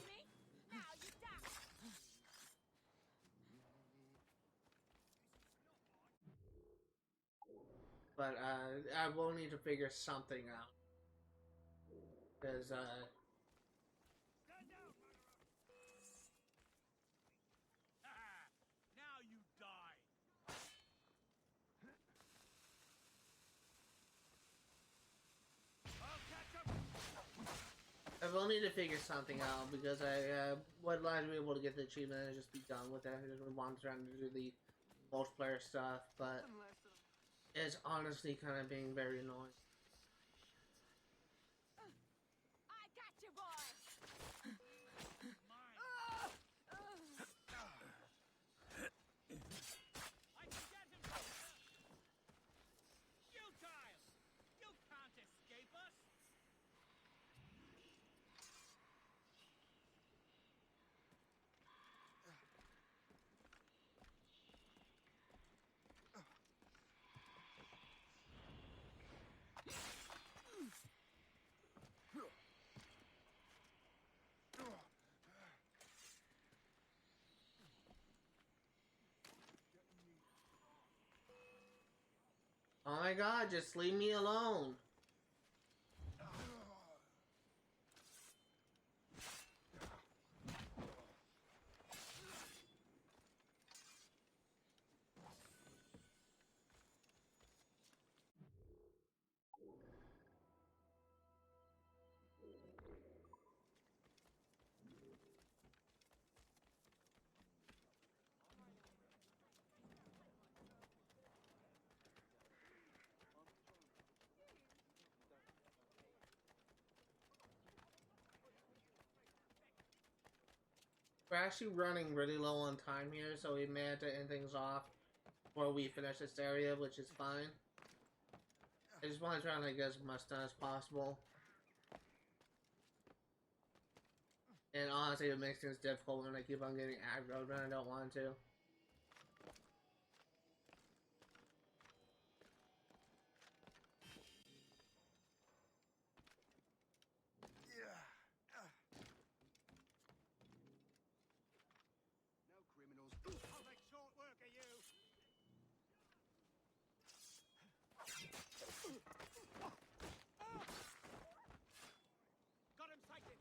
But I will need to figure something out. Because Now you die. need to figure something out because I would like to be able to get the achievement and just be done with it. I just want to try to do the multiplayer stuff, but it's honestly kind of being very annoying. I got you, boy. Mine. I can get him. Futile! You can't escape us. Oh my god, just leave me alone. We're actually running really low on time here, so we may have to end things off before we finish this area, which is fine. I just want to try and get as much done as possible. And honestly, it makes things difficult when I keep on getting aggroed when I don't want to. No criminals. I'll make short work of you. Got him sighted.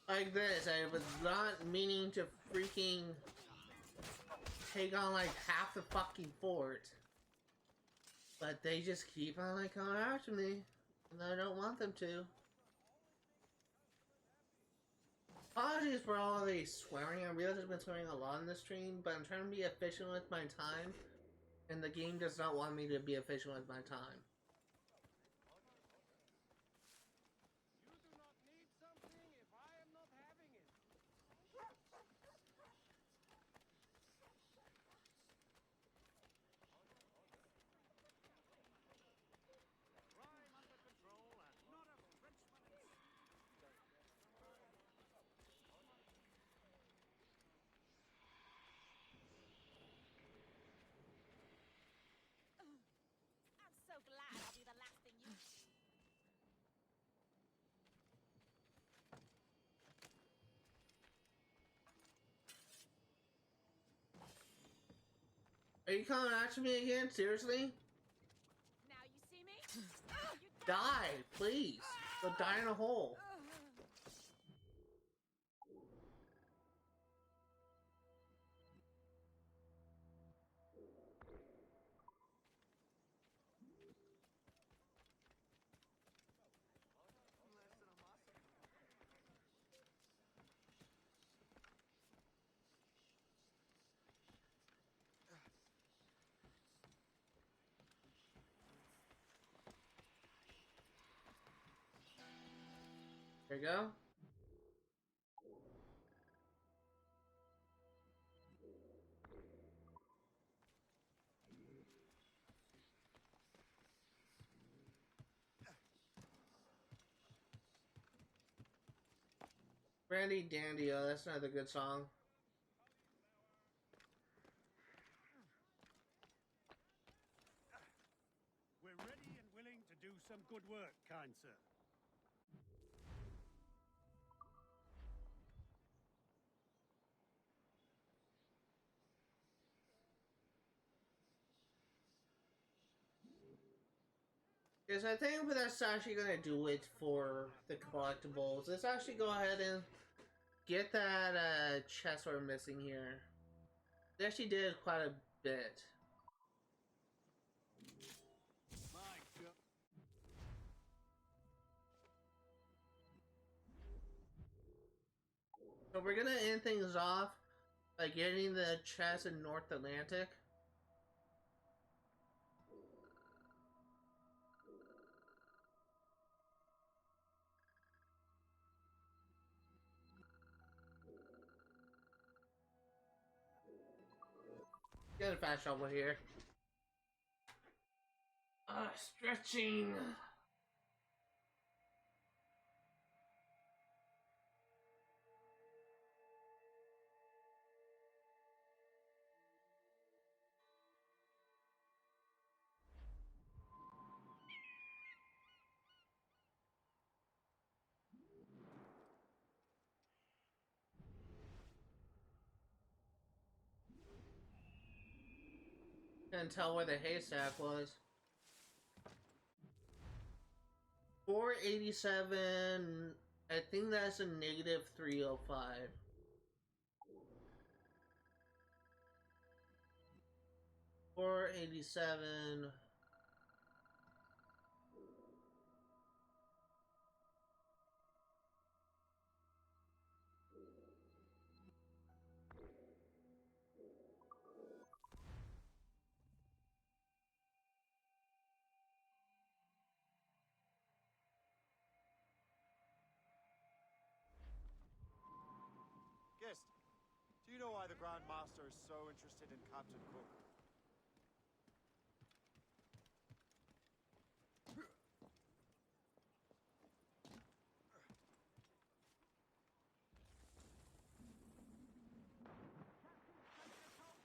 Like this, I was not meaning to freaking take on like half the fucking fort. But they just keep on like coming after me. And I don't want them to. Apologies for all of the swearing. I realize I've been swearing a lot in this stream, but I'm trying to be efficient with my time. And the game does not want me to be efficient with my time. You do not need something if I am not having it. Crime under control and not a Frenchman. I'm so glad I'll be the last thing you... Are you coming after me again? Seriously? Now you see me? You Die, please. Go die in a hole. There you go. Brandy Dandy, oh, that's another good song. We're ready and willing to do some good work, kind sir. Because I think that's actually going to do it for the collectibles. Let's actually go ahead and get that chest we're missing here. They actually did quite a bit. So we're gonna end things off by getting the chest in North Atlantic. Get a fast shovel here. Stretching. Couldn't tell where the haystack was. 487. I think that's a negative 305. $487. Guest, do you know why the Grand Master is so interested in Captain Cook?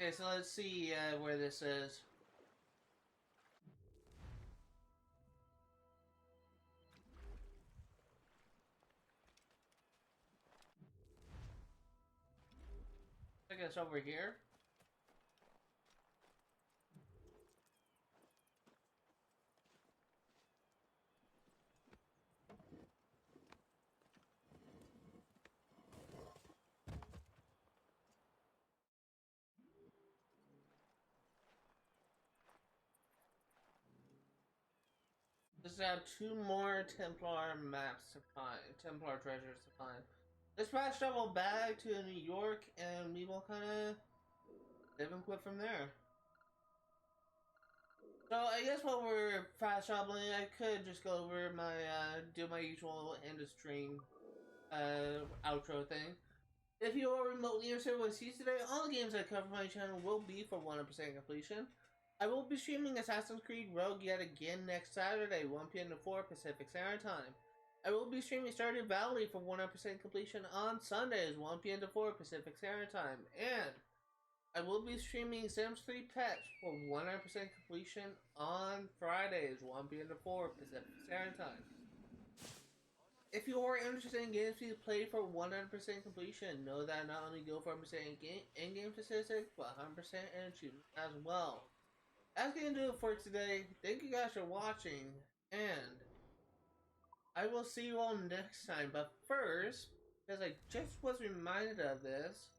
Okay, so let's see where this is. I guess over here. Just have 2 more Templar maps to find, Templar treasures to find. Let's fast travel back to New York and we will kind of live and quit from there. So I guess while we're fast traveling, I could just go over my, do my usual end of stream, outro thing. If you are remotely interested in what you see today, all the games I cover on my channel will be for 100% completion. I will be streaming Assassin's Creed Rogue yet again next Saturday, 1 p.m. to 4 Pacific Standard Time. I will be streaming Stardew Valley for 100% completion on Sundays, 1 p.m. to 4 Pacific Standard Time. And I will be streaming Sims 3 Pets for 100% completion on Fridays, 1 p.m. to 4 Pacific Standard Time. If you are interested in games you play for 100% completion, know that not only go for 100% in-game statistics, but 100% in achievement as well. That's gonna do it for today. Thank you guys for watching, and I will see you all next time. But first, because I just was reminded of this,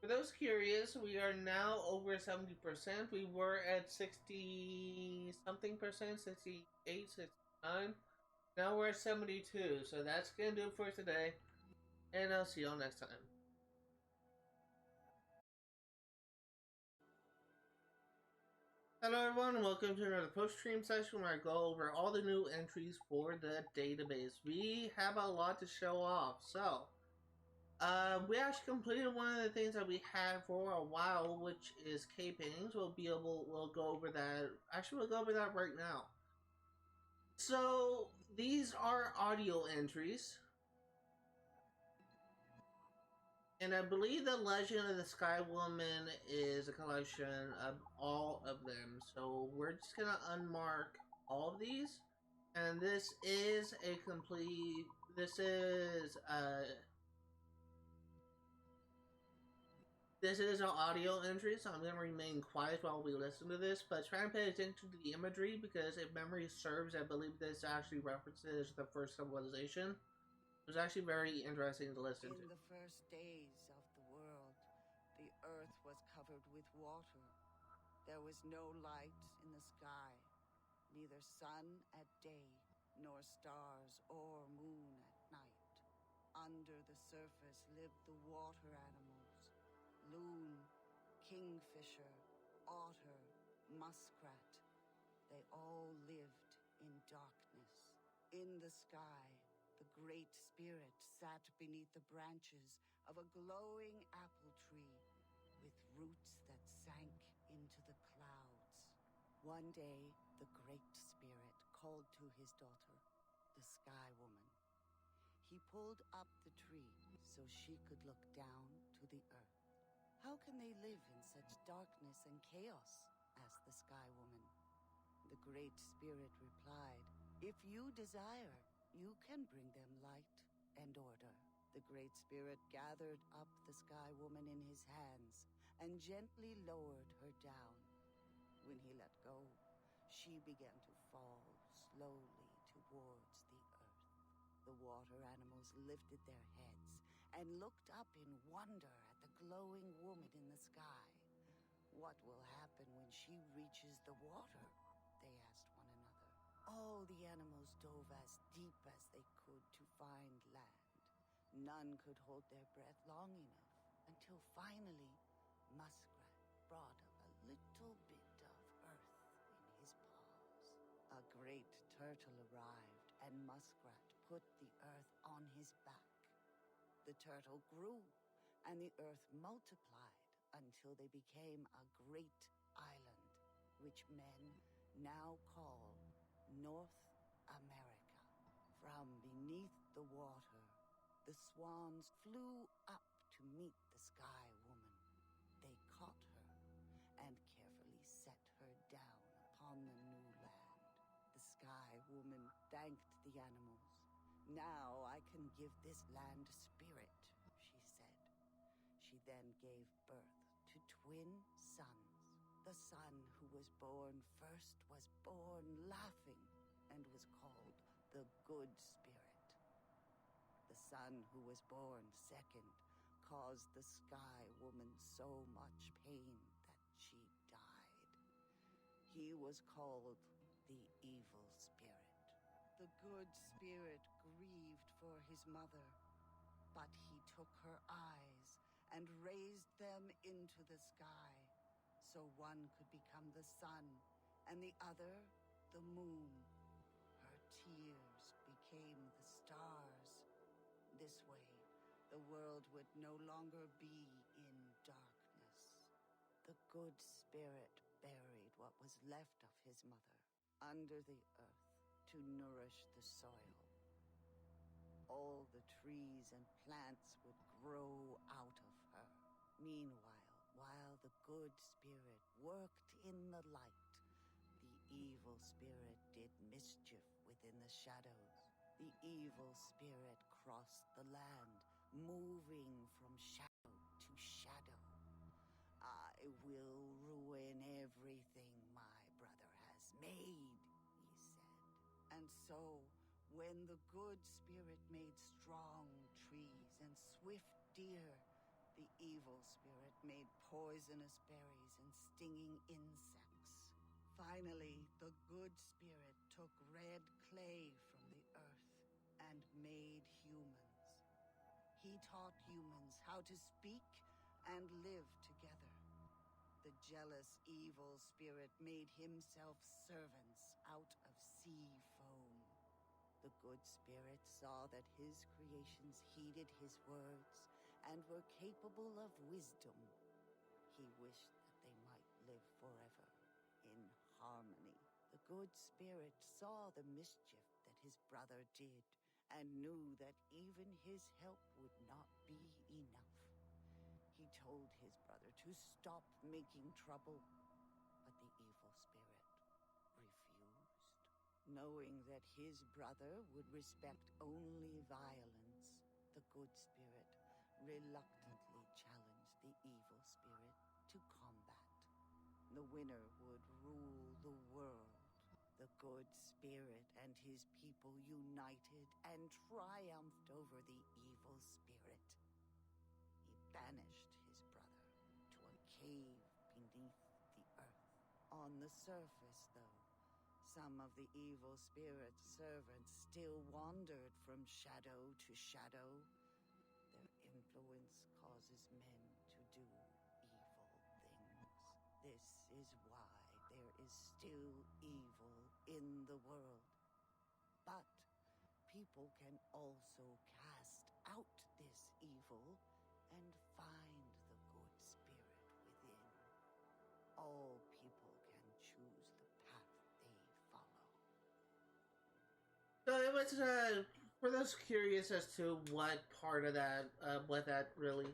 for those curious, we are now over 70%. We were at 60 something percent, 68, 69. Now we're at 72. So that's gonna do it for today, and I'll see y'all next time. Hello everyone, and welcome to another post-stream session where I go over all the new entries for the database. We have a lot to show off, so we actually completed one of the things that we had for a while, which is cave paintings. We'll go over that. Actually, we'll go over that right now. So these are audio entries. And I believe the Legend of the Sky Woman is a collection of all of them. So we're just gonna unmark all of these. And this is a complete, this is an audio entry, so I'm gonna remain quiet while we listen to this, but try and pay attention to the imagery, because if memory serves, I believe this actually references the first civilization. It was actually very interesting to listen to. In the first days of the world, the earth was covered with water. There was no light in the sky, neither sun at day, nor stars or moon at night. Under the surface lived the water animals. Loon, kingfisher, otter, muskrat. They all lived in darkness. In the sky, the Great Spirit sat beneath the branches of a glowing apple tree with roots that sank into the clouds. One day, the Great Spirit called to his daughter, the Sky Woman. He pulled up the tree so she could look down to the earth. "How can they live in such darkness and chaos?" asked the Sky Woman. The Great Spirit replied, "If you desire, you can bring them light and order." The Great Spirit gathered up the Sky Woman in his hands and gently lowered her down. When he let go, she began to fall slowly towards the earth. The water animals lifted their heads and looked up in wonder at the glowing woman in the sky. "What will happen when she reaches the water?" they asked one another. All the animals dove as deep as they could to find land. None could hold their breath long enough until finally Muskrat brought up a little bit of earth in his paws. A great turtle arrived, and Muskrat put the earth on his back. The turtle grew, and the earth multiplied until they became a great island, which men now call North America. From beneath the water, the swans flew up to meet the Sky Woman. They caught her and carefully set her down upon the new land. The Sky Woman thanked the animals. "Now I can give this land spirit," she said. She then gave birth to twin sons. The son who was born first was born laughing and was called the Good Spirit. The son who was born second caused the Sky Woman so much pain that she died. He was called the Evil Spirit. The Good Spirit grieved for his mother, but he took her eyes and raised them into the sky, so one could become the sun and the other the moon. Her tears became the stars. This way, the world would no longer be in darkness. The Good Spirit buried what was left of his mother under the earth to nourish the soil. All the trees and plants would grow out of her. Meanwhile, while the Good Spirit worked in the light, the Evil Spirit did mischief within the shadows. The Evil Spirit crossed the land, moving from shadow to shadow. "I will ruin everything my brother has made," he said. And so, when the Good Spirit made strong trees and swift deer, the Evil Spirit made poisonous berries and stinging insects. Finally, the Good Spirit took red clay from the earth and made humans. He taught humans how to speak and live together. The jealous Evil Spirit made himself servants out of sea foam. The Good Spirit saw that his creations heeded his words and were capable of wisdom. He wished that they might live forever in harmony. The Good Spirit saw the mischief that his brother did and knew that even his help would not be enough. He told his brother to stop making trouble, but the Evil Spirit refused. Knowing that his brother would respect only violence, the Good Spirit reluctantly challenged the Evil Spirit to combat. The winner would rule the world. The Good Spirit and his people united and triumphed over the Evil Spirit. He banished his brother to a cave beneath the earth. On the surface, though, some of the Evil Spirit's servants still wandered from shadow to shadow, causes men to do evil things. This is why there is still evil in the world. But people can also cast out this evil and find the good spirit within. All people can choose the path they follow. So it was, for those curious as to what part of that, what that really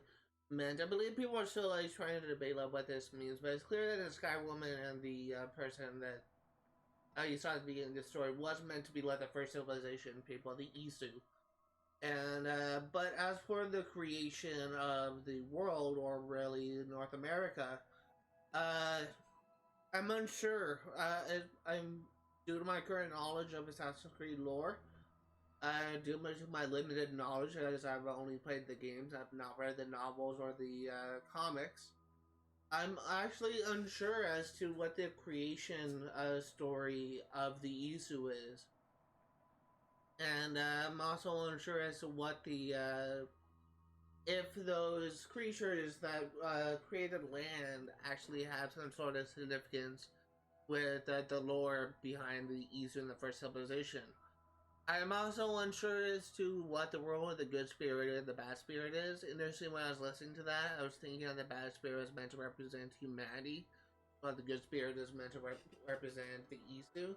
meant, I believe people are still like trying to debate like what this means, but it's clear that the Sky Woman and the person that you saw at the beginning of the story was meant to be like the first civilization people, the Isu. And, but as for the creation of the world, or really North America, I'm unsure. I'm, due to my current knowledge of Assassin's Creed lore, due to my limited knowledge, as I've only played the games, I've not read the novels or the comics, I'm actually unsure as to what the creation story of the Isu is. And I'm also unsure as to what the, if those creatures that created land actually have some sort of significance with the lore behind the Isu in the first civilization. I am also unsure as to what the role of the good spirit and the bad spirit is. Initially, when I was listening to that, I was thinking the bad spirit is meant to represent humanity, while the good spirit is meant to represent the Isu.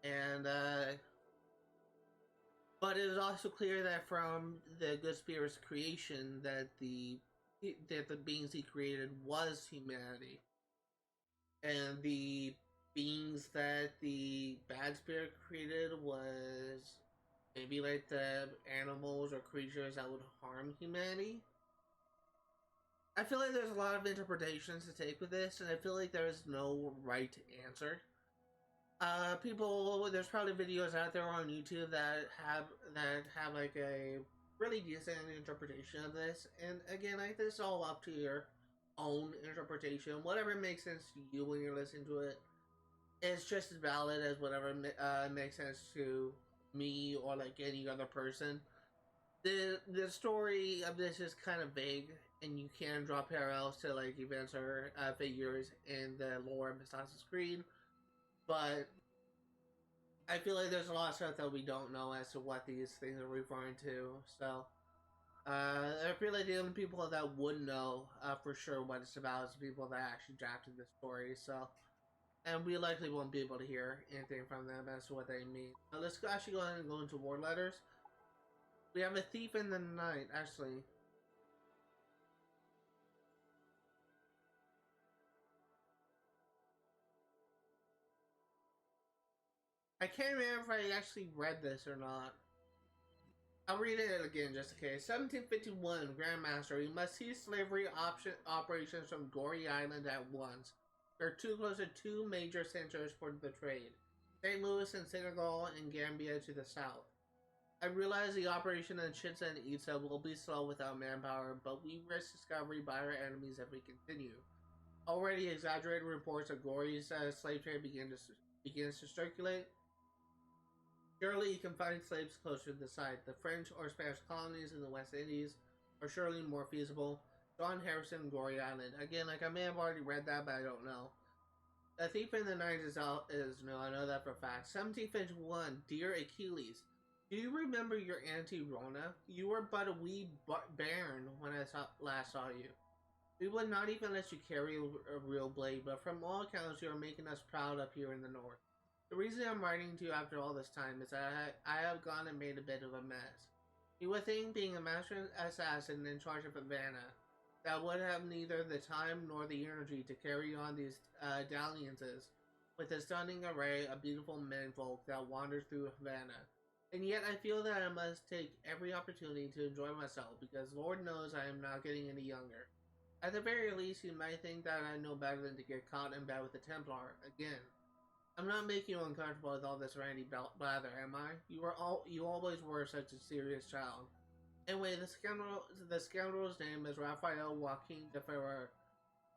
And, but it is also clear that from the good spirit's creation that the beings he created was humanity. And the beings that the bad spirit created was maybe like the animals or creatures that would harm humanity. I feel like there's a lot of interpretations to take with this, and I feel like there is no right answer. There's probably videos out there on YouTube that have like a really decent interpretation of this, and again, I think it's all up to your own interpretation. Whatever makes sense to you when you're listening to it, it's just as valid as whatever makes sense to me or like any other person. The story of this is kind of vague, and you can draw parallels to like events or figures in the lore of Assassin's Creed, but I feel like there's a lot of stuff that we don't know as to what these things are referring to. So I feel like the only people that would know for sure what it's about is the people that actually drafted the story. So, and we likely won't be able to hear anything from them as to what they mean. Now let's actually go ahead and go into war letters. We have a thief in the night, actually. I can't remember if I actually read this or not. I'll read it again just in case. 1751, Grandmaster, you must cease slavery operations from Gory Island at once. There are too close to two major centers for the trade. St. Louis and Senegal and Gambia to the south. I realize the operation in Chitsa and Itza will be slow without manpower, but we risk discovery by our enemies if we continue. Already exaggerated reports of Gory's slave trade begins to circulate. Surely you can find slaves closer to the site. The French or Spanish colonies in the West Indies are surely more feasible. John Harrison, Gory Island. Again, like I may have already read that, but I don't know. The thief in the night is no, I know that for a fact. 1751, Dear Achilles. Do you remember your Auntie Rona? You were but a wee bairn when I last saw you. We would not even let you carry a real blade, but from all accounts you are making us proud up here in the north. The reason I'm writing to you after all this time is that I have gone and made a bit of a mess. You would think, being a master assassin in charge of Havana, that would have neither the time nor the energy to carry on these dalliances with the stunning array of beautiful menfolk that wander through Havana. And yet I feel that I must take every opportunity to enjoy myself, because Lord knows I am not getting any younger. At the very least, you might think that I know better than to get caught in bed with the Templar again. I'm not making you uncomfortable with all this randy blather, am I? You always were such a serious child. Anyway, the scoundrel's name is Raphael Joaquin de Ferrer.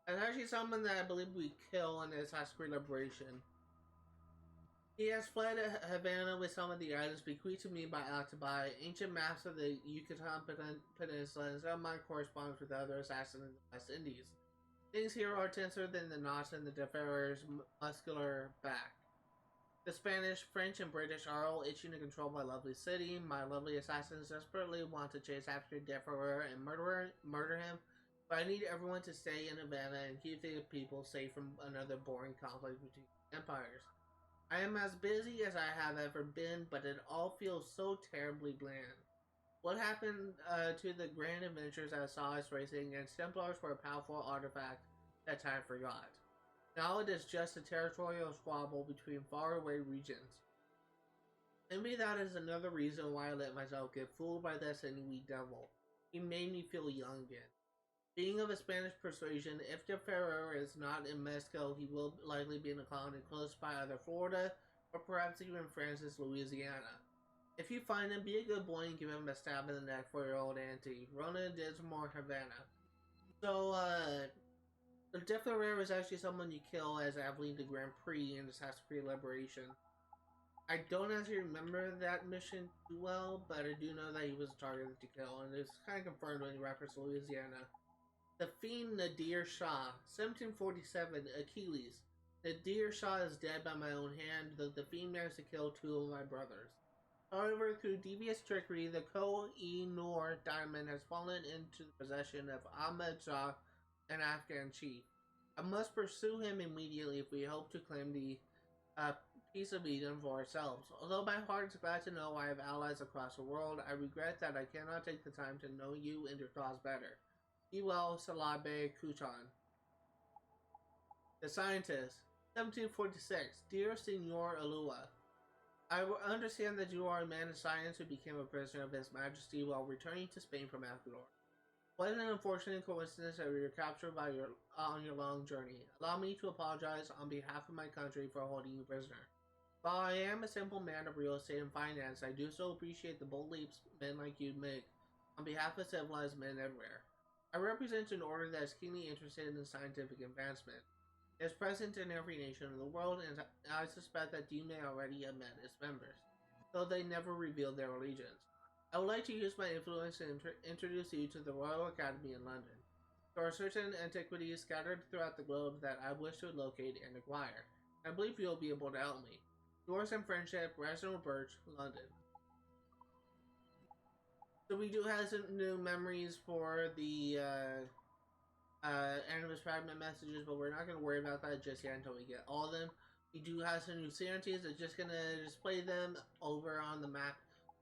It's actually someone that I believe we kill in the Assassin's Creed Liberation. He has fled Havana with some of the items bequeathed to me by Altabai, ancient maps of the Yucatan Peninsula, and some of my correspondence with other assassins in the West Indies. Things here are tenser than the knots in the Deferrer's muscular back. The Spanish, French, and British are all itching to control my lovely city. My lovely assassins desperately want to chase after Deferrer and murder him, but I need everyone to stay in Havana and keep the people safe from another boring conflict between empires. I am as busy as I have ever been, but it all feels so terribly bland. What happened to the grand adventures I saw us racing against Templars for a powerful artifact that time forgot? Now it is just a territorial squabble between faraway regions. Maybe that is another reason why I let myself get fooled by this NE devil. He made me feel young again. Being of a Spanish persuasion, if the Ferrer is not in Mexico, he will likely be in a colony close by either Florida or perhaps even Francis, Louisiana. If you find him, be a good boy and give him a stab in the neck for your old auntie. Rona Dismore, Havana. So, the Deferrer is actually someone you kill as Aveline de Grand Prix in Assassin's Creed Liberation. I don't actually remember that mission too well, but I do know that he was a target to kill, and it's kind of confirmed when you reference Louisiana. The Fiend Nadir Shah, 1747, Achilles. Nadir Shah is dead by my own hand, though the Fiend managed to kill 2 of my brothers. However, through devious trickery, the Koh-i-Noor diamond has fallen into the possession of Ahmed Shah, an Afghan chief. I must pursue him immediately if we hope to claim the piece of Eden for ourselves. Although my heart is glad to know I have allies across the world, I regret that I cannot take the time to know you and your cause better. Be well, Salabe Kutan. The Scientist, 1746. Dear Senor Alua, I understand that you are a man of science who became a prisoner of His Majesty while returning to Spain from Ecuador. What an unfortunate coincidence that we were captured on your long journey. Allow me to apologize on behalf of my country for holding you prisoner. While I am a simple man of real estate and finance, I do so appreciate the bold leaps men like you make on behalf of civilized men everywhere. I represent an order that is keenly interested in scientific advancement. It is present in every nation of the world, and I suspect that you may already have met its members, though they never revealed their allegiance. I would like to use my influence to introduce you to the Royal Academy in London. There are certain antiquities scattered throughout the globe that I wish to locate and acquire. I believe you will be able to help me. Yours in friendship, Reginald Birch, London. So we do have some new memories for the Animus Fragment messages, but we're not going to worry about that just yet until we get all of them. We do have some new synergies. I'm just going to display them over on the map.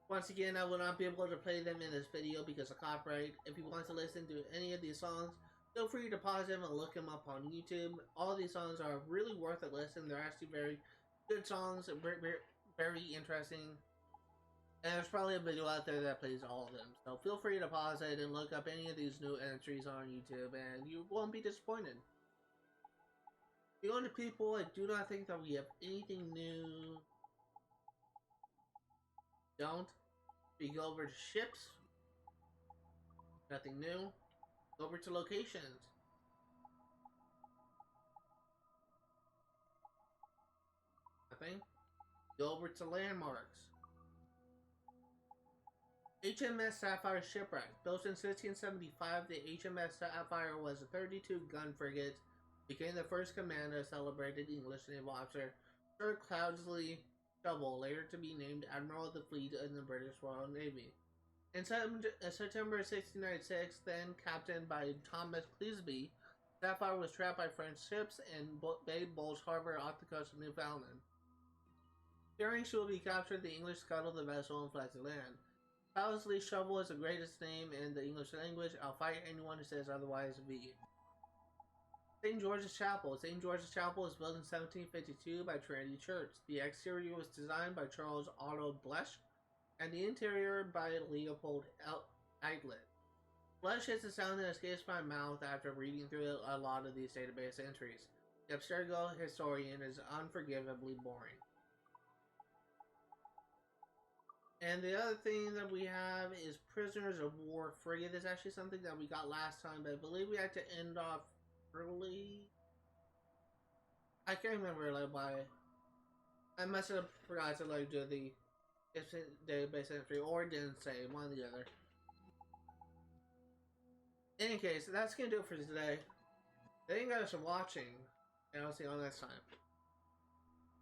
Once again, I will not be able to play them in this video because of copyright. If you want to listen to any of these songs, feel free to pause them and look them up on YouTube. All of these songs are really worth a listen. They're actually very good songs, very interesting. And there's probably a video out there that plays all of them. So feel free to pause it and look up any of these new entries on YouTube and you won't be disappointed. Beyond the people, I do not think that we have anything new. Don't. We go over to ships. Nothing new. Go over to locations. Nothing. Go over to landmarks. HMS Sapphire Shipwreck. Built in 1675, the HMS Sapphire was a 32-gun frigate. Became the first commander of celebrated English naval officer Sir Cloudesley Shovel, later to be named Admiral of the Fleet in the British Royal Navy. In September 1696, then captained by Thomas Cleasby, Sapphire was trapped by French ships in Bay Bulge Harbor off the coast of Newfoundland. Fearing she will be captured, the English scuttled the vessel and fled to land. Cloudesley Shovel is the greatest name in the English language. I'll fight anyone who says otherwise. V. St. George's Chapel. St. George's Chapel was built in 1752 by Trinity Church. The exterior was designed by Charles Otto Blesch, and the interior by Leopold Eiglet. Blesch is the sound that escapes my mouth after reading through a lot of these database entries. The Abstergo historian is unforgivably boring. And the other thing that we have is Prisoners of War Frigate. This is actually something that we got last time, but I believe we had to end off early. I can't remember like why. I must have forgot to like do the database entry or didn't say one or the other. In any case, that's gonna do it for today. Thank you guys for watching, and I'll see you all next time.